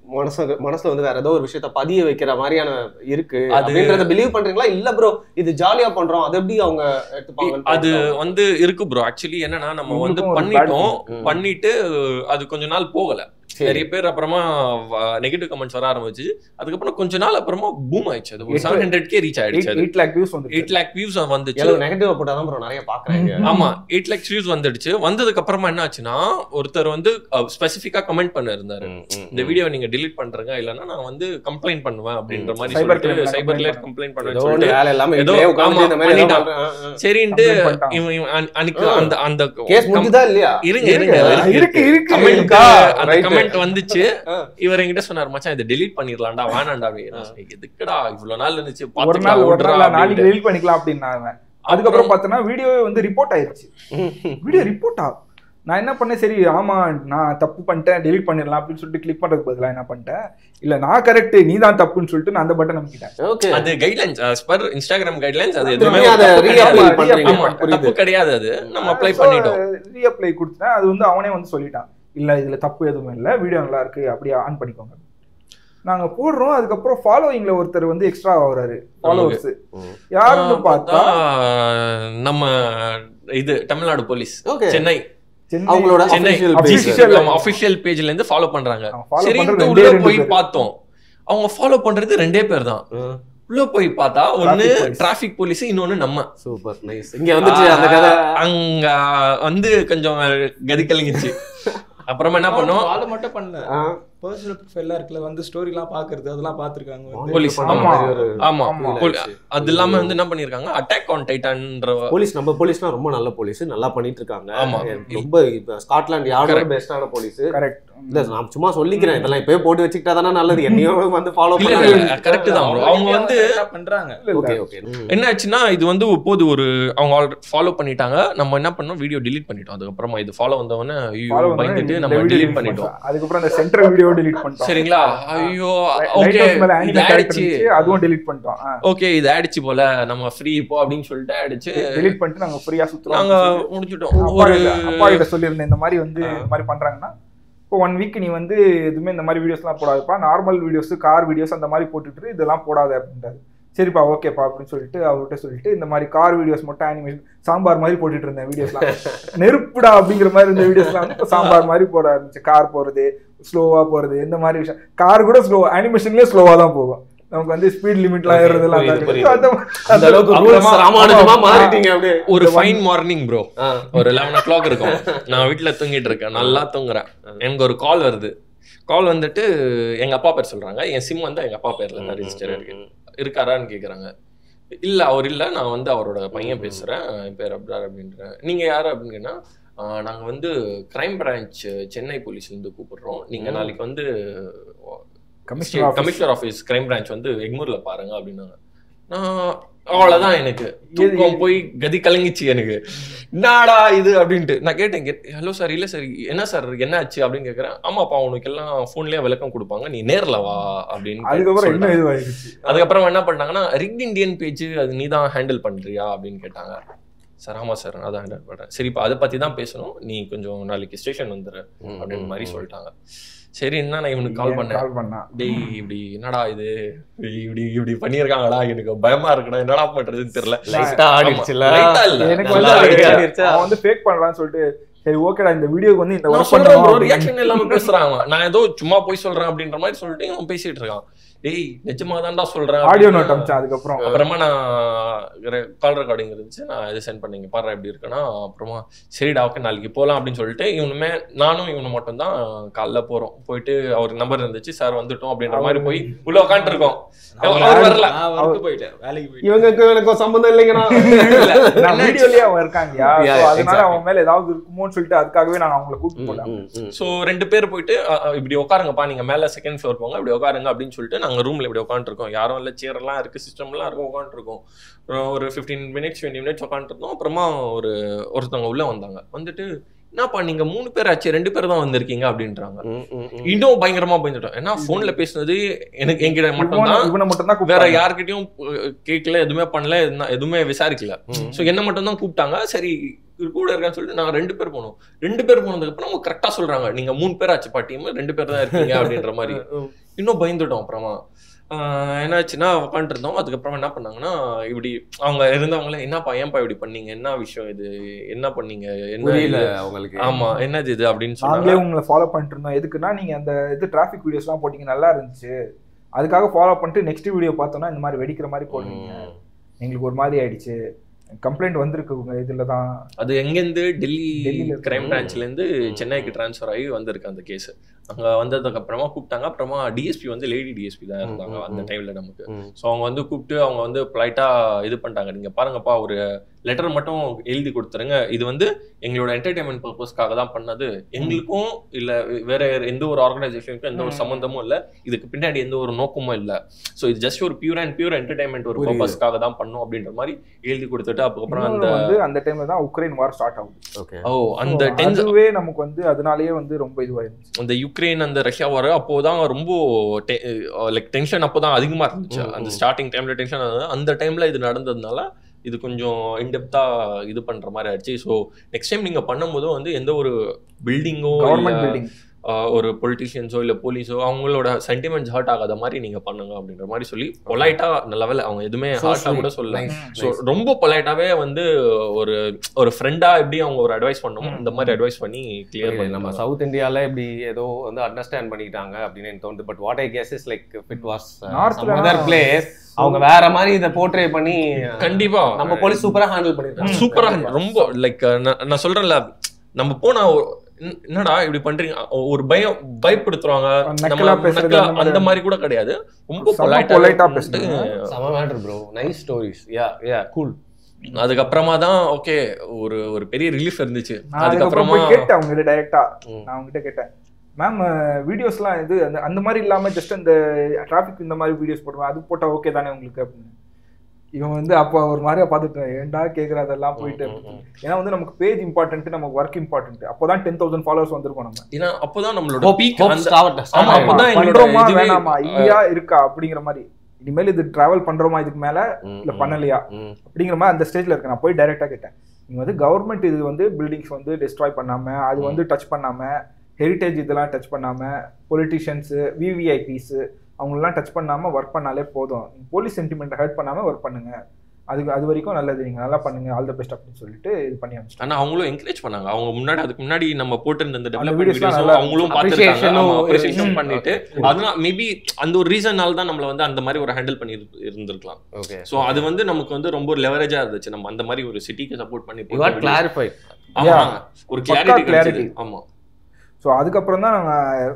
மனசுல வந்து வேற ஏதோ ஒரு விஷயத்தை பதிய வைக்கிற மாதிரியான இருக்கு அப்படின்றத பிலீவ் பண்றீங்களா இல்ல ப்ரோ இது ஜாலியா பண்றோம் அது எப்படி அவங்க எடுத்துப்பாங்க? அது வந்து இருக்கு ப்ரோ. ஆக்சுவலி என்னன்னா நம்ம வந்து பண்ணிட்டு அது கொஞ்ச நாள் போகல, நிறைய பேர் அப்புறமா நெகட்டிவ் கமெண்ட்ஸ் வர ஆரம்பிச்சு. அதுக்கப்புறம் கொஞ்ச நாள் அப்புறமா பூம் ஆயிடுச்சு. அது 700K ரீச் ஆயிடுச்சு. 8 lakh views வந்து 8 lakh views வந்துச்சு. நெகட்டிவ் போட்டா தான் ப்ரோ நிறைய பாக்குறாங்க. ஆமா 8 lakh views வந்துடுச்சு. வந்ததுக்கு அப்புறமா என்ன ஆச்சுன்னா ஒருத்தர் வந்து ஸ்பெசிஃபிக்கா கமெண்ட் பண்ண இருந்தாரு, இந்த வீடியோ நீங்க delete பண்றீங்க இல்லனா நான் வந்து கம்ப்ளைண்ட் பண்ணுவேன் அப்படின்ற மாதிரி சொல்லிட்டு சைபர்ல கம்ப்ளைண்ட் பண்ணுவேன்னு சொல்லிட்டு வேலை எல்லாம் ஏதோ இந்த மாதிரி சரின்னு அன்னைக்கு அந்த கேஸ் முடிஞ்சதா இல்லையா? இருக்கு கமெண்ட் வந்துச்சு. இவர் என்கிட்ட சொன்னார், மச்சான் இதை டெலீட் பண்ணிடலாம்டா வேணாண்டா அப்படின்னு. எதுக்குடா இவ்வளவு நாள் இருந்துச்சு, நாளைக்கு டெலீட் பண்ணிக்கலாம் அப்படின்னாங்க. அதுக்கப்புறம் பார்த்தோன்னா வீடியோவே வந்து ரிப்போர்ட் ஆயிடுச்சு. வீடியோ ரிப்போர்ட் ஆகும். நான் என்ன பண்ணேன், சரி ஆமா நான் தப்பு பண்ணிட்டேன் டெலீட் பண்ணிடலாம் அப்படின்னு சொல்லிட்டு கிளிக் பண்றதுக்கு பதிலாக என்ன பண்ணிட்டேன், இல்ல நான் கரெக்ட் நீ தான் தப்புன்னு சொல்லிட்டு நான் அந்த பட்டன் அமைக்கிட்டேன். அது guidelines as per Instagram guidelines, அது எதுவுமே தப்பு கிடையாது, அது நம்ம அப்ளை பண்ணிட்டோம். ரீஅப்ளை கொடுத்தேன். அது வந்து அவனே வந்து சொல்லிட்டான், இல்ல இதுல தப்பு எதுவுமே இல்லை, வீடியோ நல்லா இருக்கு அப்படியே ஆன் பண்ணிக்கோங்க. நாங்க போடுறோம், அதுக்கப்புறம் ஃபாலோயிங்ல ஒருத்தர் வந்து எக்ஸ்ட்ரா ஆகுறாரு ஃபாலோவர்ஸ். யாருன்னு பார்த்தா நம்ம இது தமிழ்நாடு போலீஸ் சென்னை அவங்களோட அபிஷியல் பேஜ்ல இருந்து ஃபாலோ பண்றாங்க. சரி உள்ள போய் பார்த்தோம், அவங்க ஃபாலோ பண்றது 2 பேர் தான். உள்ள போய் பார்த்தா ஒன்னு டிராபிக் போலீஸ், இன்னொன்னு நம்ம. Super nice. இங்க வந்துச்சு அந்த கதை. அங்க வந்து கொஞ்சம் கதி கலங்கிச்சு. அப்புறமா என்ன பண்ணோம், ஃபாலோ மட்டும் பண்ணல, பர்சனல் ப்ரொஃபைல் இருக்குல வந்து ஸ்டோரிலாம் பாக்குறது அதெல்லாம் பாத்துருக்காங்க போலீஸ். ஆமா அது இல்லாம வந்து என்ன பண்ணிருக்காங்க, அட்டாக் ஆன் டைட்டன்ன்ற போலீஸ். நம்ம போலீஸ்னா ரொம்ப நல்ல போலீஸ், நல்லா பண்ணிட்டு இருக்காங்க. ஆமா ரொம்ப ஸ்காட்லாந்து யாரோட பெஸ்டான போலீஸ். கரெக்ட். இல்ல நான் சும்மா சொல்லிக்கிறேன், இதெல்லாம் இப்பவே போட்டு வச்சுக்கிட்டா தானே நல்லது. என்னையும் வந்து ஃபாலோ பண்ணல. கரெக்ட் தான் ப்ரோ. அவங்க வந்து பண்றாங்க. Okay okay. என்ன ஆச்சுன்னா இது வந்து போது ஒரு அவங்க ஃபாலோ பண்ணிட்டாங்க. நம்ம என்ன பண்ணோம், வீடியோ delete பண்ணிட்டோம். அதுக்கப்புறமா இது ஃபாலோ வந்தவொடனே ஐயோ பயந்துட்டு நம்ம delete பண்ணிட்டோம். அதுக்கப்புறம் அந்த சென்ட்ரல் வீடியோ delete பண்ணிட்டோம். சரிங்களா? ஐயோ ஓகே இது ஆயிடுச்சு, அதுவும் delete பண்ணிட்டோம். ஓகே இது ஆயிடுச்சு போல, நம்ம ஃப்ரீ இப்போ அப்படினு சொல்லிட்டு ஆயிடுச்சு. delete பண்ணிட்டு நாங்க ஃப்ரீயா சுத்துறோம். நாங்க முடிச்சிட்டோம். ஒரு அப்பா கிட்ட சொல்லிருந்தேன் இந்த மாதிரி வந்து இந்த மாதிரி பண்றாங்கன்னா, இப்போ 1 வீக் நீ வந்து எதுவுமே இந்த மாதிரி வீடியோஸ்லாம் போடாதுப்பா, நார்மல் வீடியோஸ் கார் வீடியோஸ் அந்த மாதிரி போட்டுட்டு இதெல்லாம் போடாது அப்படின்றாரு. சரிப்பா ஓகேப்பா அப்படின்னு சொல்லிட்டு அவர்கிட்ட சொல்லிட்டு இந்த மாதிரி கார் வீடியோஸ் மட்டும் அனிமேஷன் சாம்பார் மாதிரி போட்டுட்டு இருந்தேன். வீடியோஸ்லாம் நெருப்புடா அப்படிங்கிற மாதிரி இருந்த வீடியோஸ்லாம் வந்து இப்போ சாம்பார் மாதிரி போட ஆரம்பிச்சு. கார் போறது, ஸ்லோவா போறது, இந்த மாதிரி விஷயம். கார் கூட ஸ்லோ, அனிமேஷன்லேயே ஸ்லோவா தான் போகும். நமக்கு வந்து ஸ்பீட் லிமிட்லாம் ஏறதெல்லாம் ஒரு ஃபைன் மார்னிங் ப்ரோ, ஒரு 11 o'clock இருக்கும். நான் வீட்டுல தூங்கிட்டு இருக்கேன், நல்லா தூங்குறேன். எனக்கு ஒரு கால் வருது. கால் வந்துட்டு எங்க அப்பா பேர் சொல்றாங்க. என் சிம் வந்து எங்க அப்பா பேர்ல தான் ரெஜிஸ்டர் இருக்காரான்னு கேக்குறாங்க. இல்ல அவர் இல்ல, நான் வந்து அவரோட பையன் பேசுறேன், என் பேர் அப்ரார் அப்படின்றேன். நீங்க யாரு அப்படின்னா, நாங்க வந்து கிரைம் பிரான்ச் சென்னை போலீஸ்ல இருந்து கூப்பிடுறோம். நீங்க நாளைக்கு வந்து கமிஷனர் ஆஃபீஸ் கிரைம் பிரான்ச் வந்து எக்மூர்ல பாருங்க அப்படின்னாங்க. நான் அவ்வளவுதான், எனக்கு தூக்கம் போய் கதி கலங்கிச்சு. எனக்கு என்னடா இது அப்படின்ட்டு நான் கேட்டேன். ஹலோ சார், இல்ல சார், என்ன சார் என்ன ஆச்சு அப்படின்னு கேட்கறேன். ஆமாப்பா உனக்கு எல்லாம் போன்லயே விளக்கம் கொடுப்பாங்க, நீ நேர்ல வா அப்படின்னு. அதுக்கப்புறம் என்ன பண்ணாங்கன்னா, ரிக் இண்டியன் பேஜ் அது நீ தான் ஹேண்டில் பண்றியா அப்படின்னு கேட்டாங்க. சார் ஆமா சார் நான் தான் ஹேண்டில் பண்றேன். சரிப்பா அதை பத்தி தான் பேசணும், நீ கொஞ்சம் நாளைக்கு ஸ்டேஷன் வந்துரு அப்படின்னு மாதிரி சொல்லிட்டாங்க. சரி என்ன நான் இவனுக்கு கால் பண்ணேன். டேய் இப்படி என்னடா இது இப்படி இப்படி பண்ணிருக்காங்களா, எனக்கு பயமா இருக்குடா, என்னடா பண்றதுன்னு தெரியல. அவன் வந்து ஃபேக் பண்ணலாம்னு சொல்லிட்டு சரி ஓகேடா இந்த வீடியோக்கு வந்து இந்த ஒர்க் பண்றோம் ரியாக்ஷன் இல்லாம பேசுறாங்க. நான் ஏதோ சும்மா போய் சொல்றேன் அப்படின்ற மாதிரி சொல்லிட்டு அவன் பேசிட்டு இருக்கான். டேய் நிஜமா தான்டா சொல்றேன். ஆடியோ நோட் அனுப்பிச்சேன். அப்புறமா நான் கால் ரெக்கார்டிங் இருந்துச்சு, நான் இது சென்ட் பண்ணீங்க பாரு எப்படி இருக்குன்னா. அப்புறமா சரிடா ஓகே நாளைக்கு போகலாம் அப்படின்னு சொல்லிட்டு இவனுமே நானும் இவனு மட்டும் தான் காலைல போறோம். போயிட்டு அவருக்கு நம்பர் இருந்துச்சு, சார் வந்துட்டோம் அப்படின்ற மாதிரி போய் உள்ள உட்காந்துட்டு இருக்கோம். அவர் வரல, அவருக்கு போயிட்டேன் வேலைக்கு போயிட்டு. இவங்களுக்கு சம்பந்தம் இல்லைங்கண்ணா, வீடியோலயே அவன் இருக்காங்க, அதனால அவன் மேல ஏதாவது இருக்குமோன்னு சொல்லிட்டு அதுக்காகவே நான் அவங்களை கூப்பிட்டு போனேன். ஸோ 2 பேர் போயிட்டு இப்படி உட்காருங்கப்பா, நீங்க மேல செகண்ட் ஃப்ளோர் போங்க, இப்படி உட்காருங்க அப்படின்னு சொல்லிட்டு நாங்க ரூம்ல இப்படி உட்காந்துருக்கோம். யாரும் இல்லை, சேர் எல்லாம் இருக்கு, சிஸ்டம் எல்லாம் இருக்கும், உட்காந்துருக்கோம். ஒரு 15 minutes 20 minutes உட்காந்துருந்தோம். அப்புறமா ஒருத்தவங்க உள்ள வந்தாங்க. வந்துட்டு என்னப்பா நீங்க 3 பேர் ஆச்சு, 2 பேர் தான் வந்திருக்கீங்க அப்படின்றாங்க. இன்னும் பயங்கரமா பயந்துட்டோம். ஏன்னா போன்ல பேசுனது எனக்கு என்கிட்ட மட்டும் தான், வேற யாருக்கிட்டையும் கேட்கல, எதுவுமே பண்ணல, எதுவுமே விசாரிக்கல. சோ என்ன மட்டும் தான் கூப்பிட்டாங்க. சரி கூட இருக்கான்னு சொல்லிட்டு நாங்க 2 பேர் போனோம். 2 பேர் போனதுக்கு அப்புறம் அவங்க கரெக்டா சொல்றாங்க, நீங்க 3 பேர் ஆச்சுப்பா டீம், 2 பேர் தான் இருக்கீங்க அப்படின்ற மாதிரி. இன்னும் பயந்துட்டோம். அப்புறமா என்னாச்சுன்னா உட்காந்துட்டு இருந்தோம். அதுக்கப்புறமா என்ன பண்ணாங்கன்னா, இப்படி அவங்க இருந்தவங்களே என்னப்பா ஏன்பா இப்படி பண்ணீங்க, என்ன விஷயம் இது, என்ன பண்ணீங்க, என்ன அவங்களுக்கு ஆமா என்னது இது அப்படின்னு சொன்னாங்க. உங்களை ஃபாலோ பண்ணிட்டு இருந்தோம். எதுக்குன்னா நீங்க அந்த இது டிராஃபிக் வீடியோஸ் எல்லாம் போட்டீங்க, நல்லா இருந்துச்சு, அதுக்காக ஃபாலோ பண்ணிட்டு நெக்ஸ்ட் வீடியோ பார்த்தோம்னா இந்த மாதிரி வெடிக்கிற மாதிரி போடுவீங்க, எங்களுக்கு ஒரு மாதிரி ஆயிடுச்சு, கம்ப்ளைண்ட் வந்திருக்கு உங்க இதுல தான். அது எங்கேருந்து டெல்லி கிரைம் பிரான்ச்ல இருந்து சென்னைக்கு டிரான்ஸ்ஃபர் ஆகி வந்திருக்கு அந்த கேஸ். அங்க வந்ததுக்கு அப்புறமா கூப்பிட்டாங்க. அப்புறமா டிஎஸ்பி வந்து லேடி டிஎஸ்பி தான் இருந்தாங்க அந்த டைம்ல நமக்கு. ஸோ அவங்க வந்து கூப்பிட்டு அவங்க வந்து பொலைட்டா இது பண்ணிட்டாங்க, நீங்க பாருங்கப்பா ஒரு லெட்டர் மட்டும் எழுதி கொடுத்துருங்க, இது வந்து எங்களோட என்டர்டைன்மெண்ட் பர்பஸ்க்காக தான் பண்ணது, எங்களுக்கும் இல்ல வேற எந்த ஒரு ஆர்கனைசேஷனுக்கும் எந்த ஒரு சம்பந்தமும் இல்லை, இதுக்கு பின்னாடி எந்த ஒரு நோக்கமும் இல்லை, ஸோ இது ஜஸ்ட் ஒரு பியூர் என்டர்டைன்மெண்ட் ஒரு பர்பஸ்க்காக தான் பண்ணும் அப்படின்ற மாதிரி எழுதி கொடுத்துட்டு அதுக்கப்புறம் அந்த டைம்ல தான் உக்ரைன் வார் ஸ்டார்ட் ஆகுது. ஓ அந்த டென்ஷன்வே நமக்கு வந்து அதனாலேயே வந்து ரொம்ப இதுவாயிருச்சு அந்த யுக்ரைன் அந்த ரஷ்யா வார். அப்போதான் ரொம்ப லைக் டென்ஷன் அப்போதான் அதிகமா இருந்துச்சு. அந்த ஸ்டார்டிங் டைம்ல டென்ஷன் அந்த டைம்ல இது நடந்ததுனால இது கொஞ்சம் இன்டெப்தா இது பண்ற மாதிரி ஆயிடுச்சு. ஸோ நெக்ஸ்ட் டைம் நீங்க பண்ணும்போது வந்து எந்த ஒரு பில்டிங்கோ ஒரு பொலிட்டிஷியன்ஸோ இல்லை போலீஸோ அவங்களோட சென்டிமெண்ட்ஸ் ஹர்ட் ஆகாத மாதிரி நீங்கள் பண்ணுங்க அப்படின்ற மாதிரி சொல்லி பொலைட்டாக லெவலில் அவங்க எதுவுமே ஹார்ட்டாக கூட சொல்லல. ஸோ ரொம்ப பொலைட்டாகவே வந்து ஒரு ஃப்ரெண்டாக எப்படி அவங்க ஒரு அட்வைஸ் பண்ணுமோ இந்த மாதிரி அட்வைஸ் பண்ணி கிளியர் பண்ணி நம்ம சவுத் இந்தியாவில் இப்படி ஏதோ வந்து அண்டர்ஸ்டாண்ட் பண்ணிட்டாங்க அப்படின்னு எனக்கு தோணுது. But what I guess is like it was other place அவங்க வேற மாதிரி இதை போர்ட்ரே பண்ணி கண்டிப்பா நம்ம போலீஸ் சூப்பரா ஹேண்டில் பண்ணிருக்காங்க. சூப்பரா ரொம்ப லைக் நான் சொல்றேன்ல நம்ம போனா என்னடா இப்படி பண்றீங்க ஒரு பயப்படுத்துறாங்க அந்த மாதிரி கூட கிடையாது. ரொம்ப பொலைட்டா பேசுறாங்க. சம matter bro. Nice stories. Ya cool. அதுக்கப்புறமா தான் ஓகே ஒரு பெரிய ரிலீஃப் இருந்துச்சு. அதுக்கப்புறமா கேட்டேன் அவங்க டைரக்டா. நான் அவங்ககிட்ட கேட்டேன் மேம் வீடியோஸ்லாம் இது அந்த மாதிரி இல்லாம ஜஸ்ட் அந்த டிராஃபிக் இந்த மாதிரி வீடியோஸ் போடுவேன் அது போட்டா ஓகே தானே உங்களுக்கு அப்படின்னு. இவன் வந்து அப்போ ஒரு மாதிரியா பார்த்துட்டு ஏன்டா கேட்குற அதெல்லாம் போயிட்டு. ஏன்னா வந்து நமக்கு பேஜ் இம்பார்ட்டன்ட், நமக்கு ஒர்க் இம்பார்ட்டன்ட். அப்போதான் 10,000 ஃபாலோவர்ஸ் வந்திருக்கோம் நம்ம. ஏன்னா அப்போதான் நம்மளோட பீக் பண்றோமா வேணாமா இல்லையா இருக்கா அப்படிங்கிற மாதிரி. இனிமேல் இது டிராவல் பண்றோமா இதுக்கு மேல இல்ல பண்ணலையா அப்படிங்கிற மாதிரி அந்த ஸ்டேஜ்ல இருக்கு. நான் போய் டைரக்டா கேட்டேன் நீங்க வந்து கவர்மெண்ட் இது வந்து பில்டிங்ஸ் வந்து டிஸ்ட்ராய் பண்ணாம அது வந்து டச் பண்ணாம ஹெரிட்டேஜ் இதெல்லாம் டச் பண்ணாம பொலிட்டிஷியன்ஸு விவிஐபிஸு அவங்களெலாம் டச் பண்ணாமல் ஒர்க் பண்ணாலே போதும். போலீஸ் சென்டிமெண்ட்டை ஹர்ட் பண்ணாமல் ஒர்க் பண்ணுங்க. அது வரைக்கும் நல்லது, நீங்கள் நல்லா பண்ணுங்க, ஆல் த பெஸ்ட் அப்படின்னு சொல்லிட்டு இது பண்ணி அமைச்சு. ஆனால் அவங்களும் என்கரேஜ் பண்ணாங்க. அவங்க அதுக்கு முன்னாடி நம்ம போட்டிருந்த இந்த டெவலப்மெண்ட் வீடியோஸ் அவங்களும் அப்ரிசியேஷன் பண்ணிட்டு அதனால மேபி அந்த ஒரு ரீசன்னால தான் நம்மள வந்து அந்த மாதிரி ஒரு ஹேண்டில் பண்ணி இருந்திருக்கலாம். ஓகே. ஸோ அது வந்து நமக்கு வந்து ரொம்ப ஒரு லெவரேஜா இருந்துச்சு. நம்ம அந்த மாதிரி ஒரு சிட்டிக்கு சப்போர்ட் பண்ணி கிளாரிஃபை ஒரு கிளாரிட்டி. ஆமா. ஸோ அதுக்கப்புறம் தான்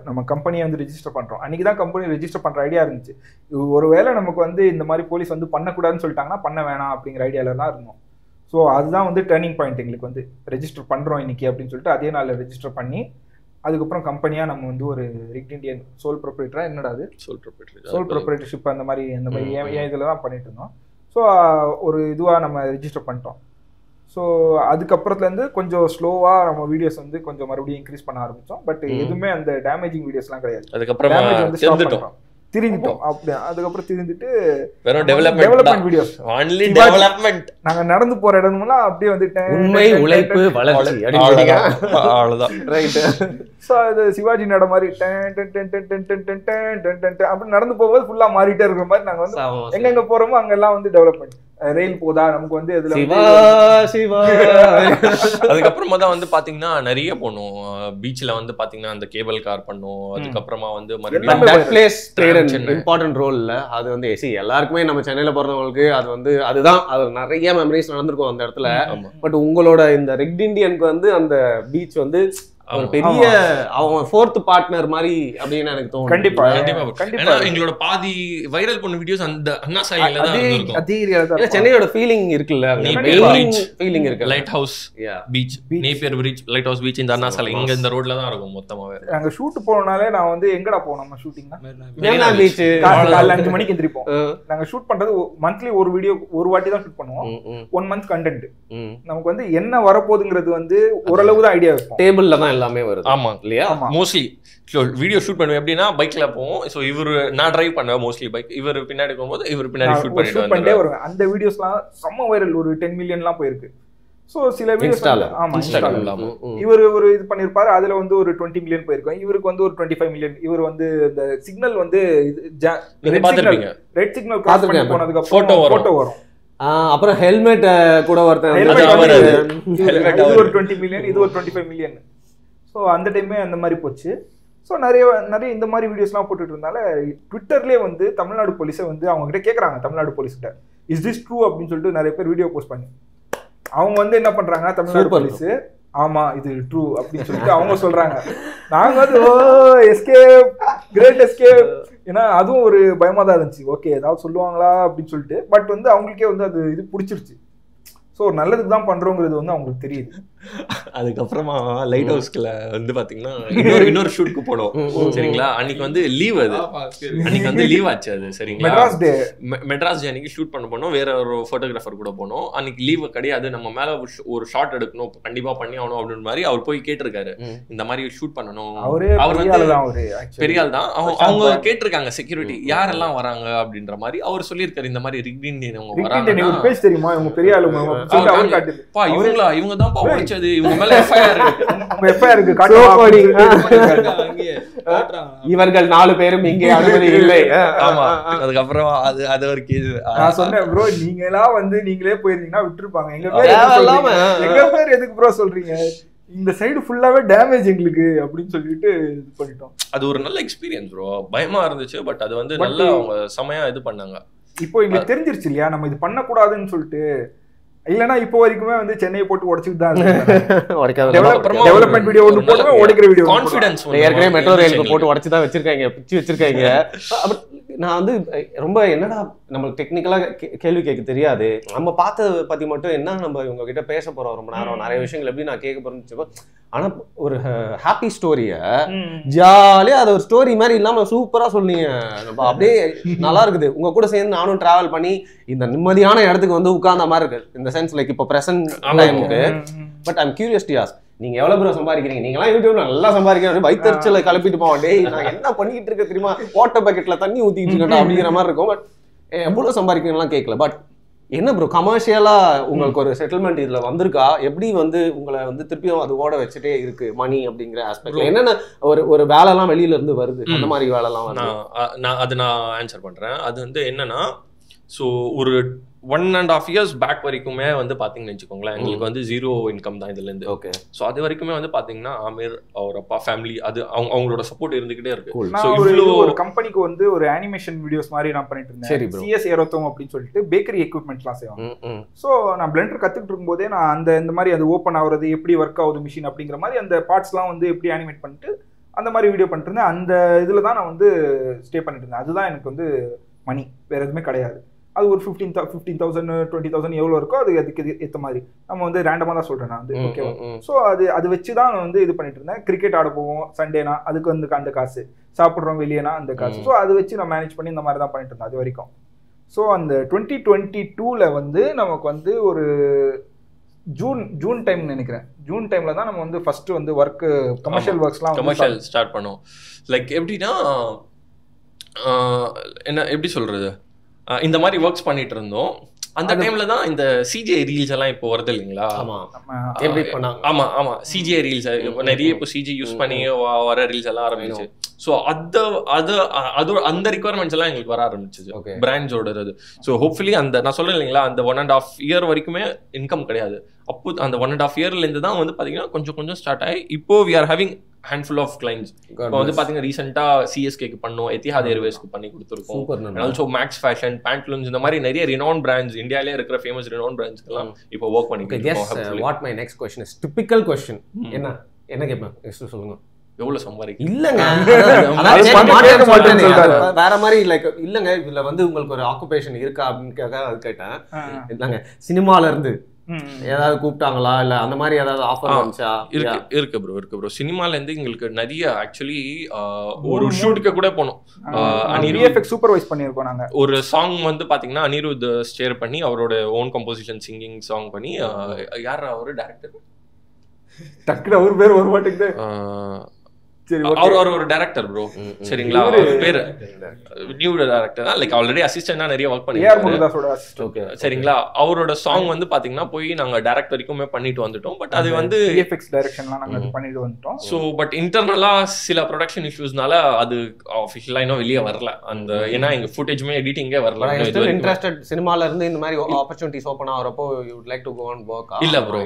நம்ம கம்பெனியை வந்து ரெஜிஸ்டர் பண்ணுறோம். அன்றைக்கி தான் கம்பெனி ரெஜிஸ்டர் பண்ணுற ஐடியா இருந்துச்சு. ஒருவேளை நமக்கு வந்து இந்த மாதிரி போலீஸ் வந்து பண்ணக்கூடாதுன்னு சொல்லிட்டாங்கன்னா பண்ண வேணாம் அப்படிங்கிற ஐடியாவில் தான் இருந்தோம். ஸோ அதுதான் வந்து டர்னிங் பாயிண்ட் எங்களுக்கு வந்து ரெஜிஸ்டர் பண்ணுறோம் இன்றைக்கி அப்படின்னு சொல்லிட்டு அதே நாளில் ரெஜிஸ்டர் பண்ணி அதுக்கப்புறம் கம்பெனியாக நம்ம வந்து ஒரு ரிக் இண்டியன் சோல் ப்ரொப்ரைட்டராக என்னடா அது சோல் ப்ரொப்ரைட்டர்ஷிப் அந்த மாதிரி என் இதில் தான் பண்ணிட்டு இருந்தோம். ஸோ ஒரு இதுவாக நம்ம ரெஜிஸ்டர் பண்ணிட்டோம். ஸோ அதுக்கப்புறத்துலேருந்து கொஞ்சம் ஸ்லோவாக நம்ம வீடியோஸ் வந்து கொஞ்சம் மறுபடியும் இன்க்ரீஸ் பண்ண ஆரம்பித்தோம். பட் எதுவுமே அந்த டேமேஜிங் வீடியோஸ்லாம் கிடையாது. அதுக்கப்புறம் திரிஞ்சிட்டோம். அப்படியே அதுக்கப்புறம் திரிஞ்சிட்டு வெறும் டெவலப்மெண்ட் வீடியோஸ் ஒன்லி டெவலப்மெண்ட். நாங்கள் நடந்து போகிற இடமெல்லாம் அப்படியே வந்துட்டேன் உண்மை உழைப்பு வளர்ச்சி அவ்வளோதான் ரைட். ஸோ அது சிவாஜி நட மாதிரி அப்படி நடந்து போகும்போது ஃபுல்லாக மாறிட்டே இருக்கிற மாதிரி நாங்கள் வந்து எங்கெங்கே போகிறோமோ அங்கெல்லாம் வந்து டெவலப்மெண்ட். ரயில் போதா நமக்கு வந்து இதுல அதுக்கப்புறமா தான் வந்து பாத்தீங்கன்னா நிறைய போனோம். பீச்ல வந்து பாத்தீங்கன்னா அந்த கேபிள் கார் பண்ணோம். அதுக்கப்புறமா வந்து இம்பார்ட்டன்ட் ரோல் இல்ல அது வந்து எல்லாருக்குமே நம்ம சென்னையில போறவங்களுக்கு அது வந்து அதுதான் அது நிறைய மெமரிஸ் நடந்திருக்கும் அந்த இடத்துல. பட் உங்களோட இந்த ரெட் இண்டியனுக்கு வந்து அந்த பீச் வந்து ஒரு பெரிய அவங்க ஃபோர்த் பார்ட்னர் மாதிரி அப்படின்னு எனக்கு தோணும். கண்டிப்பா கண்டிப்பா. எங்களோட பாதி வைரல் பண்ண வீடியோஸ் அந்த அண்ணா சாலையில தான் இருக்கும். அதே ஏரியால தான் சென்னையோட ஃபீலிங் இருக்குல்ல, ஃபீலிங் இருக்கு. Light house beach, Napier beach, light house beach இந்த அண்ணா சாலை இங்க இந்த ரோட்ல தான் இருக்கும் மொத்தமாவே. நாங்க ஷூட் போறனாலே நான் வந்து எங்கடா போனோம் நம்ம ஷூட்டிங்னா மெரினா பீச். காலைல 5 மணிக்கு எந்திரிப்போம். நாங்க ஷூட் பண்றது மந்த்லி ஒரு வீடியோ ஒரு வாட்டி தான் ஷூட் பண்ணுவோம். 1 month கண்டென்ட். நமக்கு வந்து என்ன வரப்போகுதுங்கிறது வந்து ஓரளவு தான் ஐடியா இருக்கும். டேபிள்ல தான் எல்லாமே வருது. ஆமா இல்லையா? மோஸ்ட்லி வீடியோ ஷூட் பண்ணுவேன் எப்படின்னா பைக்ல போவோம். ஸோ இவரு நான் டிரைவ் பண்ணுவேன் மோஸ்ட்லி பைக், இவர் பின்னாடி போகும்போது இவர் பின்னாடி ஷூட் பண்ணிட்டே வருவேன். அந்த வீடியோஸ்லாம் செம்ம வைரல், ஒரு 10 மில்லியன்லாம் போயிருக்கு. ஸோ சில வீடியோஸ் இவர் ஒரு இது பண்ணியிருப்பாரு, அதுல வந்து ஒரு 20 மில்லியன் போயிருக்கும். இவருக்கு வந்து ஒரு 25 மில்லியன். இவர் வந்து இந்த சிக்னல் வந்து ரெட் சிக்னல் கிராஸ் பண்ணி போனதுக்கு அப்புறம் போட்டோ வரும். அப்புறம் ஹெல்மெட் கூட ஒருத்தர் ஒரு 20 மில்லியன், இது ஒரு 25 மில்லியன். ஸோ அந்த டைமே அந்த மாதிரி போச்சு. ஸோ நிறைய இந்த மாதிரி வீடியோஸ்லாம் போட்டுட்டு இருந்தால ட்விட்டர்லேயே வந்து தமிழ்நாடு போலீஸை வந்து அவங்ககிட்ட கேட்குறாங்க, தமிழ்நாடு போலீஸ்கிட்ட இஸ் திஸ் ட்ரூ அப்படின்னு சொல்லிட்டு நிறைய பேர் வீடியோ போஸ்ட் பண்ணி அவங்க வந்து என்ன பண்ணுறாங்க, தமிழ்நாடு போலீஸு ஆமா இது ட்ரூ அப்படின்னு சொல்லிட்டு அவங்க சொல்றாங்க. நாங்க வந்து எஸ்கேப், கிரேட் எஸ்கேப். ஏன்னா அதுவும் ஒரு பயமா தான் இருந்துச்சு. ஓகே ஏதாவது சொல்லுவாங்களா அப்படின்னு சொல்லிட்டு. பட் வந்து அவங்களுக்கே வந்து அது இது பிடிச்சிருச்சு. ஸோ நல்லதுக்கு தான் பண்றோங்கிறது வந்து அவங்களுக்கு தெரியுது. அதுக்கப்புறமா லைட் ஹவுஸ்ல வந்து பாத்தீங்கன்னா இன்னொரு ஷூட்க்கு போனோம். சரிங்களா? அன்னைக்கு வந்து லீவ், அது அன்னைக்கு வந்து லீவ் ஆச்சு. அது சரிங்களா? மெட்ராஸ் டே அன்னைக்கு ஷூட் பண்ண போனோம். வேற ஒரு போட்டோகிராஃபர் கூட போனோம். அன்னைக்கு லீவ் கிடையாது, நம்ம மேல ஒரு ஷாட் எடுக்கணும், கண்டிப்பா பண்ணி ஆகணும் அப்படின்னு மாதிரி அவர் போய் கேட்டிருக்காரு. இந்த மாதிரி ஷூட் பண்ணணும். அவர் வந்து பெரிய ஆள் தான். அவங்க கேட்டிருக்காங்க செக்யூரிட்டி யாரெல்லாம் வராங்க அப்படின்ற மாதிரி. அவர் சொல்லியிருக்காரு இந்த மாதிரி ரிக் இண்டியன் அவங்க வராங்க. பேச தெரியுமா இவங்க பெரிய ஆளு இவங்க தான் படிச்சது, இவங்க மேல எஃப்ஐஆர் இருக்கு. எஃப்ஐஆர் இருக்கு. இவர்கள் 4 பேரும் இங்கே அனுமதி இல்லை. ஆமா, அதுக்கப்புறம் அது ஒரு கேஸ். நான் சொன்னேன் ப்ரோ, நீங்களா வந்து நீங்களே போயிருந்தீங்கன்னா விட்டுருப்பாங்க, எங்க பேர் எதுக்கு ப்ரோ சொல்றீங்க, இந்த சைடு ஃபுல்லாவே டேமேஜ் எங்களுக்கு அப்படின்னு சொல்லிட்டு இது பண்ணிட்டோம். அது ஒரு நல்ல எக்ஸ்பீரியன்ஸ் ப்ரோ, பயமா இருந்துச்சு. பட் அது வந்து நல்லா அவங்க செமையா இது பண்ணாங்க. இப்போ எங்களுக்கு தெரிஞ்சிருச்சு இல்லையா நம்ம இது பண்ணக்கூடாதுன்னு சொல்லிட்டு. இல்லைன்னா இப்போ வரைக்குமே வந்து சென்னையை போட்டு உடச்சிட்டு தான் டெவலப்மெண்ட் வீடியோ ஒன்று போட்டு உடைக்கிற வீடியோ. கான்ஃபிடன்ஸ் ஏற்கனவே மெட்ரோ ரயிலுக்கு போட்டு உடச்சு தான் வச்சிருக்காங்க, பிச்சு வச்சிருக்காங்க. நான் வந்து ரொம்ப என்னடா நம்மளுக்கு டெக்னிக்கலா கேள்வி கேட்க தெரியாது, நம்ம பார்த்ததை பத்தி மட்டும் என்ன நம்ம இவங்க கிட்ட பேச போறோம் ரொம்ப நேரம், நிறைய விஷயங்கள் எப்படி நான் கேட்க போறேன்னு. ஆனா ஒரு ஹாப்பி ஸ்டோரிய ஜாலியா அது ஒரு ஸ்டோரி மாதிரி இல்லாம சூப்பரா சொன்னீங்க. நம்ம அப்படியே நல்லா இருக்குது. உங்க கூட சேர்ந்து நானும் டிராவல் பண்ணி இந்த நிம்மதியான இடத்துக்கு வந்து உட்கார்ந்த மாதிரி இருக்கு. இந்த சென்ஸ் லைக் இப்போ பிரசன்ட் டைமுக்கு. But I'm curious to ask, நீங்க எவ்வளவு பேர் சம்பாதிக்கிறீங்க? நீங்க எல்லாம் யூடியூப்ல நல்லா சம்பாதிக்கிறீங்க, வயிற்றுச்சலை கிளப்பிட்டு போவோம். டேய் நான் என்ன பண்ணிக்கிட்டு இருக்க தெரியுமா, வாட்டர் பக்கெட்ல தண்ணி ஊத்திட்டு இருக்கா அப்படிங்கிற மாதிரி இருக்கும். பட் எவ்வளவு சம்பாதிக்கிறீங்கலாம் கேட்கல. பட் என்ன ப்ரோ கமர்ஷியலா உங்களுக்கு ஒரு செட்டில்மெண்ட் இதுல வந்திருக்கா? எப்படி வந்து உங்களை வந்து திருப்பியும் அது ஓட வச்சுட்டே இருக்கு மணி அப்படிங்கிற ஆஸ்பெக்ட்ல? என்னென்ன ஒரு வேலை எல்லாம் வெளியில இருந்து வருது, அந்த மாதிரி வேலை எல்லாம் வருது? நான் ஆன்சர் பண்றேன். அது வந்து என்னன்னா, ஸோ ஒரு 1.5 years பேக் வரைக்குமே வந்து பாத்தீங்கன்னு வச்சுக்கோங்களேன், எங்களுக்கு வந்து 0 இன்கம் தான் இதுல இருந்து. ஓகே. ஸோ அது வரைக்குமே வந்து பாத்தீங்கன்னா ஆமீர் அவர் அப்பா ஃபேமிலி அது அவங்களோட சப்போர்ட் இருந்துகிட்டே இருக்கு. நான் ஒரு கம்பெனிக்கு வந்து ஒரு அனிமேஷன் வீடியோஸ் மாதிரி நான் பண்ணிட்டு இருந்தேன். CS ஏரோத்தம் அப்படின்னு சொல்லிட்டு பேக்கரி எக்யூப்மெண்ட்ஸ்லாம் செய்வாங்க. ஸோ நான் பிளெண்டர் கத்துக்கிட்டு இருக்கும்போதே நான் இந்த மாதிரி அது ஓப்பன் ஆகுறது, எப்படி ஒர்க் ஆகுது மிஷின் அப்படிங்கிற மாதிரி அந்த பார்ட்ஸ்லாம் வந்து எப்படி அனிமேட் பண்ணிட்டு அந்த மாதிரி வீடியோ பண்ணிட்டு இருந்தேன். அந்த இதில் தான் நான் வந்து ஸ்டே பண்ணிட்டு இருந்தேன். அதுதான் எனக்கு வந்து மணி, வேற எதுவுமே கிடையாது. அது ஒரு 15,000 20,000 எவ்வளோ இருக்கோ அதுக்கு ஏற்ற மாதிரி நம்ம வந்து ரேண்டமாக தான் சொல்கிறேன் நான் வந்து. ஓகேவா? ஸோ அது வச்சு தான் வந்து இது பண்ணிட்டு இருந்தேன். கிரிக்கெட் ஆட போவோம் சண்டேனா, அதுக்கு வந்து அந்த காசு, சாப்பிட்றோம் வெளியேனா அந்த காசு. ஸோ அதை வச்சு நான் மேனேஜ் பண்ணி இந்த மாதிரி தான் பண்ணிட்டு இருந்தேன் அது வரைக்கும். ஸோ அந்த 2022 வந்து நமக்கு வந்து ஒரு ஜூன் டைம் நினைக்கிறேன். ஜூன் டைம்ல தான் நம்ம வந்து ஃபர்ஸ்ட் வந்து ஒர்க் கமர்ஷியல் ஒர்க்ஸ்லாம் ஸ்டார்ட் பண்ணோம். லைக் எப்படின்னா என்ன எப்படி சொல்றது, இந்த மாதிரி ஒர்க்ஸ் பண்ணிட்டு இருந்தோம். அந்த டைம்ல தான் இந்த CGI ரீல்ஸ் எல்லாம் இப்போ வருது இல்லைங்களா? ஆமா CGI ரீல்ஸ் நிறைய இப்போ CGI யூஸ் பண்ணி வர ரீல்ஸ் எல்லாம் ஆரம்பிச்சு. ஸோ அந்த ரிக்வயர்மெண்ட்ஸ் எல்லாம் எங்களுக்கு வர ஆரம்பிச்சிச்சு பிராண்ட்ஸோட. ஸோ ஹோப்ஃபுல்லி அந்த நான் சொல்றேன் இல்லைங்களா, அந்த 1.5 year வரைக்குமே இன்கம் கிடையாது. அப்போ அந்த 1.5 yearல இருந்து தான் வந்து பாத்தீங்கன்னா கொஞ்சம் ஸ்டார்ட் ஆகி இப்போ we are having handful of clients. இப்போ வந்து பாத்தீங்கன்னா ரீசெண்டா CSKக்கு பண்ணோம், எத்திஹாத் ஏர்வேஸ்க்கு பண்ணி கொடுத்துருக்கோம். ஆல்சோ மேக்ஸ் ஃபேஷன், பேண்ட்லூன்ஸ், இந்த மாதிரி நிறைய ரினவுன் பிராண்ட்ஸ், இந்தியாவிலே இருக்கிற ஃபேமஸ் ரினவுன் பிராண்ட்ஸ் எல்லாம் இப்போ ஒர்க் பண்ணிட்டு இருக்கோம். What my next question is typical question. என்ன கேட்பேன் நெக்ஸ்ட் சொல்லுங்க. எவ்வளவு சம்பாதிக்க இல்லங்க வேற மாதிரி லைக் இல்லங்க இதுல வந்து உங்களுக்கு ஒரு ஆக்குபேஷன் இருக்கா அப்படின்னு கேட்டேன். இல்லங்க சினிமால இருந்து ஏதாவது கூப்பிட்டாங்களா இல்ல அந்த மாதிரி ஏதாவது ஆஃபர் வந்துச்சா? இருக்கு ப்ரோ. சினிமால இருந்து எங்களுக்கு நிறைய ஆக்சுவலி ஒரு ஷூட்டுக்கு கூட போனோம். VFX சூப்பர்வைஸ் பண்ணிருக்கோம் நாங்க. ஒரு சாங் வந்து பாத்தீங்கன்னா அனிருத் ஷேர் பண்ணி அவரோட ஓன் கம்போசிஷன் சிங்கிங் சாங் பண்ணி, யார் அவரு டைரக்டர் டக்குனு அவர் பேர் ஒரு மாட்டேங்குது. அவர் ஒரு டைரக்டர் ப்ரோ, சரிங்களா? அவர் பேரு நியூ டைரக்டர் தான். லைக் ஆல்ரெடி அசிஸ்டன்ட்டா நிறைய வர்க் பண்ணிருக்காரு, சரிங்களா? அவரோட சாங் வந்து பாத்தீங்கன்னா போய் நாங்க டைரக்ட் வரைக்குமே பண்ணிட்டு வந்துட்டோம். பட் அது வந்து VFX டைரக்ஷன்லாம் நாங்க பண்ணிட்டு வந்துட்டோம். சோ பட் இன்டர்னலா சில ப்ரொடக்ஷன் இஷ்யூஸ்னால அது ஆஃபிஷியலா இன்னும் வெளியே வரல. அந்த ஏன்னா எங்க ஃபுட்டேஜ்மே எடிட்டிங்கே வரல. இன்ட்ரஸ்டட் சினிமால இருந்து இந்த மாதிரி ஆப்பர்சூனிட்டிஸ் ஓபன் ஆறப்போ you would like to go and work? இல்ல ப்ரோ,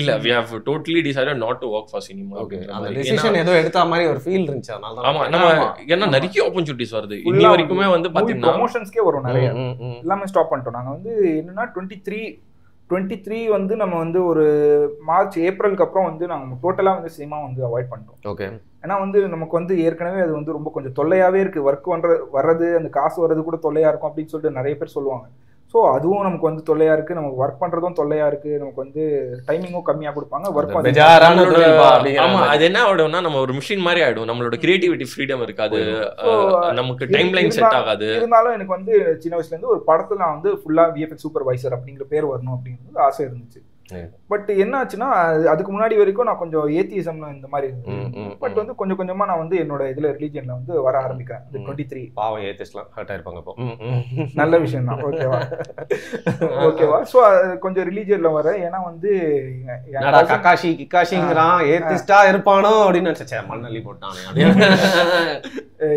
இல்ல we have totally decided not to work for cinema. Okay, அந்த டிசிஷன் ஏதோ எடுத்த மாதிரி ஒரு ஃபீல் இருந்துச்சு. அதனால ஆமா நம்ம ஏன்னா நிறைய ஆப்பர்சூனிட்டிஸ் வருது. இன்னி வரைக்குமே வந்து பாத்தீங்கன்னா ப்ரமோஷன்ஸ்க்கே வரும் நிறைய, எல்லாமே ஸ்டாப் பண்ணிட்டோம் நாங்க. வந்து என்னன்னா 23 வந்து நம்ம வந்து ஒரு மார்ச் ஏப்ரலுக்கு அப்புறம் வந்து நாங்க டோட்டலா வந்து சினிமா வந்து அவாய்ட் பண்ணிட்டோம். ஓகே. ஏன்னா வந்து நமக்கு வந்து ஏற்கனவே அது வந்து ரொம்ப கொஞ்சம் தொல்லையாவே இருக்கு. ஒர்க் வர்றது அந்த காசு வர்றது கூட தொல்லையா இருக்கும் அப்படின்னு சொல்லிட்டு நிறைய பேர் சொல்லுவாங்க. ஸோ அதுவும் நமக்கு வந்து தொல்லையா இருக்கு, நமக்கு ஒர்க் பண்றதும் தொல்லையா இருக்கு, நமக்கு வந்து டைமிங்கும் கம்மியா கொடுப்பாங்க. ஒர்க் அது என்ன ஆயிடும்னா நம்ம ஒரு மிஷின் மாதிரி ஆயிடும். நம்மளோட கிரியேட்டிவிட்டி ஃப்ரீடம் இருக்காது, நமக்கு டைம் லைன் செட் ஆகாது. இருந்தாலும் எனக்கு வந்து சின்ன வயசுல இருந்து ஒரு படத்துல நான் வந்து ஃபுல்லா VFX சூப்பர்வைசர் அப்படிங்கிற பேர் வரணும் அப்படிங்கிறது ஆசை இருந்துச்சு. பட் என்ன ஆச்சுன்னா அதுக்கு முன்னாடி வரைக்கும் நான் கொஞ்சம் ஏத்திசம் இந்த மாதிரி இருந்தேன். பட் வந்து கொஞ்சம் கொஞ்சமா நான் வந்து என்னோட இதுல ரிலீஜியன்ல வந்து வர ஆரம்பிக்கிறேன். 23 பாவம் ஏத்திஸ்லாம் ஹர்ட் ஆயிருப்பாங்க அப்போ. நல்ல விஷயம் தான். ஓகேவா. ஸோ கொஞ்சம் ரிலீஜியன்ல வர, ஏன்னா வந்து கக்காஷி கிக்காஷிங்கிறான் ஏத்திஸ்டா இருப்பானோ அப்படின்னு நினைச்சேன். மண்ணள்ளி போட்டானே.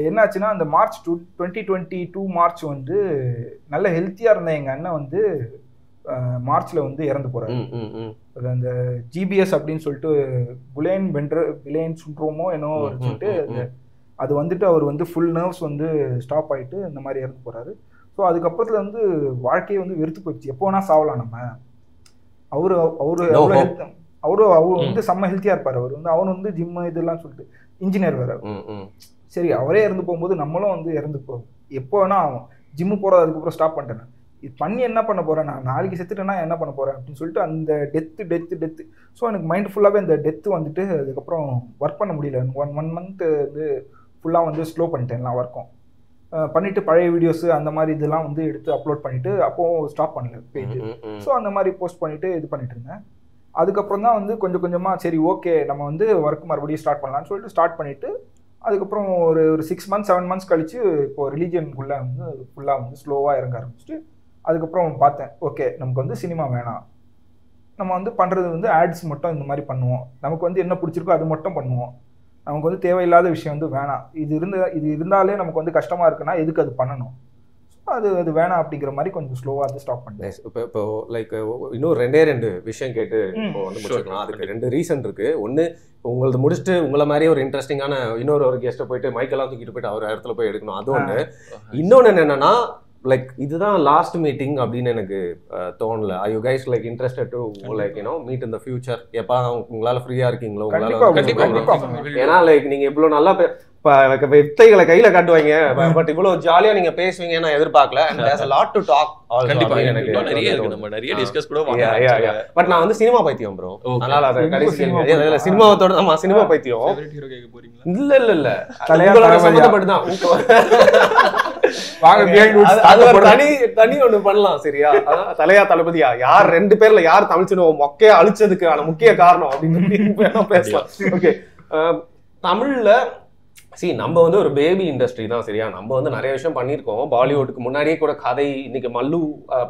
என்னாச்சுன்னா அந்த மார்ச் 2022 மார்ச் வந்து நல்ல ஹெல்த்தியா இருந்த எங்க அண்ணன் வந்து மார்ச்ல வந்து இறந்து போறாரு. அந்த ஜிபிஎஸ் அப்படின்னு சொல்லிட்டு குலேன் சுண்ட்ரோமோ என்னோ சொல்லிட்டு அது வந்துட்டு அவர் வந்து ஃபுல் நர்வ்ஸ் வந்து ஸ்டாப் ஆயிட்டு இந்த மாதிரி இறந்து போறாரு. ஸோ அதுக்கப்புறத்துல வந்து வாழ்க்கையை வந்து வெறுத்து போயிடுச்சு. எப்போ வேணா சாவலாம் நம்ம. அவரு வந்து செம்ம ஹெல்த்தியா இருப்பாரு. அவன் வந்து ஜிம் இதெல்லாம் சொல்லிட்டு இன்ஜினியர் வேற. சரி, அவரே இறந்து போகும்போது நம்மளும் வந்து இறந்து போகும். எப்போ வேணா ஆகும். ஜிம்மு போறது அதுக்கப்புறம் ஸ்டாப் பண்ணிட்டேன். இது பண்ணி என்ன பண்ண போறேன், நான் நாளைக்கு செத்துட்டேன்னா என்ன பண்ண போறேன் அப்படின்னு சொல்லிட்டு அந்த டெத்து. ஸோ எனக்கு மைண்ட் ஃபுல்லாகவே இந்த டெத்து வந்துட்டு அதுக்கப்புறம் ஒர்க் பண்ண முடியல. 1 மந்த் வந்து ஃபுல்லாக வந்து ஸ்லோ பண்ணிட்டேன் எல்லாம் ஒர்க்கும் பண்ணிட்டு. பழைய வீடியோஸ் அந்த மாதிரி இதெல்லாம் வந்து எடுத்து அப்லோட் பண்ணிட்டு அப்போவும் ஸ்டாப் பண்ணல பேஜ். ஸோ அந்த மாதிரி போஸ்ட் பண்ணிட்டு இது பண்ணிட்டு இருந்தேன். அதுக்கப்புறம் தான் வந்து கொஞ்சம் கொஞ்சமாக சரி ஓகே நம்ம வந்து ஒர்க் மறுபடியும் ஸ்டார்ட் பண்ணலான்னு சொல்லிட்டு ஸ்டார்ட் பண்ணிட்டு அதுக்கப்புறம் ஒரு 6 months 7 months கழிச்சு இப்போ ரிலீஜியனுக்குள்ளே வந்து ஃபுல்லாக வந்து ஸ்லோவாக இறங்க ஆரம்பிச்சுட்டு அதுக்கப்புறம் பார்த்தேன் ஓகே நமக்கு வந்து சினிமா வேணாம், நம்ம வந்து பண்ணுறது வந்து ஆட்ஸ் மட்டும் இந்த மாதிரி பண்ணுவோம், நமக்கு வந்து என்ன பிடிச்சிருக்கோ அது மட்டும் பண்ணுவோம், நமக்கு வந்து தேவையில்லாத விஷயம் வந்து வேணாம், இது இருந்தாலே நமக்கு வந்து கஷ்டமாக இருக்குன்னா எதுக்கு அது பண்ணணும், அது வேணாம் அப்படிங்கிற மாதிரி கொஞ்சம் ஸ்லோவாக வந்து ஸ்டாப் பண்ணேன். இப்போ லைக் இன்னும் 2 விஷயம் கேட்டு இப்போ வந்து முடிச்சுக்கலாம். அதுக்கு 2 ரீசன் இருக்கு. ஒன்று உங்களது முடிச்சுட்டு உங்களை மாதிரியே ஒரு இன்ட்ரெஸ்டிங்கான ஒரு கெஸ்ட்டை போயிட்டு மைக்கெல்லாம் தூக்கிட்டு போயிட்டு அவர் இடத்துல போய் எடுக்கணும், அது ஒன்று. இன்னொன்று என்னன்னா லைக் இதுதான் லாஸ்ட் மீட்டிங் அப்படின்னு எனக்கு தோணல. I you guys like interested to like meet in the future? எப்போ உங்களால ஃப்ரீயா இருக்கீங்களோ உங்களால, ஏன்னா லைக் நீங்க இவ்வளவு நல்லா வித்தைகளை கையில காட்டுவாங்க, பட் இவ்வளவு ஜாலியா நீங்க பேசுவீங்க நான் எதிர்பார்க்கல. And there's a lot to talk கண்டிப்பா எனக்கு நிறைய இருக்கு, நம்ம நிறைய டிஸ்கஸ் கூட பண்ணலாம். பட் நான் வந்து சினிமா பைத்தியம் ப்ரோ, அதனால அத கடைசி சினிமாவோட நம்ம சினிமா பைத்தியம் இல்ல சம்பந்தப்பட்டு தான் தனி ஒண்ணு பண்ணலாம் சரியா. தலையா தளபதியா யார் 2 பேர்ல யார் தமிழ் சினிமா மொக்கையா அழிச்சதுக்கான முக்கிய காரணம் அப்படின்னு பேசலாம். ஓகே, தமிழ்ல நம்ம வந்து ஒரு பேபி இண்டஸ்ட்ரி தான் சரியா. நம்ம வந்து நிறைய விஷயம் பண்ணியிருக்கோம். பாலிவுட்டுக்கு முன்னாடியே கூட கதை, இன்னைக்கு மல்லு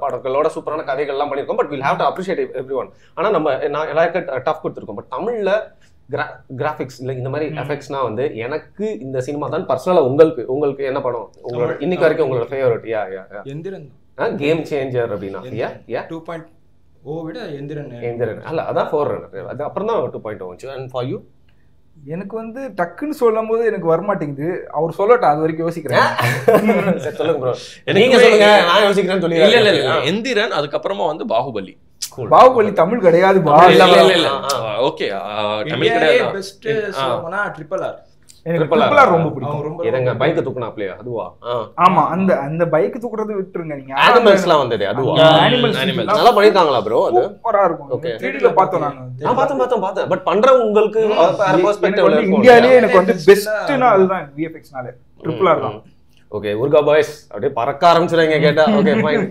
படங்களோட சூப்பரான கதைகள்லாம் பண்ணியிருக்கோம். But will have to appreciate every one. ஆனால் நம்ம எல்லாருக்கும் டஃப் கொடுத்துருக்கோம். பட் தமிழில் கிராஃபிக்ஸ் இல்லை இந்த மாதிரி எஃபெக்ட்ஸ்னா வந்து எனக்கு இந்த சினிமா தான் பர்சனலாக. உங்களுக்கு என்ன படம் உங்களோட இன்னைக்கு வரைக்கும் உங்களோட ஃபேவரட்? எந்திரன் கேம் சேஞ்சர் அப்படின்னா 2.0 விட எந்திரன் அல்ல, அதான் 4 அது அப்புறம் தான் 2.0 வந்துச்சு. And for you? எனக்கு வந்து டக்குன்னு சொல்லும் போது எனக்கு வரமாட்டேங்குது. அவர் சொல்லட்டும், அது வரைக்கும் யோசிக்கிறேன். சொல்லுங்க ப்ரோ, நீங்க சொல்லுங்க, நான் யோசிக்கிறேன்னு சொல்லி. இல்ல எந்திரன், அதுக்கப்புறமா வந்து பாகுபலி. தமிழ் கிடையாது. ஓகே, தமிழ் கிடையாது. பெஸ்ட் சொல்லணும்னா ட்ரிபிள் ஆர். எனக்கு ட்ரிபிள் ஆர் ரொம்ப பிடிக்கும். இதங்க பைக் தூக்குனாப்லையா அதுவா? ஆமா, அந்த பைக் தூக்குறது விட்டுருங்க. நீங்க அனிமல்ஸ்லாம் வந்ததே அதுவா? அனிமல்ஸ் நல்லா பண்ணிருக்காங்களா ப்ரோ? அது சூப்பரா இருக்கும். ஓகே, 3D ல பார்த்தோம் நான் பார்த்தேன். பட் பண்றவங்களுக்கு வேற பெர்ஸ்பெக்டிவ்ல இருக்கும். இந்தியாலயே எனக்கு வந்து பெஸ்ட்னா அதுதான் VFX-னால ட்ரிபிள் ஆர் தான். ஓகே, உர்கா பாய்ஸ் அப்படியே பறக்க ஆரம்பிச்சுறாங்க கேட்டா. Okay fine.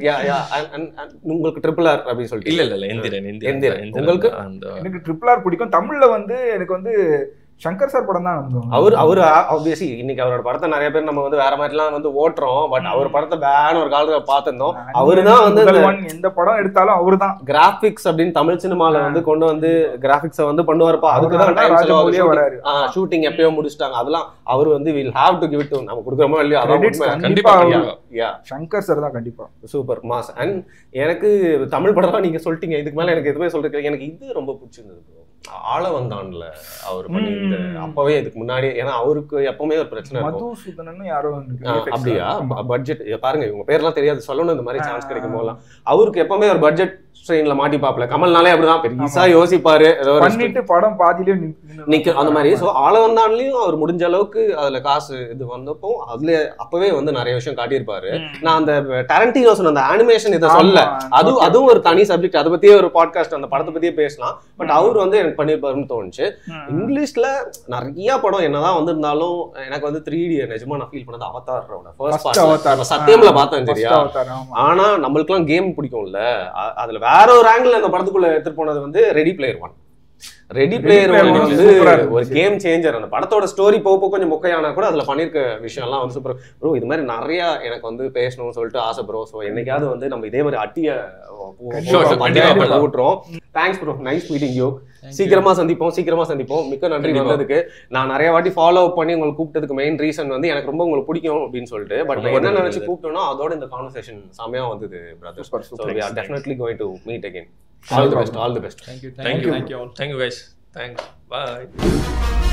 உங்களுக்கு ட்ரிபிள் ஆர் அப்படி சொல்லிட்டு? இல்ல எந்திரன். உங்களுக்கு? எனக்கு ட்ரிபிள் ஆர் பிடிக்கும். தமிழ்ல வந்து எனக்கு வந்து சங்கர் சார் படம் தான். அவர் ஆப்வியஸ்லி இன்னைக்கு அவரோட படத்தை நிறைய பேர் நம்ம வந்து வேற மாதிரிலாம் வந்து ஓட்டுறோம். பட் அவர் படத்தை பேன் ஒரு காலத்துல பார்த்திருந்தோம். அவரு தான் வந்து எந்த படம் எடுத்தாலும் அவரு தான் கிராபிக்ஸ் அப்படின்னு தமிழ் சினிமால வந்து கொண்டு வந்து கிராபிக்ஸை வந்து பண்ணுவாருப்பா. அதுக்குதான் ஷூட்டிங் எப்பயோ முடிச்சிட்டாங்க. அதெல்லாம் அவர் வந்து will have to give it to நம்ம கொடுக்குறோமோ இல்லையோ கண்டிப்பா சங்கர் சார் தான் கண்டிப்பா சூப்பர் மாஸ். அண்ட் எனக்கு தமிழ் படம் தான் நீங்க சொல்லிட்டீங்க. இதுக்கு மேல எனக்கு எதுவுமே சொல்றேன். எனக்கு இது ரொம்ப பிடிச்சிருந்தது ஆளவந்தான்ல அவர் பண்ணிட்டு அப்பவே இதுக்கு முன்னாடி. ஏன்னா அவருக்கு எப்பவுமே ஒரு பிரச்சனை அப்படியா பட்ஜெட் பாருங்க, இவங்க பேர்லாம் தெரியாது சொல்லணும். இந்த மாதிரி சான்ஸ் கிடைக்கும் போதெல்லாம் அவருக்கு எப்பவுமே ஒரு பட்ஜெட் ஸ்ட்ரெயின்ல மாட்டிப்பாப்ல. கமல்னாலே அப்படிதான் பெருசா யோசிப்பாரு, படம் பாதியிலே நிக்க அந்த மாதிரி. ஸோ ஆளவந்தான்லயும் அவர் முடிஞ்ச அளவுக்கு அதுல காசு இது வந்தப்போ அதுல அப்பவே வந்து நிறைய விஷயம் காட்டியிருப்பாரு. நான் அந்த டாரண்டினோ சொன்ன அந்த அனிமேஷன் இதை சொல்ல, அதுவும் ஒரு தனி சப்ஜெக்ட். அதை பத்தியே ஒரு பாட்காஸ்ட் அந்த படத்தை பத்தியே பேசலாம். பட் அவர் வந்து எனக்கு பண்ணிருப்பாருன்னு தோணுச்சு. இங்கிலீஷ்ல நிறைய படம் என்னதான் வந்திருந்தாலும் எனக்கு வந்து 3D நிஜமா நான் ஃபீல் பண்ணது அவதாரோட ஃபர்ஸ்ட் பார்ட் சத்தியம்ல பார்த்தேன் சரியா. ஆனா நம்மளுக்கு எல்லாம் கேம் பிடிக்கும்ல, அதுல வேற ஒரு ஆங்கிள் அந்த படத்துக்குள்ள எடுத்துட்டு போனது வந்து ready player one. Ready player வந்து ஒரு கேம் சேஞ்சர். அந்த படத்தோட ஸ்டோரி போக கொஞ்சம் மொக்கையானா கூட அதுல பண்ணிருக்க விஷயம்லாம் வந்து சூப்பர் ப்ரோ. இது மாதிரி நிறைய எனக்கு வந்து பேசணும்னு சொல்லிட்டு ஆசை ப்ரோ. ஸோ என்னைக்காவது வந்து நம்ம இதே மாதிரி அட்டிய போட்டுறோம். Thanks bro, nice meeting you. சீக்கிரமா சந்திப்போம். மிக்க நன்றி வந்ததுக்கு. நான் நிறைய வாட்டி ஃபாலோ அப் பண்ணி உங்களுக்கு கூப்பிட்டதுக்கு மெயின் ரீசன் வந்து எனக்கு ரொம்ப உங்களுக்கு பிடிக்கும் அப்படின்னு சொல்லிட்டு. பட் என்ன நினைச்சு கூப்பிட்டோம்னா அதோட இந்த கான்வர்சேஷன் செமையா வந்தது brother. So we are definitely going to meet again. All the best. Thank you guys. Thanks. Bye.